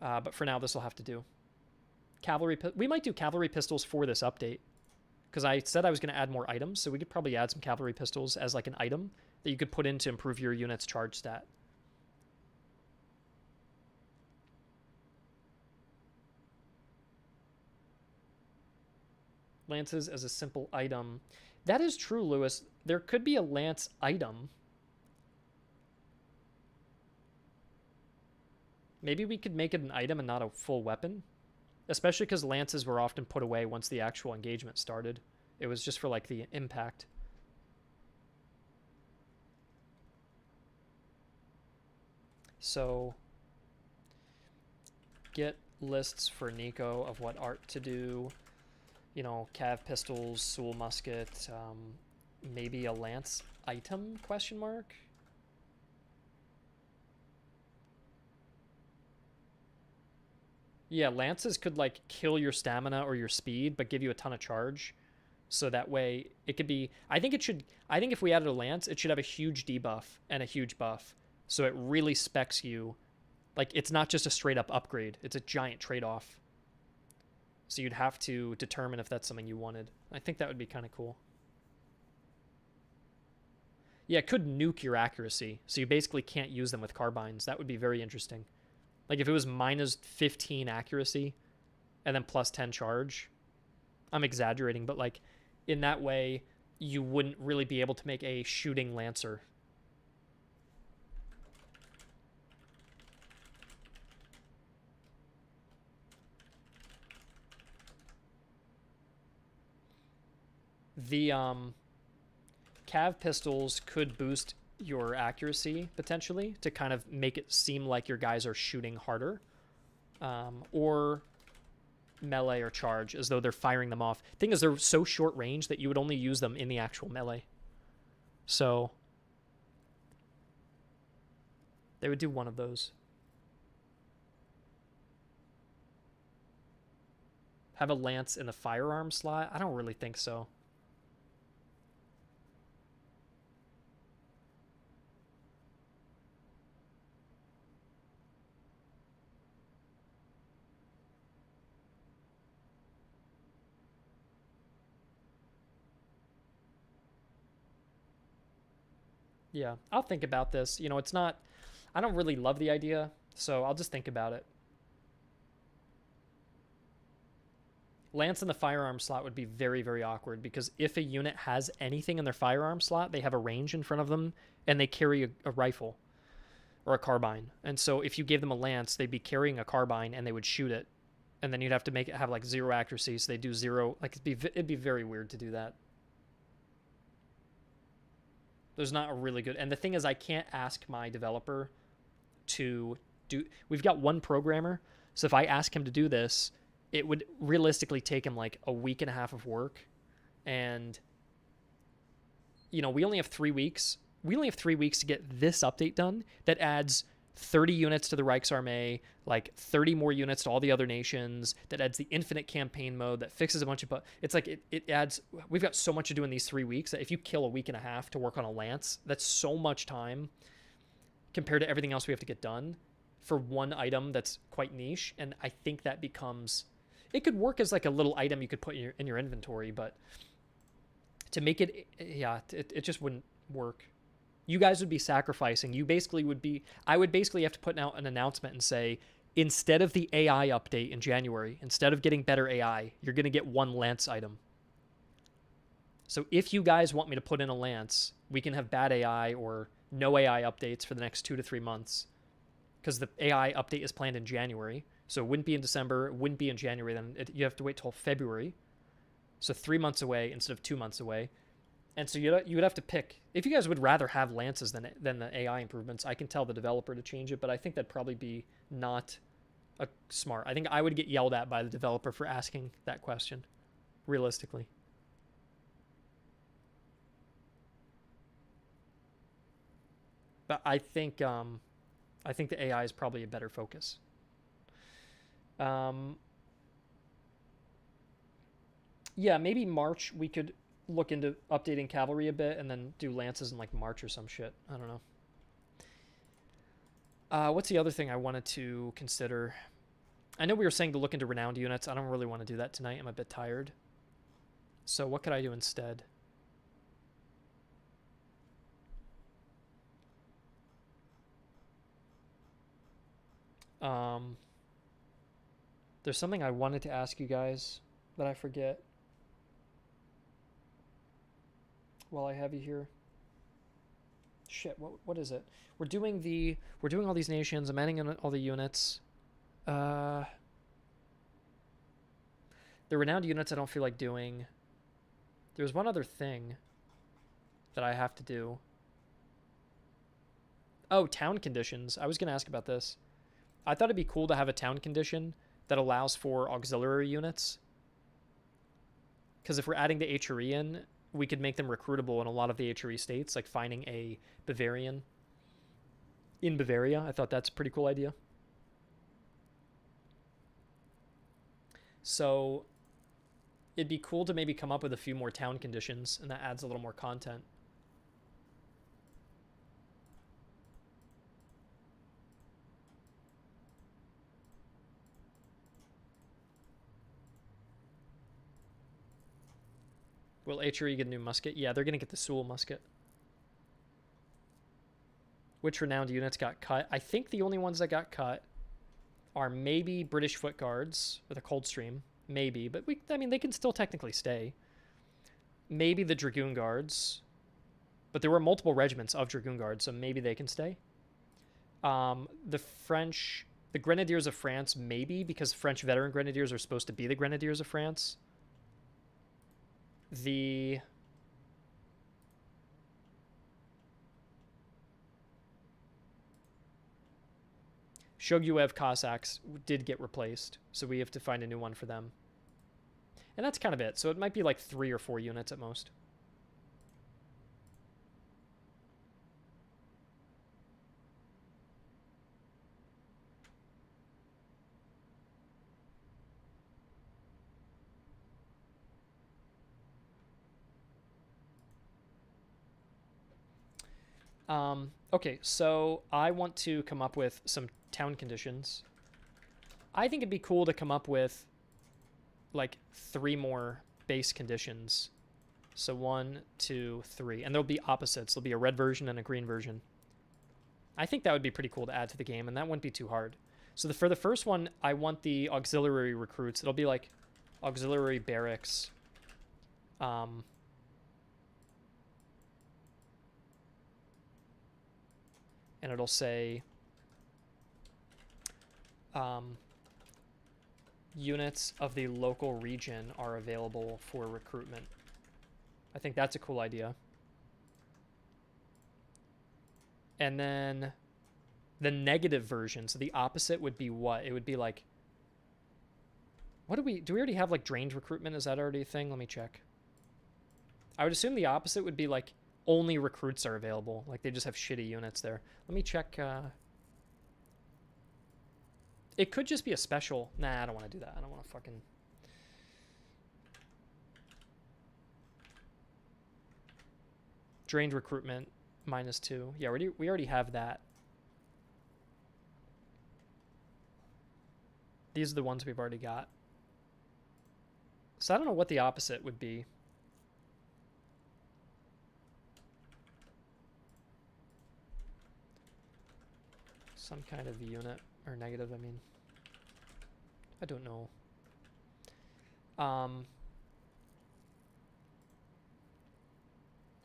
But for now, this will have to do. Cavalry. We might do cavalry pistols for this update, because I said I was going to add more items, so we could probably add some cavalry pistols as like an item that you could put in to improve your unit's charge stat. Lances as a simple item. That is true, Lewis. There could be a lance item. Maybe we could make it an item and not a full weapon. Especially because lances were often put away once the actual engagement started. It was just for like the impact. So get lists for Nico of what art to do. You know, cav pistols, Soul musket, maybe a lance item, question mark? Yeah, lances could like kill your stamina or your speed, but give you a ton of charge. So that way it could be, I think if we added a lance, it should have a huge debuff and a huge buff. So it really specs you, like it's not just a straight up upgrade, it's a giant trade-off. So you'd have to determine if that's something you wanted. I think that would be kind of cool. Yeah, it could nuke your accuracy. So you basically can't use them with carbines. That would be very interesting. Like if it was minus 15 accuracy and then plus 10 charge. I'm exaggerating, but like in that way, you wouldn't really be able to make a shooting lancer. The cav pistols could boost your accuracy potentially to kind of make it seem like your guys are shooting harder, or melee or charge as though they're firing them off. Thing is, they're so short range that you would only use them in the actual melee. So they would do one of those. Have a lance in the firearm slot? I don't really think so. Yeah, I'll think about this. You know, it's not, I don't really love the idea, so I'll just think about it. Lance in the firearm slot would be very, very awkward because if a unit has anything in their firearm slot, they have a range in front of them and they carry a rifle or a carbine. And so if you gave them a lance, they'd be carrying a carbine and they would shoot it. And then you'd have to make it have like 0 accuracy, so they do 0. Like it'd be very weird to do that. There's not a really good, and the thing is, I can't ask my developer to do, we've got one programmer, so if I ask him to do this, it would realistically take him like a week and a half of work, and you know, we only have 3 weeks. We only have 3 weeks to get this update done that adds 30 units to the Reichsarmee, like 30 more units to all the other nations, that adds the infinite campaign mode, that fixes a bunch of, it's like it adds, we've got so much to do in these 3 weeks that if you kill a week and a half to work on a lance, that's so much time compared to everything else we have to get done for one item that's quite niche. And I think that becomes, it could work as like a little item you could put in your inventory, but To make it, yeah, it just wouldn't work. You guys would be sacrificing. You basically would be, I would basically have to put out an announcement and say, instead of the AI update in January, instead of getting better AI, you're going to get one lance item. So if you guys want me to put in a lance, we can have bad AI or no AI updates for the next 2 to 3 months, because the AI update is planned in January. So it wouldn't be in December, it wouldn't be in January, then you have to wait till February. So 3 months away instead of 2 months away. And so you would have to pick. If you guys would rather have lances than the AI improvements, I can tell the developer to change it, but I think that'd probably be not smart. I think I would get yelled at by the developer for asking that question, realistically. But I think the AI is probably a better focus. Yeah, maybe March we could look into updating cavalry a bit and then do lances in like March or some shit. I don't know. What's the other thing I wanted to consider? I know we were saying to look into renowned units. I don't really want to do that tonight. I'm a bit tired. So what could I do instead? There's something I wanted to ask you guys that I forget while I have you here. Shit, what is it? We're doing all these nations. I'm adding in all the units. The renowned units I don't feel like doing. There's one other thing that I have to do. Oh, town conditions. I was going to ask about this. I thought it'd be cool to have a town condition that allows for auxiliary units. Because if we're adding the HRE in, we could make them recruitable in a lot of the HRE states, like finding a Bavarian in Bavaria. I thought that's a pretty cool idea. So it'd be cool to maybe come up with a few more town conditions, and that adds a little more content. Will HRE get a new musket? Yeah, they're going to get the Sewell musket. Which renowned units got cut? I think the only ones that got cut are maybe British Foot Guards with a Coldstream. Maybe, but I mean, they can still technically stay. Maybe the Dragoon Guards. But there were multiple regiments of Dragoon Guards, so maybe they can stay. The French, the Grenadiers of France, maybe, because French veteran Grenadiers are supposed to be the Grenadiers of France. The Shoguev Cossacks did get replaced, so we have to find a new one for them. And that's kind of it. So it might be like 3 or 4 units at most. Okay, so I want to come up with some town conditions. I think it'd be cool to come up with like 3 more base conditions. So 1, 2, 3. And there'll be opposites. There'll be a red version and a green version. I think that would be pretty cool to add to the game, and that wouldn't be too hard. So for the first one, I want the auxiliary recruits. It'll be like auxiliary barracks. And it'll say units of the local region are available for recruitment. I think that's a cool idea. And then the negative version, so the opposite would be what? It would be like, what do we already have like drained recruitment? Is that already a thing? Let me check. I would assume the opposite would be like only recruits are available. Like they just have shitty units there. Let me check. It could just be a special. Nah, I don't want to do that. I don't want to fucking... Drained recruitment, -2. Yeah, we already have that. These are the ones we've already got. So I don't know what the opposite would be. Some kind of unit, or negative, I mean. I don't know.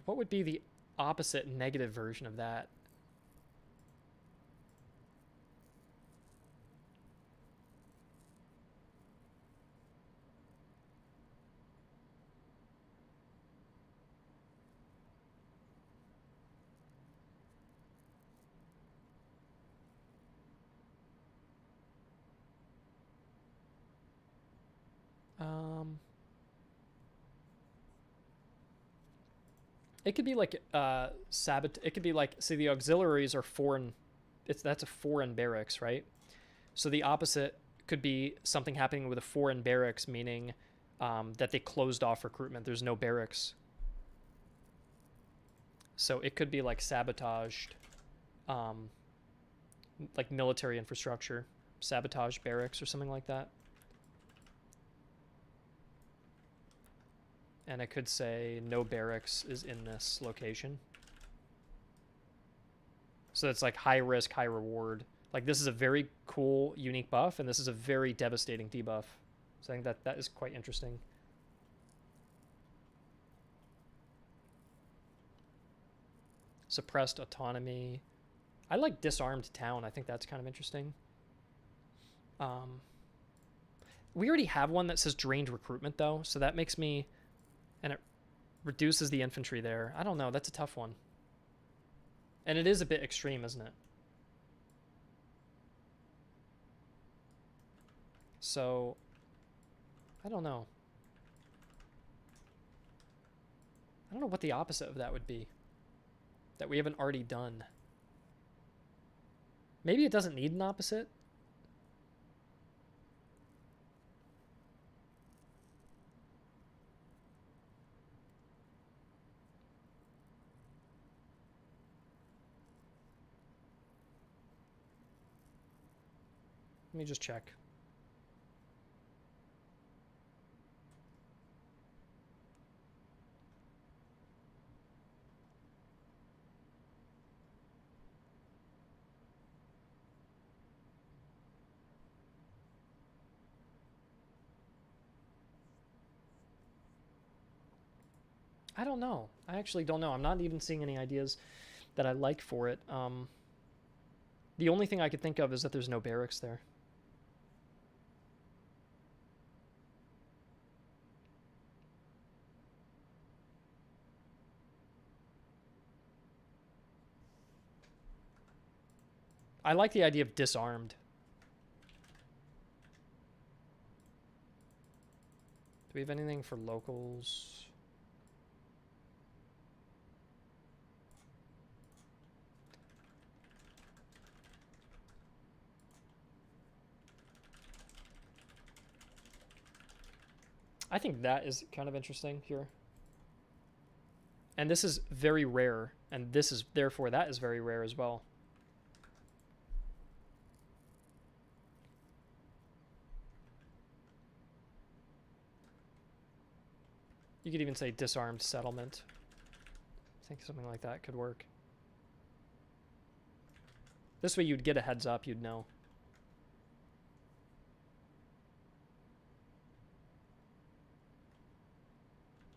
What would be the opposite negative version of that? It could be like it could be like, see, the auxiliaries are foreign. That's a foreign barracks, right? So the opposite could be something happening with a foreign barracks, meaning that they closed off recruitment. There's no barracks. So it could be like sabotaged, like military infrastructure, sabotage barracks or something like that. And I could say no barracks is in this location. So it's like high risk, high reward. Like this is a very cool, unique buff, and this is a very devastating debuff. So I think that is quite interesting. Suppressed autonomy. I like disarmed town. I think that's kind of interesting. We already have one that says drained recruitment, though, so that makes me... And it reduces the infantry there. I don't know. That's a tough one. And it is a bit extreme, isn't it? So, I don't know. I don't know what the opposite of that would be. That we haven't already done. Maybe it doesn't need an opposite. Let me just check. I don't know. I actually don't know. I'm not even seeing any ideas that I like for it. The only thing I could think of is that there's no barracks there. I like the idea of disarmed. Do we have anything for locals? I think that is kind of interesting here. And this is very rare, and this is, therefore, that is very rare as well. You could even say disarmed settlement. I think something like that could work. This way you'd get a heads up, you'd know.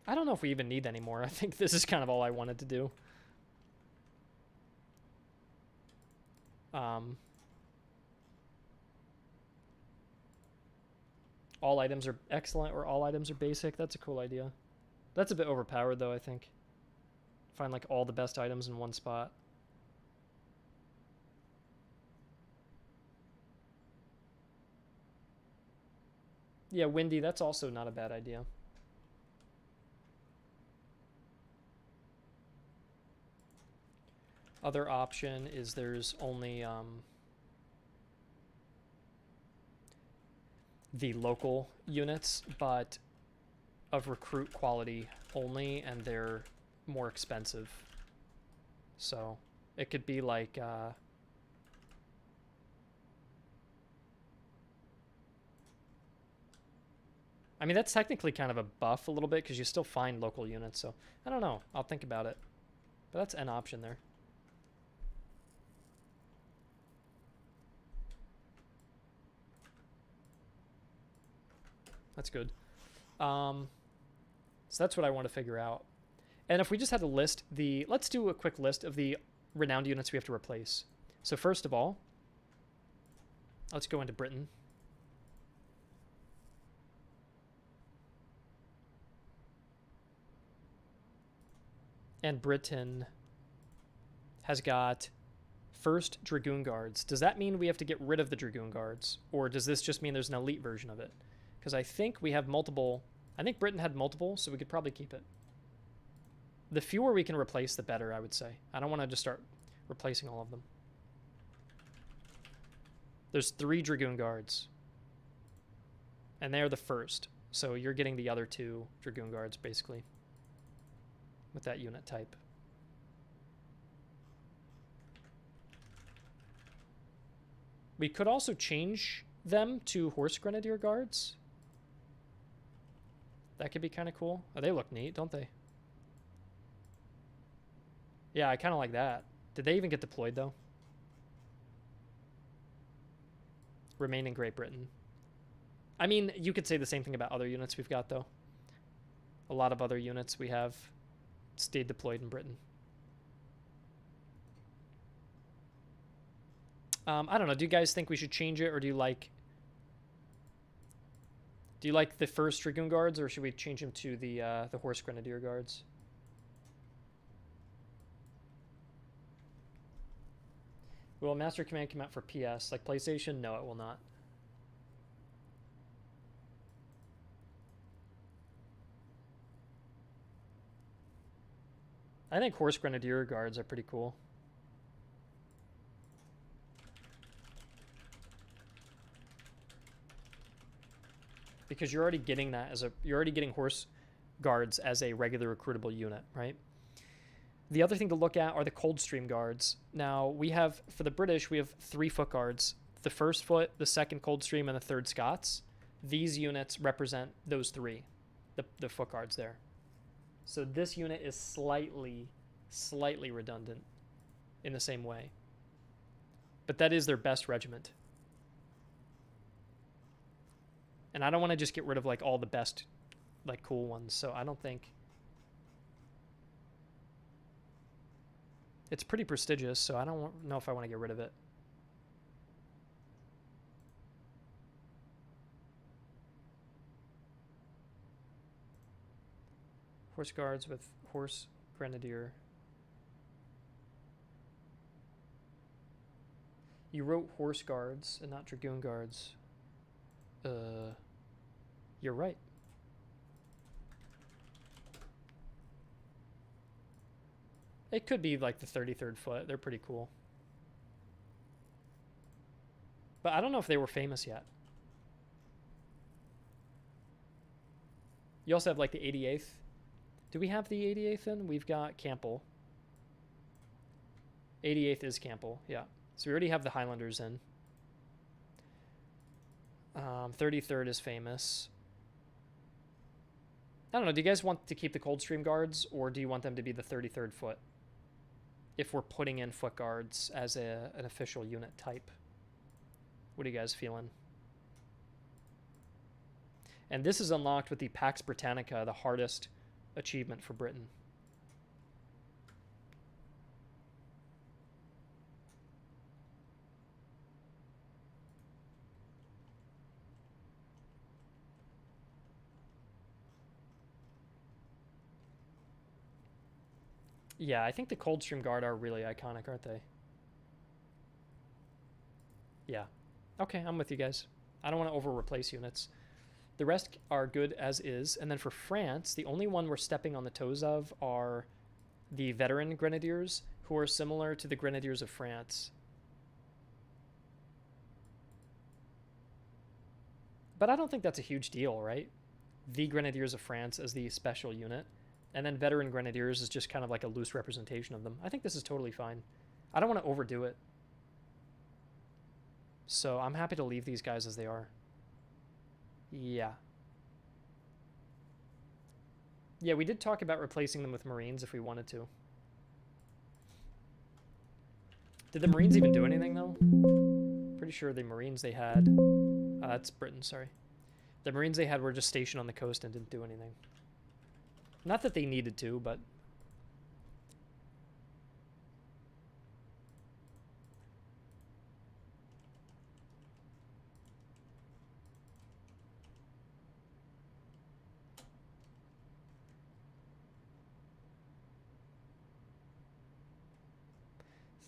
I don't know if we even need any more. I think this is kind of all I wanted to do. All items are excellent or all items are basic. That's a cool idea. That's a bit overpowered, though, I think. Find, like, all the best items in one spot. Yeah, windy, that's also not a bad idea. Other option is there's only the local units, but of recruit quality only, and they're more expensive. So it could be like I mean, that's technically kind of a buff a little bit because you still find local units, so I don't know. I'll think about it. But that's an option there. That's good. So that's what I want to figure out. And if we just had to list the... Let's do a quick list of the renowned units we have to replace. So first of all, let's go into Britain. And Britain has got 1st Dragoon Guards. Does that mean we have to get rid of the Dragoon Guards? Or does this just mean there's an elite version of it? Because I think we have multiple... I think Britain had multiple, so we could probably keep it. The fewer we can replace, the better, I would say. I don't want to just start replacing all of them. There's 3 Dragoon Guards. And they're the 1st. So you're getting the other 2 Dragoon Guards, basically, with that unit type. We could also change them to Horse Grenadier Guards. That could be kind of cool. Oh, they look neat, don't they? Yeah, I kind of like that. Did they even get deployed, though? Remain in Great Britain. I mean, you could say the same thing about other units we've got, though. A lot of other units we have stayed deployed in Britain. I don't know. Do you guys think we should change it, or do you like the 1st Dragoon Guards, or should we change them to the Horse Grenadier Guards? Will Master Command come out for PS like PlayStation? No, it will not. I think Horse Grenadier Guards are pretty cool. Because you're already getting that as you're already getting Horse Guards as a regular recruitable unit, right? The other thing to look at are the Coldstream Guards. Now, we have, for the British, we have 3 Foot Guards. The 1st Foot, the 2nd Coldstream, and the 3rd Scots. These units represent those 3, the Foot Guards there. So this unit is slightly redundant in the same way. But that is their best regiment. And I don't want to just get rid of, like, all the best, like, cool ones. So I don't think... It's pretty prestigious, so I don't know if I want to get rid of it. Horse Guards with Horse Grenadier. You wrote Horse Guards and not Dragoon Guards. You're right. It could be like the 33rd Foot. They're pretty cool. But I don't know if they were famous yet. You also have like the 88th. Do we have the 88th in? We've got Campbell. 88th is Campbell, yeah. So we already have the Highlanders in. 33rd is famous. I don't know. Do you guys want to keep the Coldstream Guards, or do you want them to be the 33rd Foot? If we're putting in Foot Guards as an official unit type. What are you guys feeling? And this is unlocked with the Pax Britannica, the hardest achievement for Britain. Yeah, I think the Coldstream Guard are really iconic, aren't they? Yeah. Okay, I'm with you guys. I don't want to over-replace units. The rest are good as is. And then for France, the only one we're stepping on the toes of are the veteran grenadiers, who are similar to the Grenadiers of France. But I don't think that's a huge deal, right? The Grenadiers of France as the special unit. And then veteran grenadiers is just kind of like a loose representation of them. I think this is totally fine. I don't want to overdo it. So I'm happy to leave these guys as they are. Yeah. Yeah, we did talk about replacing them with Marines if we wanted to. Did the Marines even do anything, though? Pretty sure the Marines they had... that's Britain, sorry. The Marines they had were just stationed on the coast and didn't do anything. Not that they needed to, but...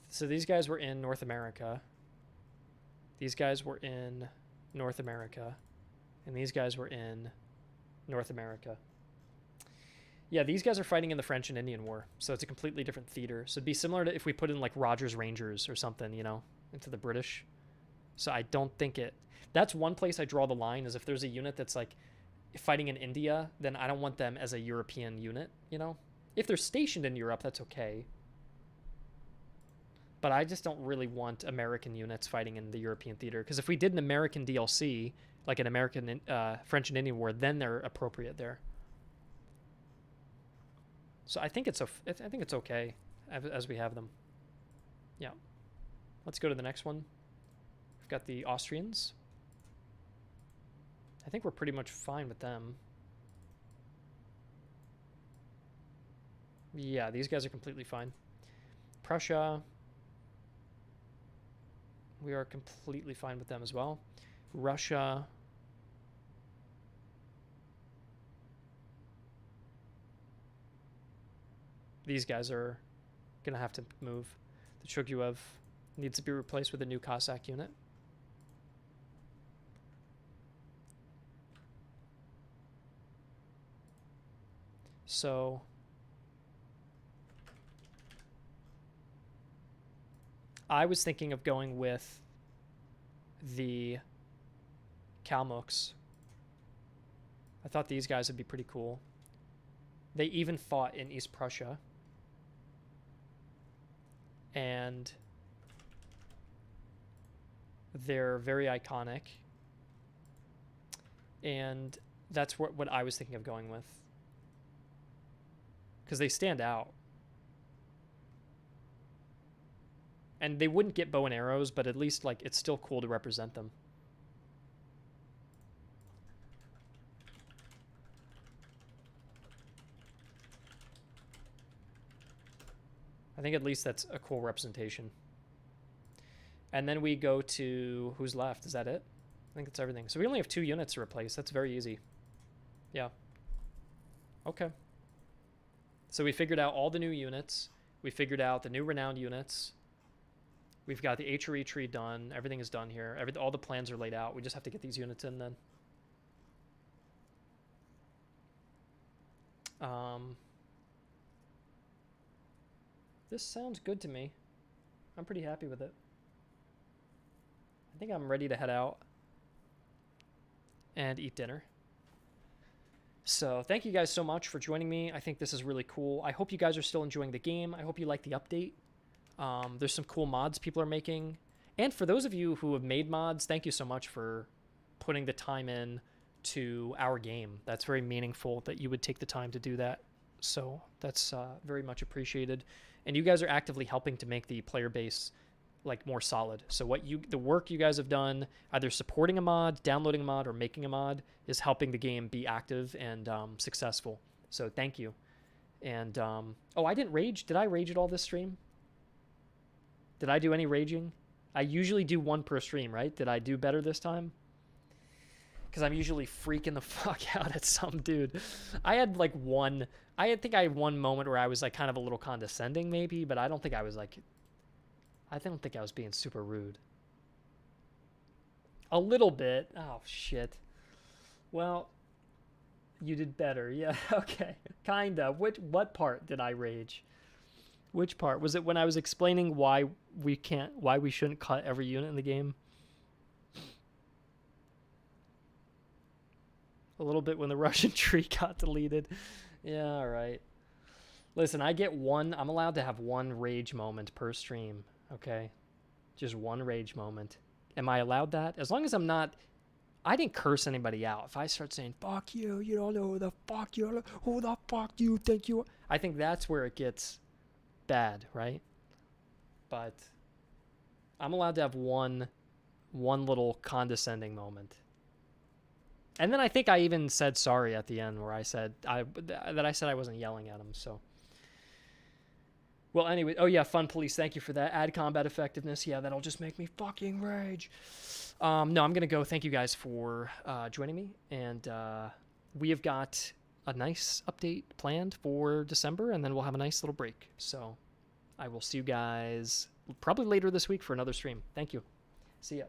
So these guys were in North America. These guys were in North America. And these guys were in North America. Yeah, these guys are fighting in the French and Indian War. So it's a completely different theater. So it'd be similar to if we put in like Rogers Rangers or something, you know, into the British. So I don't think it... That's one place I draw the line, is if there's a unit that's like fighting in India, then I don't want them as a European unit, you know? If they're stationed in Europe, that's okay. But I just don't really want American units fighting in the European theater. Because if we did an American DLC, like an American French and Indian War, then they're appropriate there. So I think it's okay as we have them. Yeah. Let's go to the next one. We've got the Austrians. I think we're pretty much fine with them. Yeah, these guys are completely fine. Prussia. We are completely fine with them as well. Russia. These guys are going to have to move. The Chuguyev needs to be replaced with a new Cossack unit. So... I was thinking of going with the Kalmucks. I thought these guys would be pretty cool. They even fought in East Prussia. And they're very iconic. And that's what I was thinking of going with. Because they stand out. And they wouldn't get bow and arrows, but at least like it's still cool to represent them. I think at least that's a cool representation. And then we go to who's left. Is that it? I think that's everything. So we only have 2 units to replace. That's very easy. Yeah. Okay. So we figured out all the new units. We figured out the new renowned units. We've got the HRE tree done. Everything is done here. All the plans are laid out. We just have to get these units in then. This sounds good to me. I'm pretty happy with it. I think I'm ready to head out and eat dinner. So thank you guys so much for joining me. I think this is really cool. I hope you guys are still enjoying the game. I hope you like the update. There's some cool mods people are making. And for those of you who have made mods, thank you so much for putting the time in to our game. That's very meaningful that you would take the time to do that. So that's very much appreciated. And you guys are actively helping to make the player base like more solid. So the work you guys have done, either supporting a mod, downloading a mod, or making a mod, is helping the game be active and successful. So thank you. And oh, I didn't rage. Did I rage at all this stream? Did I do any raging? I usually do 1 per stream, right? Did I do better this time? Because I'm usually freaking the fuck out at some dude. I had like I think I had one moment where I was like kind of a little condescending maybe, but I don't think I was being super rude. A little bit. Oh, shit. Well, you did better. Yeah, okay. Kinda. What part did I rage? Which part? Was it when I was explaining why we shouldn't cut every unit in the game? A little bit when the Russian tree got deleted. Yeah, all right. Listen, I'm allowed to have 1 rage moment per stream, okay? Just 1 rage moment. Am I allowed that? As long as I didn't curse anybody out. If I start saying, fuck you, you don't know who the fuck you think you are, I think that's where it gets bad, right? But I'm allowed to have one little condescending moment. And then I think I even said sorry at the end, where I said I wasn't yelling at him. So, well, anyway. Oh yeah, fun police. Thank you for that. Add combat effectiveness. Yeah, that'll just make me fucking rage. No, I'm gonna go. Thank you guys for joining me, and we have got a nice update planned for December, and then we'll have a nice little break. So I will see you guys probably later this week for another stream. Thank you. See ya.